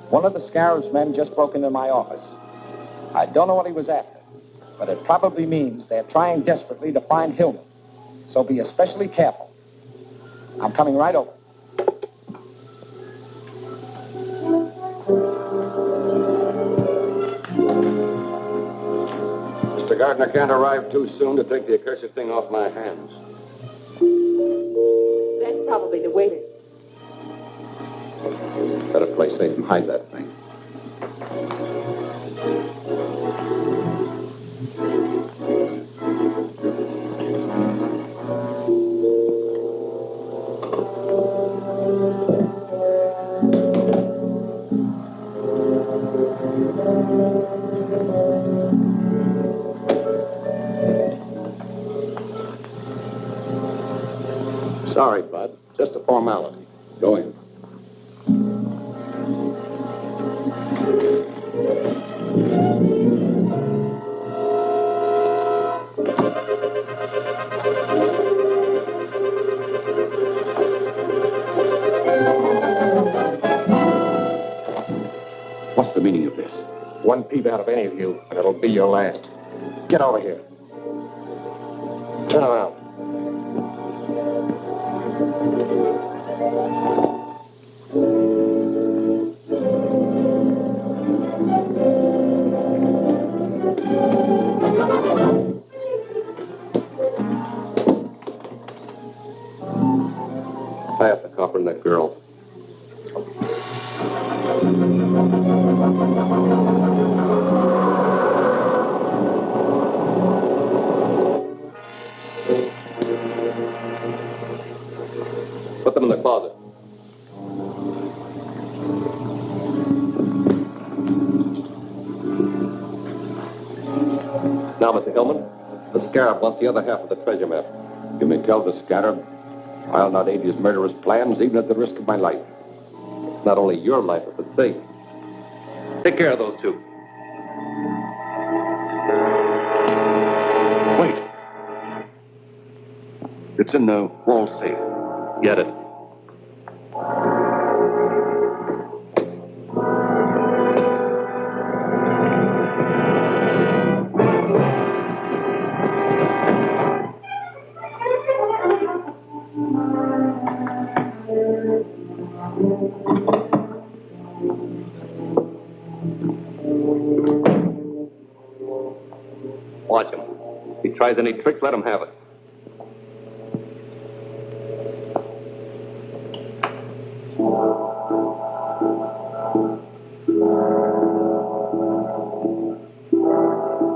One of the Scarab's men just broke into my office. I don't know what he was after, but it probably means they're trying desperately to find Hillman. So be especially careful. I'm coming right over. Mr. Gardner can't arrive too soon to take the accursed thing off my hands. That's probably the waiter. Better play safe and hide that thing. Sorry, Bud. Just a formality. Go in. What's the meaning of this? One peep out of any of you, and it'll be your last. Get over here. Turn around. Tie up the copper and that girl. Put them in the closet. Now, Mr. Hillman, the Scarab wants the other half of the treasure map. You may tell the Scarab I'll not aid his murderous plans, even at the risk of my life. It's not only your life, but the thing. Take care of those two. Wait. It's in the wall safe. Get it. Watch him. If he tries any tricks, let him have it.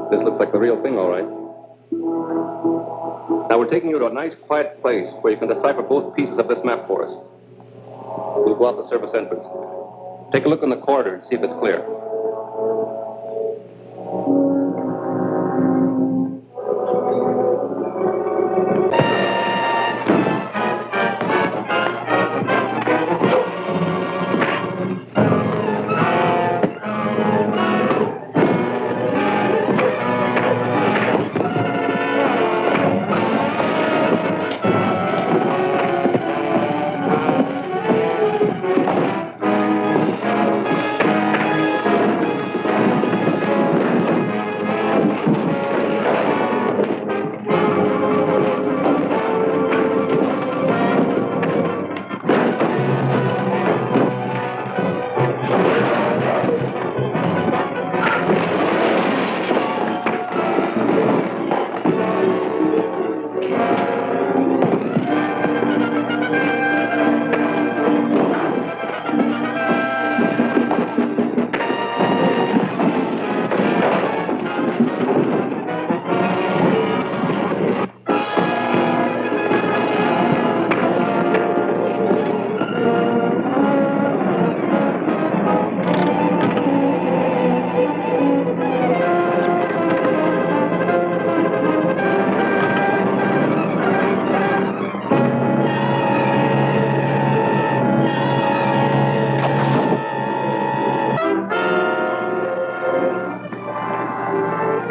This looks like the real thing, all right. Now, we're taking you to a nice, quiet place where you can decipher both pieces of this map for us. We'll go out the service entrance. Take a look in the corridor and see if it's clear.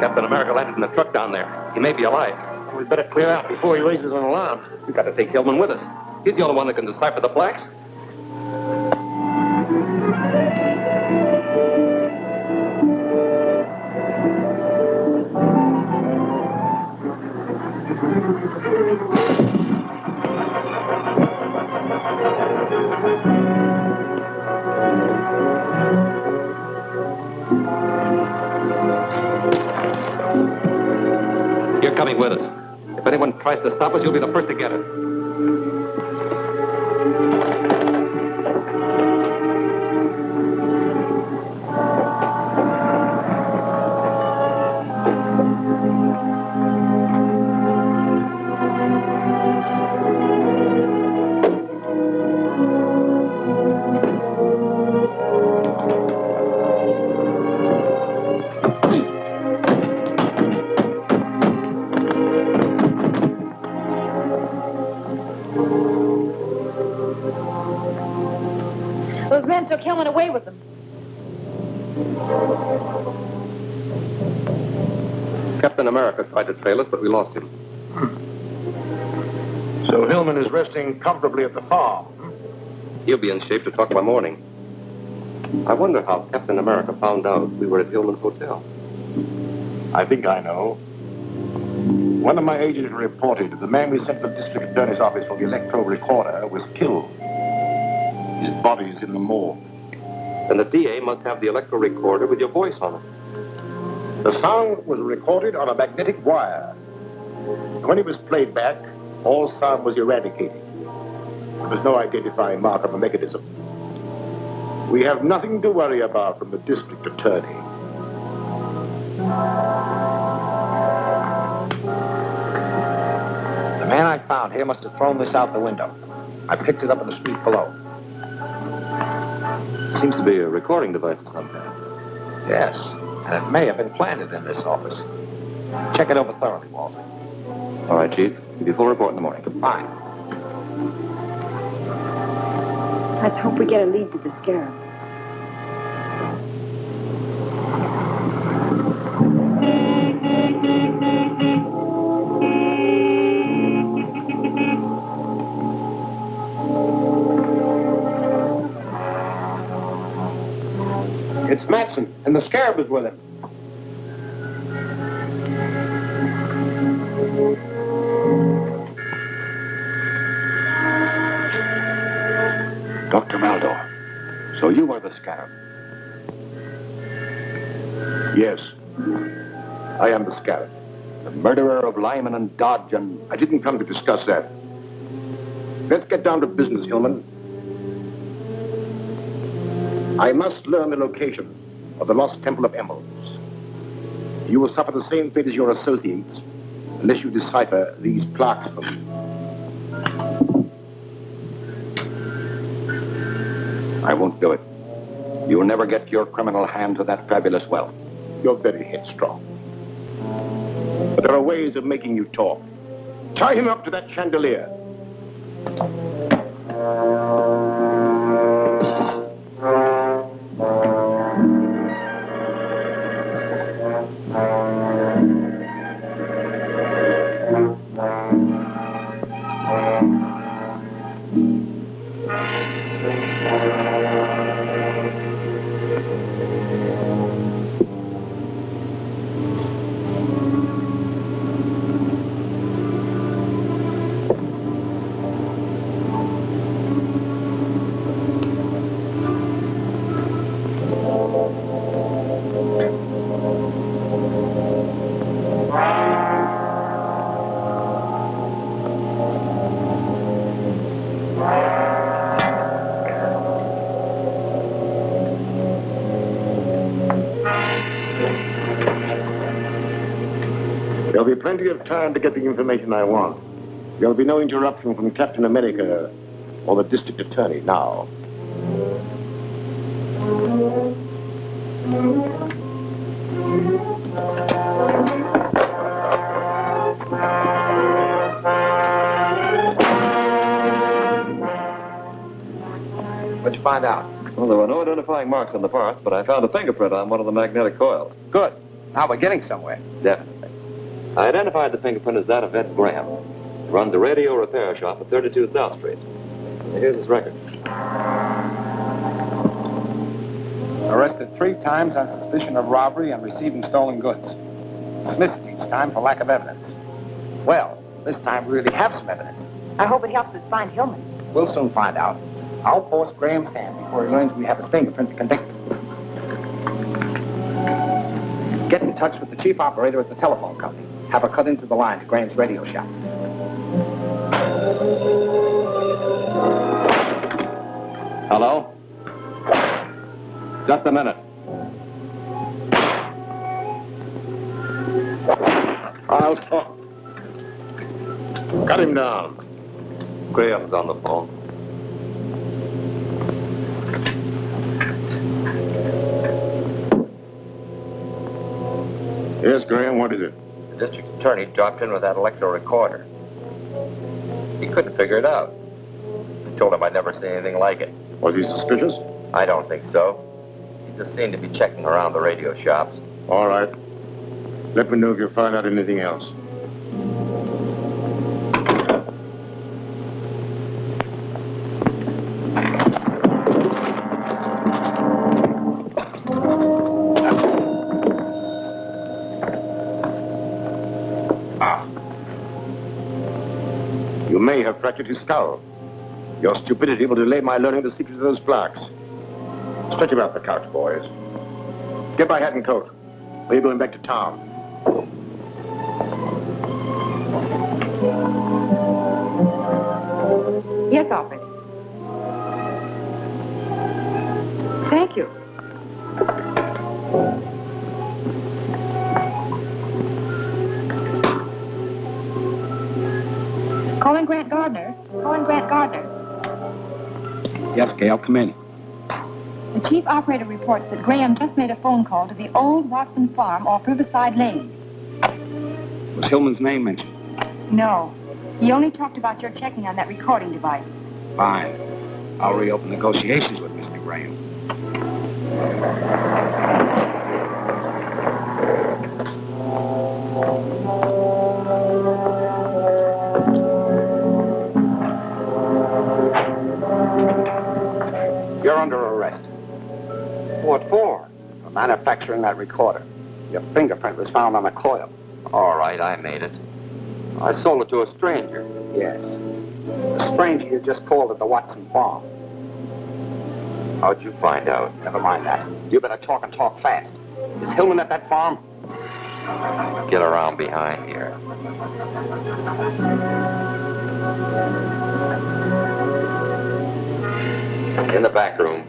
Captain America landed in the truck down there. He may be alive. We'd better clear out before he raises an alarm. We've got to take Hillman with us. He's the only one that can decipher the plaques. You're coming with us. If anyone tries to stop us, you'll be the first to get it. Those men took Hillman away with them. Captain America tried to trail us, but we lost him. So Hillman is resting comfortably at the farm. He'll be in shape to talk by morning. I wonder how Captain America found out we were at Hillman's hotel. I think I know. One of my agents reported that the man we sent to the district attorney's office for the electro recorder was killed. His body is in the morgue. Then the DA must have the electro recorder with your voice on it. The sound was recorded on a magnetic wire. When it was played back, all sound was eradicated. There was no identifying mark of the mechanism. We have nothing to worry about from the district attorney. The man I found here must have thrown this out the window. I picked it up in the street below. Seems to be a recording device of some kind. Yes, and it may have been planted in this office. Check it over thoroughly, Walter. All right, Chief. Give you a full report in the morning. Fine. Let's hope we get a lead to the scarab. It's Matson, and the scarab is with him. Dr. Maldor, so you are the scarab. Yes, I am the scarab. The murderer of Lyman and Dodge and... I didn't come to discuss that. Let's get down to business, Hillman. I must learn the location of the lost Temple of Emeralds. You will suffer the same fate as your associates unless you decipher these plaques for me. I won't do it. You'll never get your criminal hand to that fabulous wealth. You're very headstrong. But there are ways of making you talk. Tie him up to that chandelier. There'll be plenty of time to get the information I want. There'll be no interruption from Captain America or the district attorney now. What'd you find out? Well, there were no identifying marks on the parts, but I found a fingerprint on one of the magnetic coils. Good. Now we're getting somewhere. Definitely. I identified the fingerprint as that of Ed Graham. He runs a radio repair shop at 32 South Street. Here's his record. Arrested 3 times on suspicion of robbery and receiving stolen goods. Dismissed each time for lack of evidence. Well, this time we really have some evidence. I hope it helps us find Hillman. We'll soon find out. I'll force Graham's hand before he learns we have his fingerprint to convict him. Get in touch with the chief operator at the telephone company. Have her cut into the line to Graham's radio shop. Hello? Just a minute. I'll talk. Cut him down. Graham's on the phone. Yes, Graham, what is it? The district attorney dropped in with that electro recorder. He couldn't figure it out. I told him I'd never seen anything like it. Was he suspicious? I don't think so. He just seemed to be checking around the radio shops. All right. Let me know if you find out anything else. You may have fractured his skull. Your stupidity will delay my learning the secret of those plaques. Stretch him out the couch, boys. Get my hat and coat. We're going back to town. Yes, Alfred. Thank you. Calling Grant Gardner. Calling Grant Gardner. Yes, Gail, come in. The chief operator reports that Graham just made a phone call to the old Watson farm off Riverside Lane. Was Hillman's name mentioned? No. He only talked about your checking on that recording device. Fine. I'll reopen negotiations with Mr. Graham. You're under arrest. What for? For manufacturing that recorder. Your fingerprint was found on the coil. All right, I made it. I sold it to a stranger. Yes. The stranger you just called at the Watson farm. How'd you find out? Never mind that. You better talk and talk fast. Is Hillman at that farm? Get around behind here. In the back room.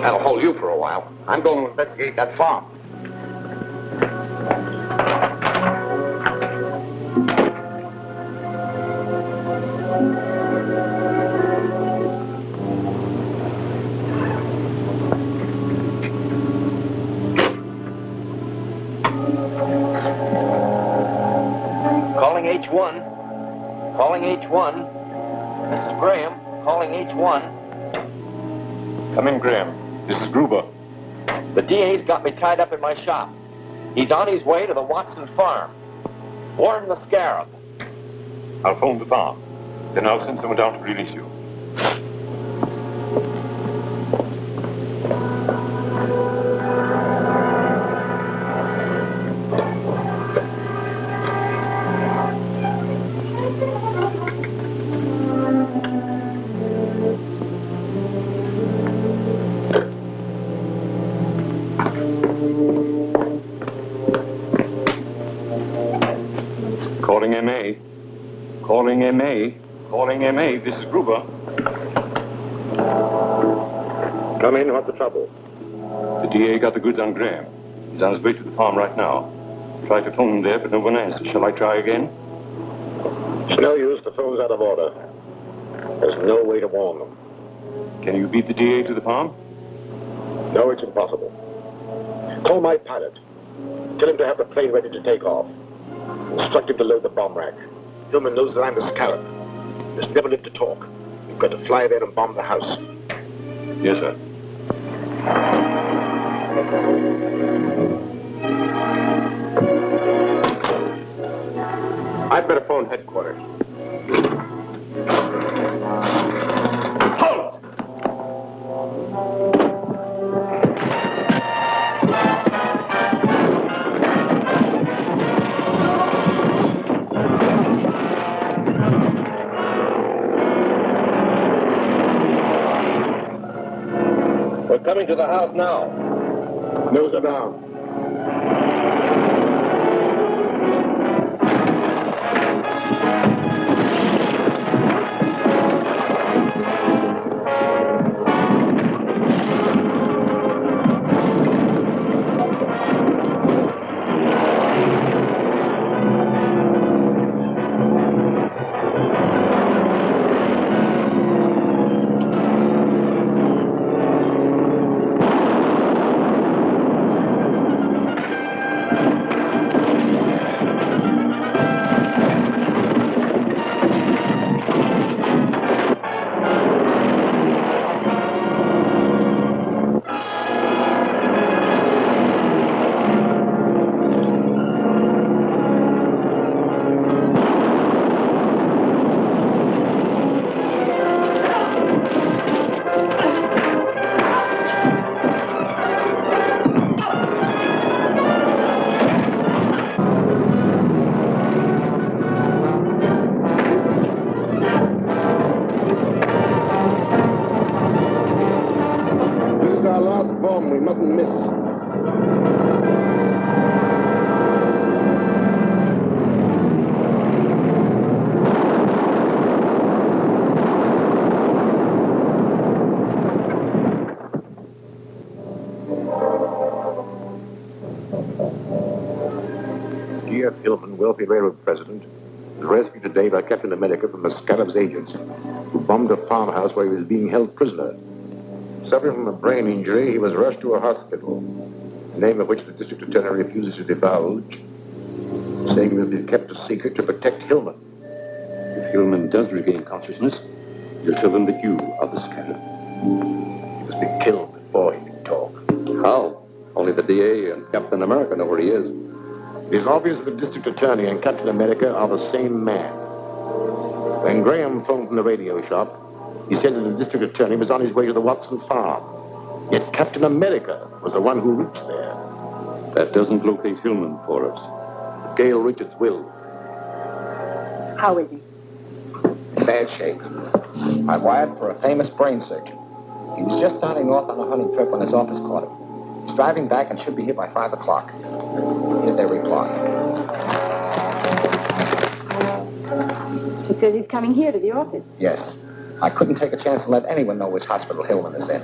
That'll hold you for a while. I'm going to investigate that farm. Calling H1. Calling H1. Mrs. Graham, calling H1. Come in, Graham. This is Gruber. The DA's got me tied up in my shop. He's on his way to the Watson farm. Warn the Scarab. I'll phone the farm. Then I'll send someone down to release you. Calling MA. Calling MA. Calling MA. This is Gruber. Come in. What's the trouble? The DA got the goods on Graham. He's on his way to the farm right now. Tried to phone him there, but no one answers. Shall I try again? It's no use. The phone's out of order. There's no way to warn them. Can you beat the DA to the farm? No, it's impossible. Call my pilot. Tell him to have the plane ready to take off. Instruct him to load the bomb rack. Hillman knows that I'm the Scarab. He's never lived to talk. We've got to fly there and bomb the house. Yes, sir. I'd better phone headquarters. Coming to the house now. Nose are down. We mustn't miss. G.F. Hillman, wealthy railroad president, was rescued today by Captain America from the Scarab's agents, who bombed a farmhouse where he was being held prisoner. Suffering from a brain injury, he was rushed to a hospital, the name of which the district attorney refuses to divulge, saying it will be kept a secret to protect Hillman. If Hillman does regain consciousness, you'll tell them that you are the Scarab. He must be killed before he can talk. How? Only the DA and Captain America know where he is. It is obvious that the district attorney and Captain America are the same man. When Graham phoned from the radio shop, he said that the district attorney was on his way to the Watson farm. Yet Captain America was the one who reached there. That doesn't locate Hillman for us. Gail Richards will. How is he? In bad shape. I wired for a famous brain surgeon. He was just starting off on a hunting trip when his office caught him. He's driving back and should be here by 5 o'clock. Here's their reply. He says he's coming here to the office. Yes. I couldn't take a chance to let anyone know which hospital Hillman is in.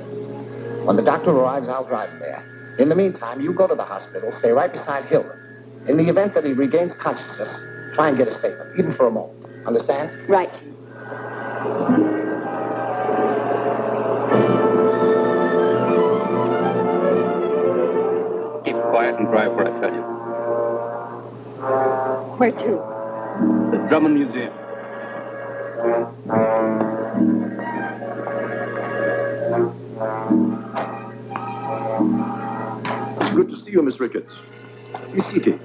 When the doctor arrives, I'll drive him there. In the meantime, you go to the hospital, stay right beside Hillman. In the event that he regains consciousness, try and get a statement, even for a moment. Understand? Right. Keep quiet and drive where I tell you. Where to? The Drummond Museum. It's good to see you, Miss Ricketts. Be seated.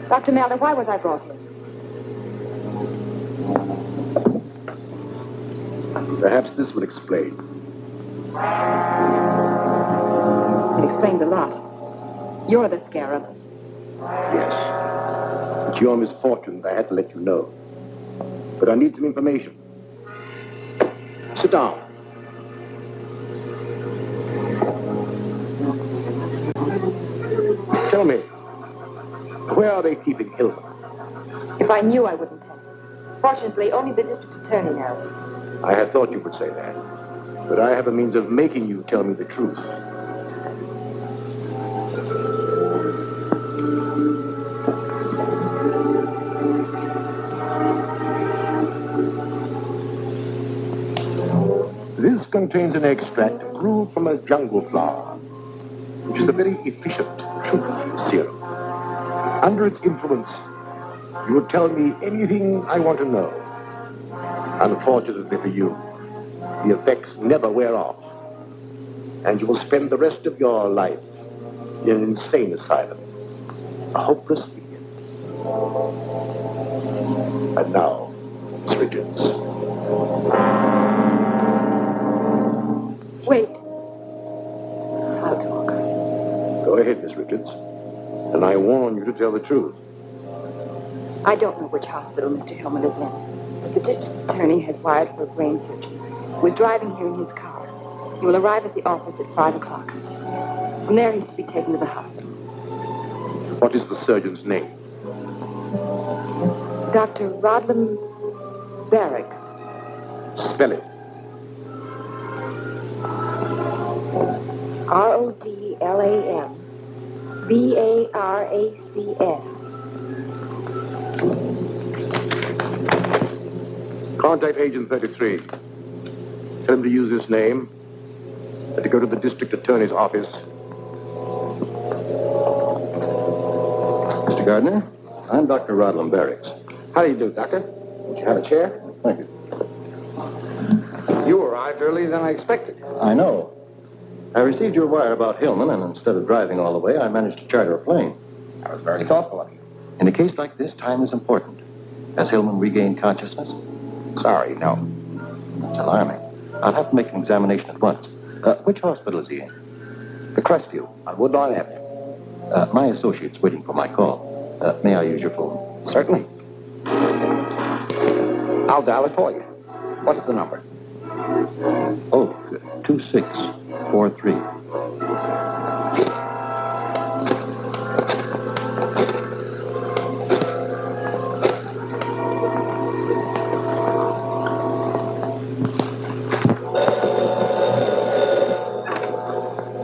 Dr. Melder, why was I brought here? Perhaps this will explain. It explains a lot. You're the scarab. Yes. It's your misfortune that I had to let you know. But I need some information. Sit down. Tell me, where are they keeping Hillman? If I knew, I wouldn't tell you. Fortunately, only the district attorney knows. I had thought you would say that. But I have a means of making you tell me the truth. This contains an extract brewed from a jungle flower, which is a very efficient truth serum. Under its influence, you will tell me anything I want to know. Unfortunately for you, the effects never wear off, and you will spend the rest of your life in an insane asylum, a hopeless idiot. And now, Miss Richards. Wait. I'll talk. Go ahead, Miss Richards. And I warn you to tell the truth. I don't know which hospital Mr. Hillman is in, but the district attorney has wired for a brain surgeon who is driving here in his car. He will arrive at the office at 5 o'clock. From there, he's to be taken to the hospital. What is the surgeon's name? Dr. Rodlam Barracks. Spell it. Rodlam Barracks. Contact Agent 33. Tell him to use this name and to go to the district attorney's office. Mr. Gardner, I'm Dr. Rodlam Barracks. How do you do, Doctor? Would you have a chair? Thank you. You arrived earlier than I expected. I know. I received your wire about Hillman, and instead of driving all the way, I managed to charter a plane. That was very thoughtful of you. In a case like this, time is important. Has Hillman regained consciousness? Sorry, no. That's alarming. I'll have to make an examination at once. Which hospital is he in? The Crestview on Woodlawn Avenue. My associate's waiting for my call. May I use your phone? Certainly. I'll dial it for you. What's the number? Oh, 2643.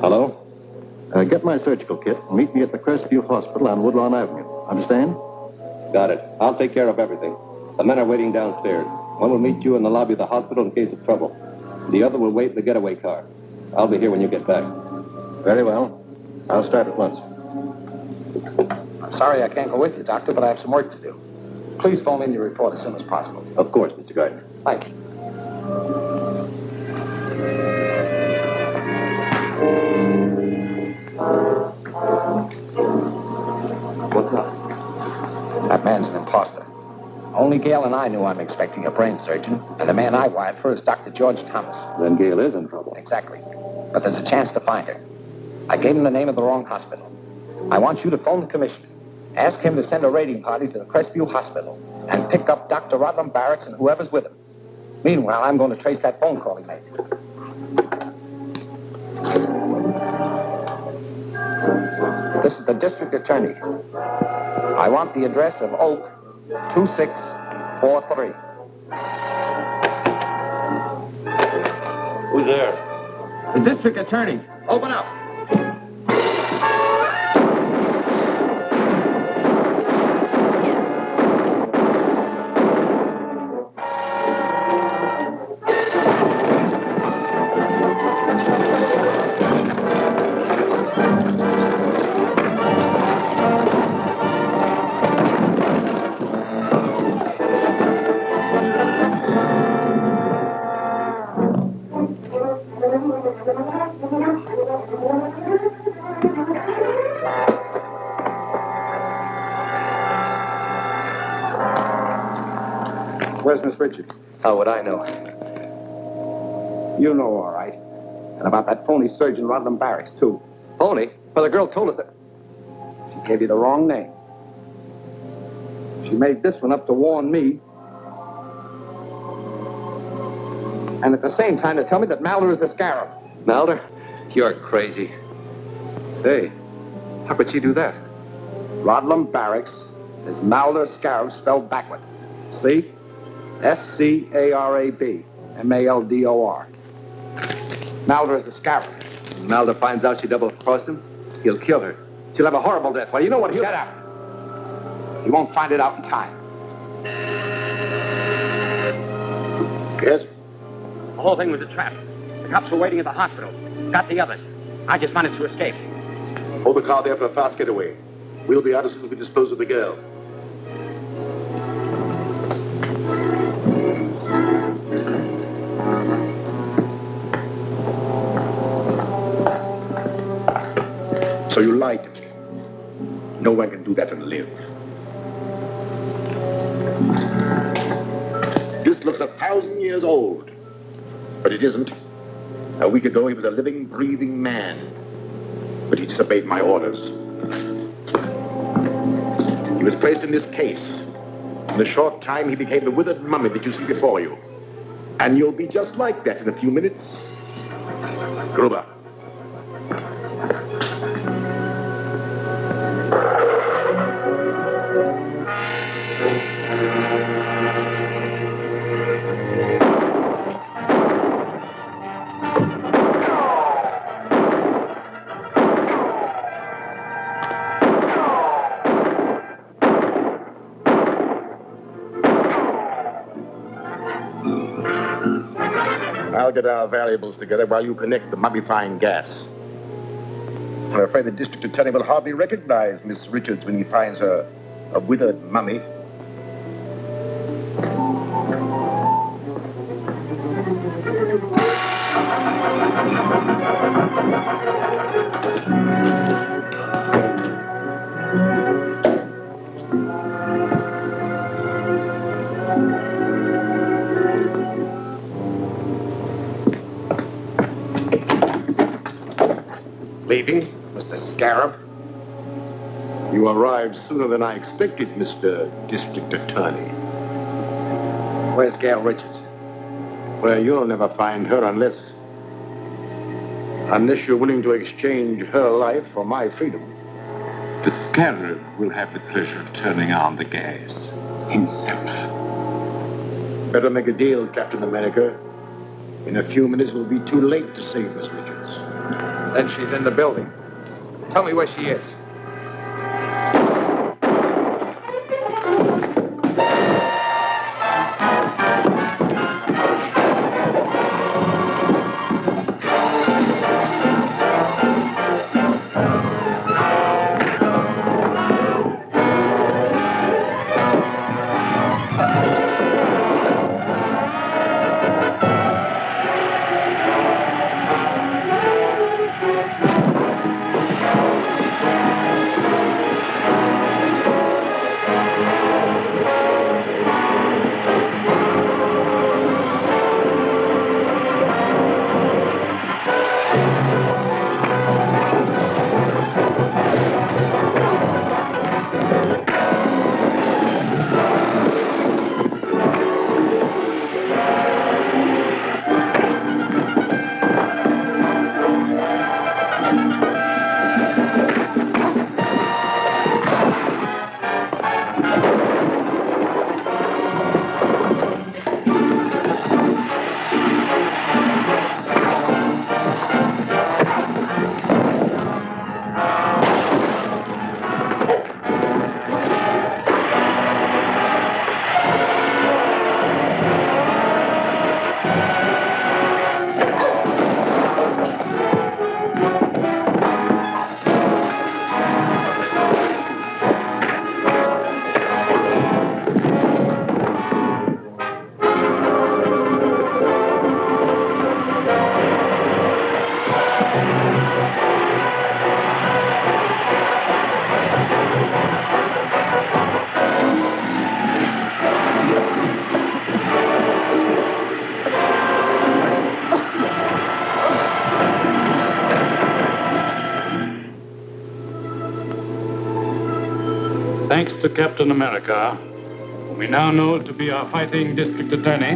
Hello? Get my surgical kit and meet me at the Crestview Hospital on Woodlawn Avenue. Understand? Got it. I'll take care of everything. The men are waiting downstairs. One will meet you in the lobby of the hospital in case of trouble. The other will wait in the getaway car. I'll be here when you get back. Very well. I'll start at once. I'm sorry I can't go with you, Doctor, but I have some work to do. Please phone in your report as soon as possible. Of course, Mr. Gardner. Thank you. What's up? That man's an imposter. Only Only Gail and I knew I'm expecting a brain surgeon, and the man I wired for is Dr. George Thomas. Then Gail is in trouble. Exactly. But there's a chance to find her. I gave him the name of the wrong hospital. I want you to phone the commissioner. Ask him to send a raiding party to the Crestview Hospital and pick up Dr. Rodlam Barracks and whoever's with him. Meanwhile, I'm going to trace that phone call he made. This is the district attorney. I want the address of Oak 2643. Who's there? The district attorney. Open up. Where's Miss Richards? How would I know? You know, all right. And about that phony surgeon, Rodlam Barracks, too. Phony? Well, the girl told us that... She gave you the wrong name. She made this one up to warn me. And at the same time to tell me that Malder is the Scarab. Malder? You're crazy. Hey, how could she do that? Rodlam Barracks is Malder Scarab spelled backward. See? S-C-A-R-A-B. M-A-L-D-O-R. Malder is the Scarab. When Malder finds out she double-crossed him, he'll kill her. She'll have a horrible death. Well, you know what he'll... Shut up. You won't find it out in time. Yes? The whole thing was a trap. The cops were waiting at the hospital. Got the others. I just managed to escape. Hold the car there for a fast getaway. We'll be out as soon as we dispose of the girl. So you lied to me. No one can do that and live. This looks 1,000 years old. But it isn't. A week ago, he was a living, breathing man. But he disobeyed my orders. He was placed in this case. In a short time, he became the withered mummy that you see before you. And you'll be just like that in a few minutes. Gruber. I'll get our valuables together while you connect the mummifying gas. I'm afraid the district attorney will hardly recognize Miss Richards when he finds her a withered mummy. Leaving, Mr. Scarab? You arrived sooner than I expected, Mr. District Attorney. Where's Gail Richards? Well, you'll never find her unless you're willing to exchange her life for my freedom. The Scarab will have the pleasure of turning on the gas himself. Better make a deal, Captain America. In a few minutes, it will be too late to save Miss Richards. Then she's in the building. Tell me where she is. Thanks to Captain America, whom we now know to be our fighting district attorney,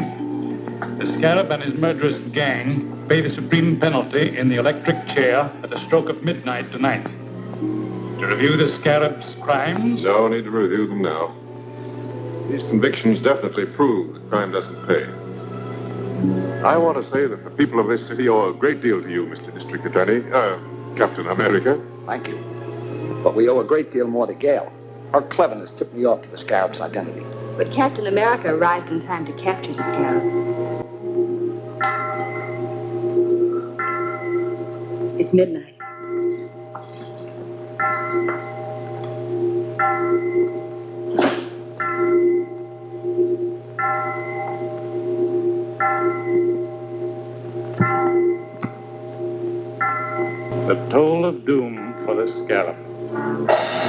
the Scarab and his murderous gang pay the supreme penalty in the electric chair at the stroke of midnight tonight. To review the Scarab's crimes... No need to review them now. These convictions definitely prove that crime doesn't pay. I want to say that the people of this city owe a great deal to you, Mr. District Attorney, Captain America. Thank you. But we owe a great deal more to Gail. Her cleverness tipped me off to the Scarab's identity. But Captain America arrived in time to capture the Scarab. It's midnight. The toll of doom for the Scarab.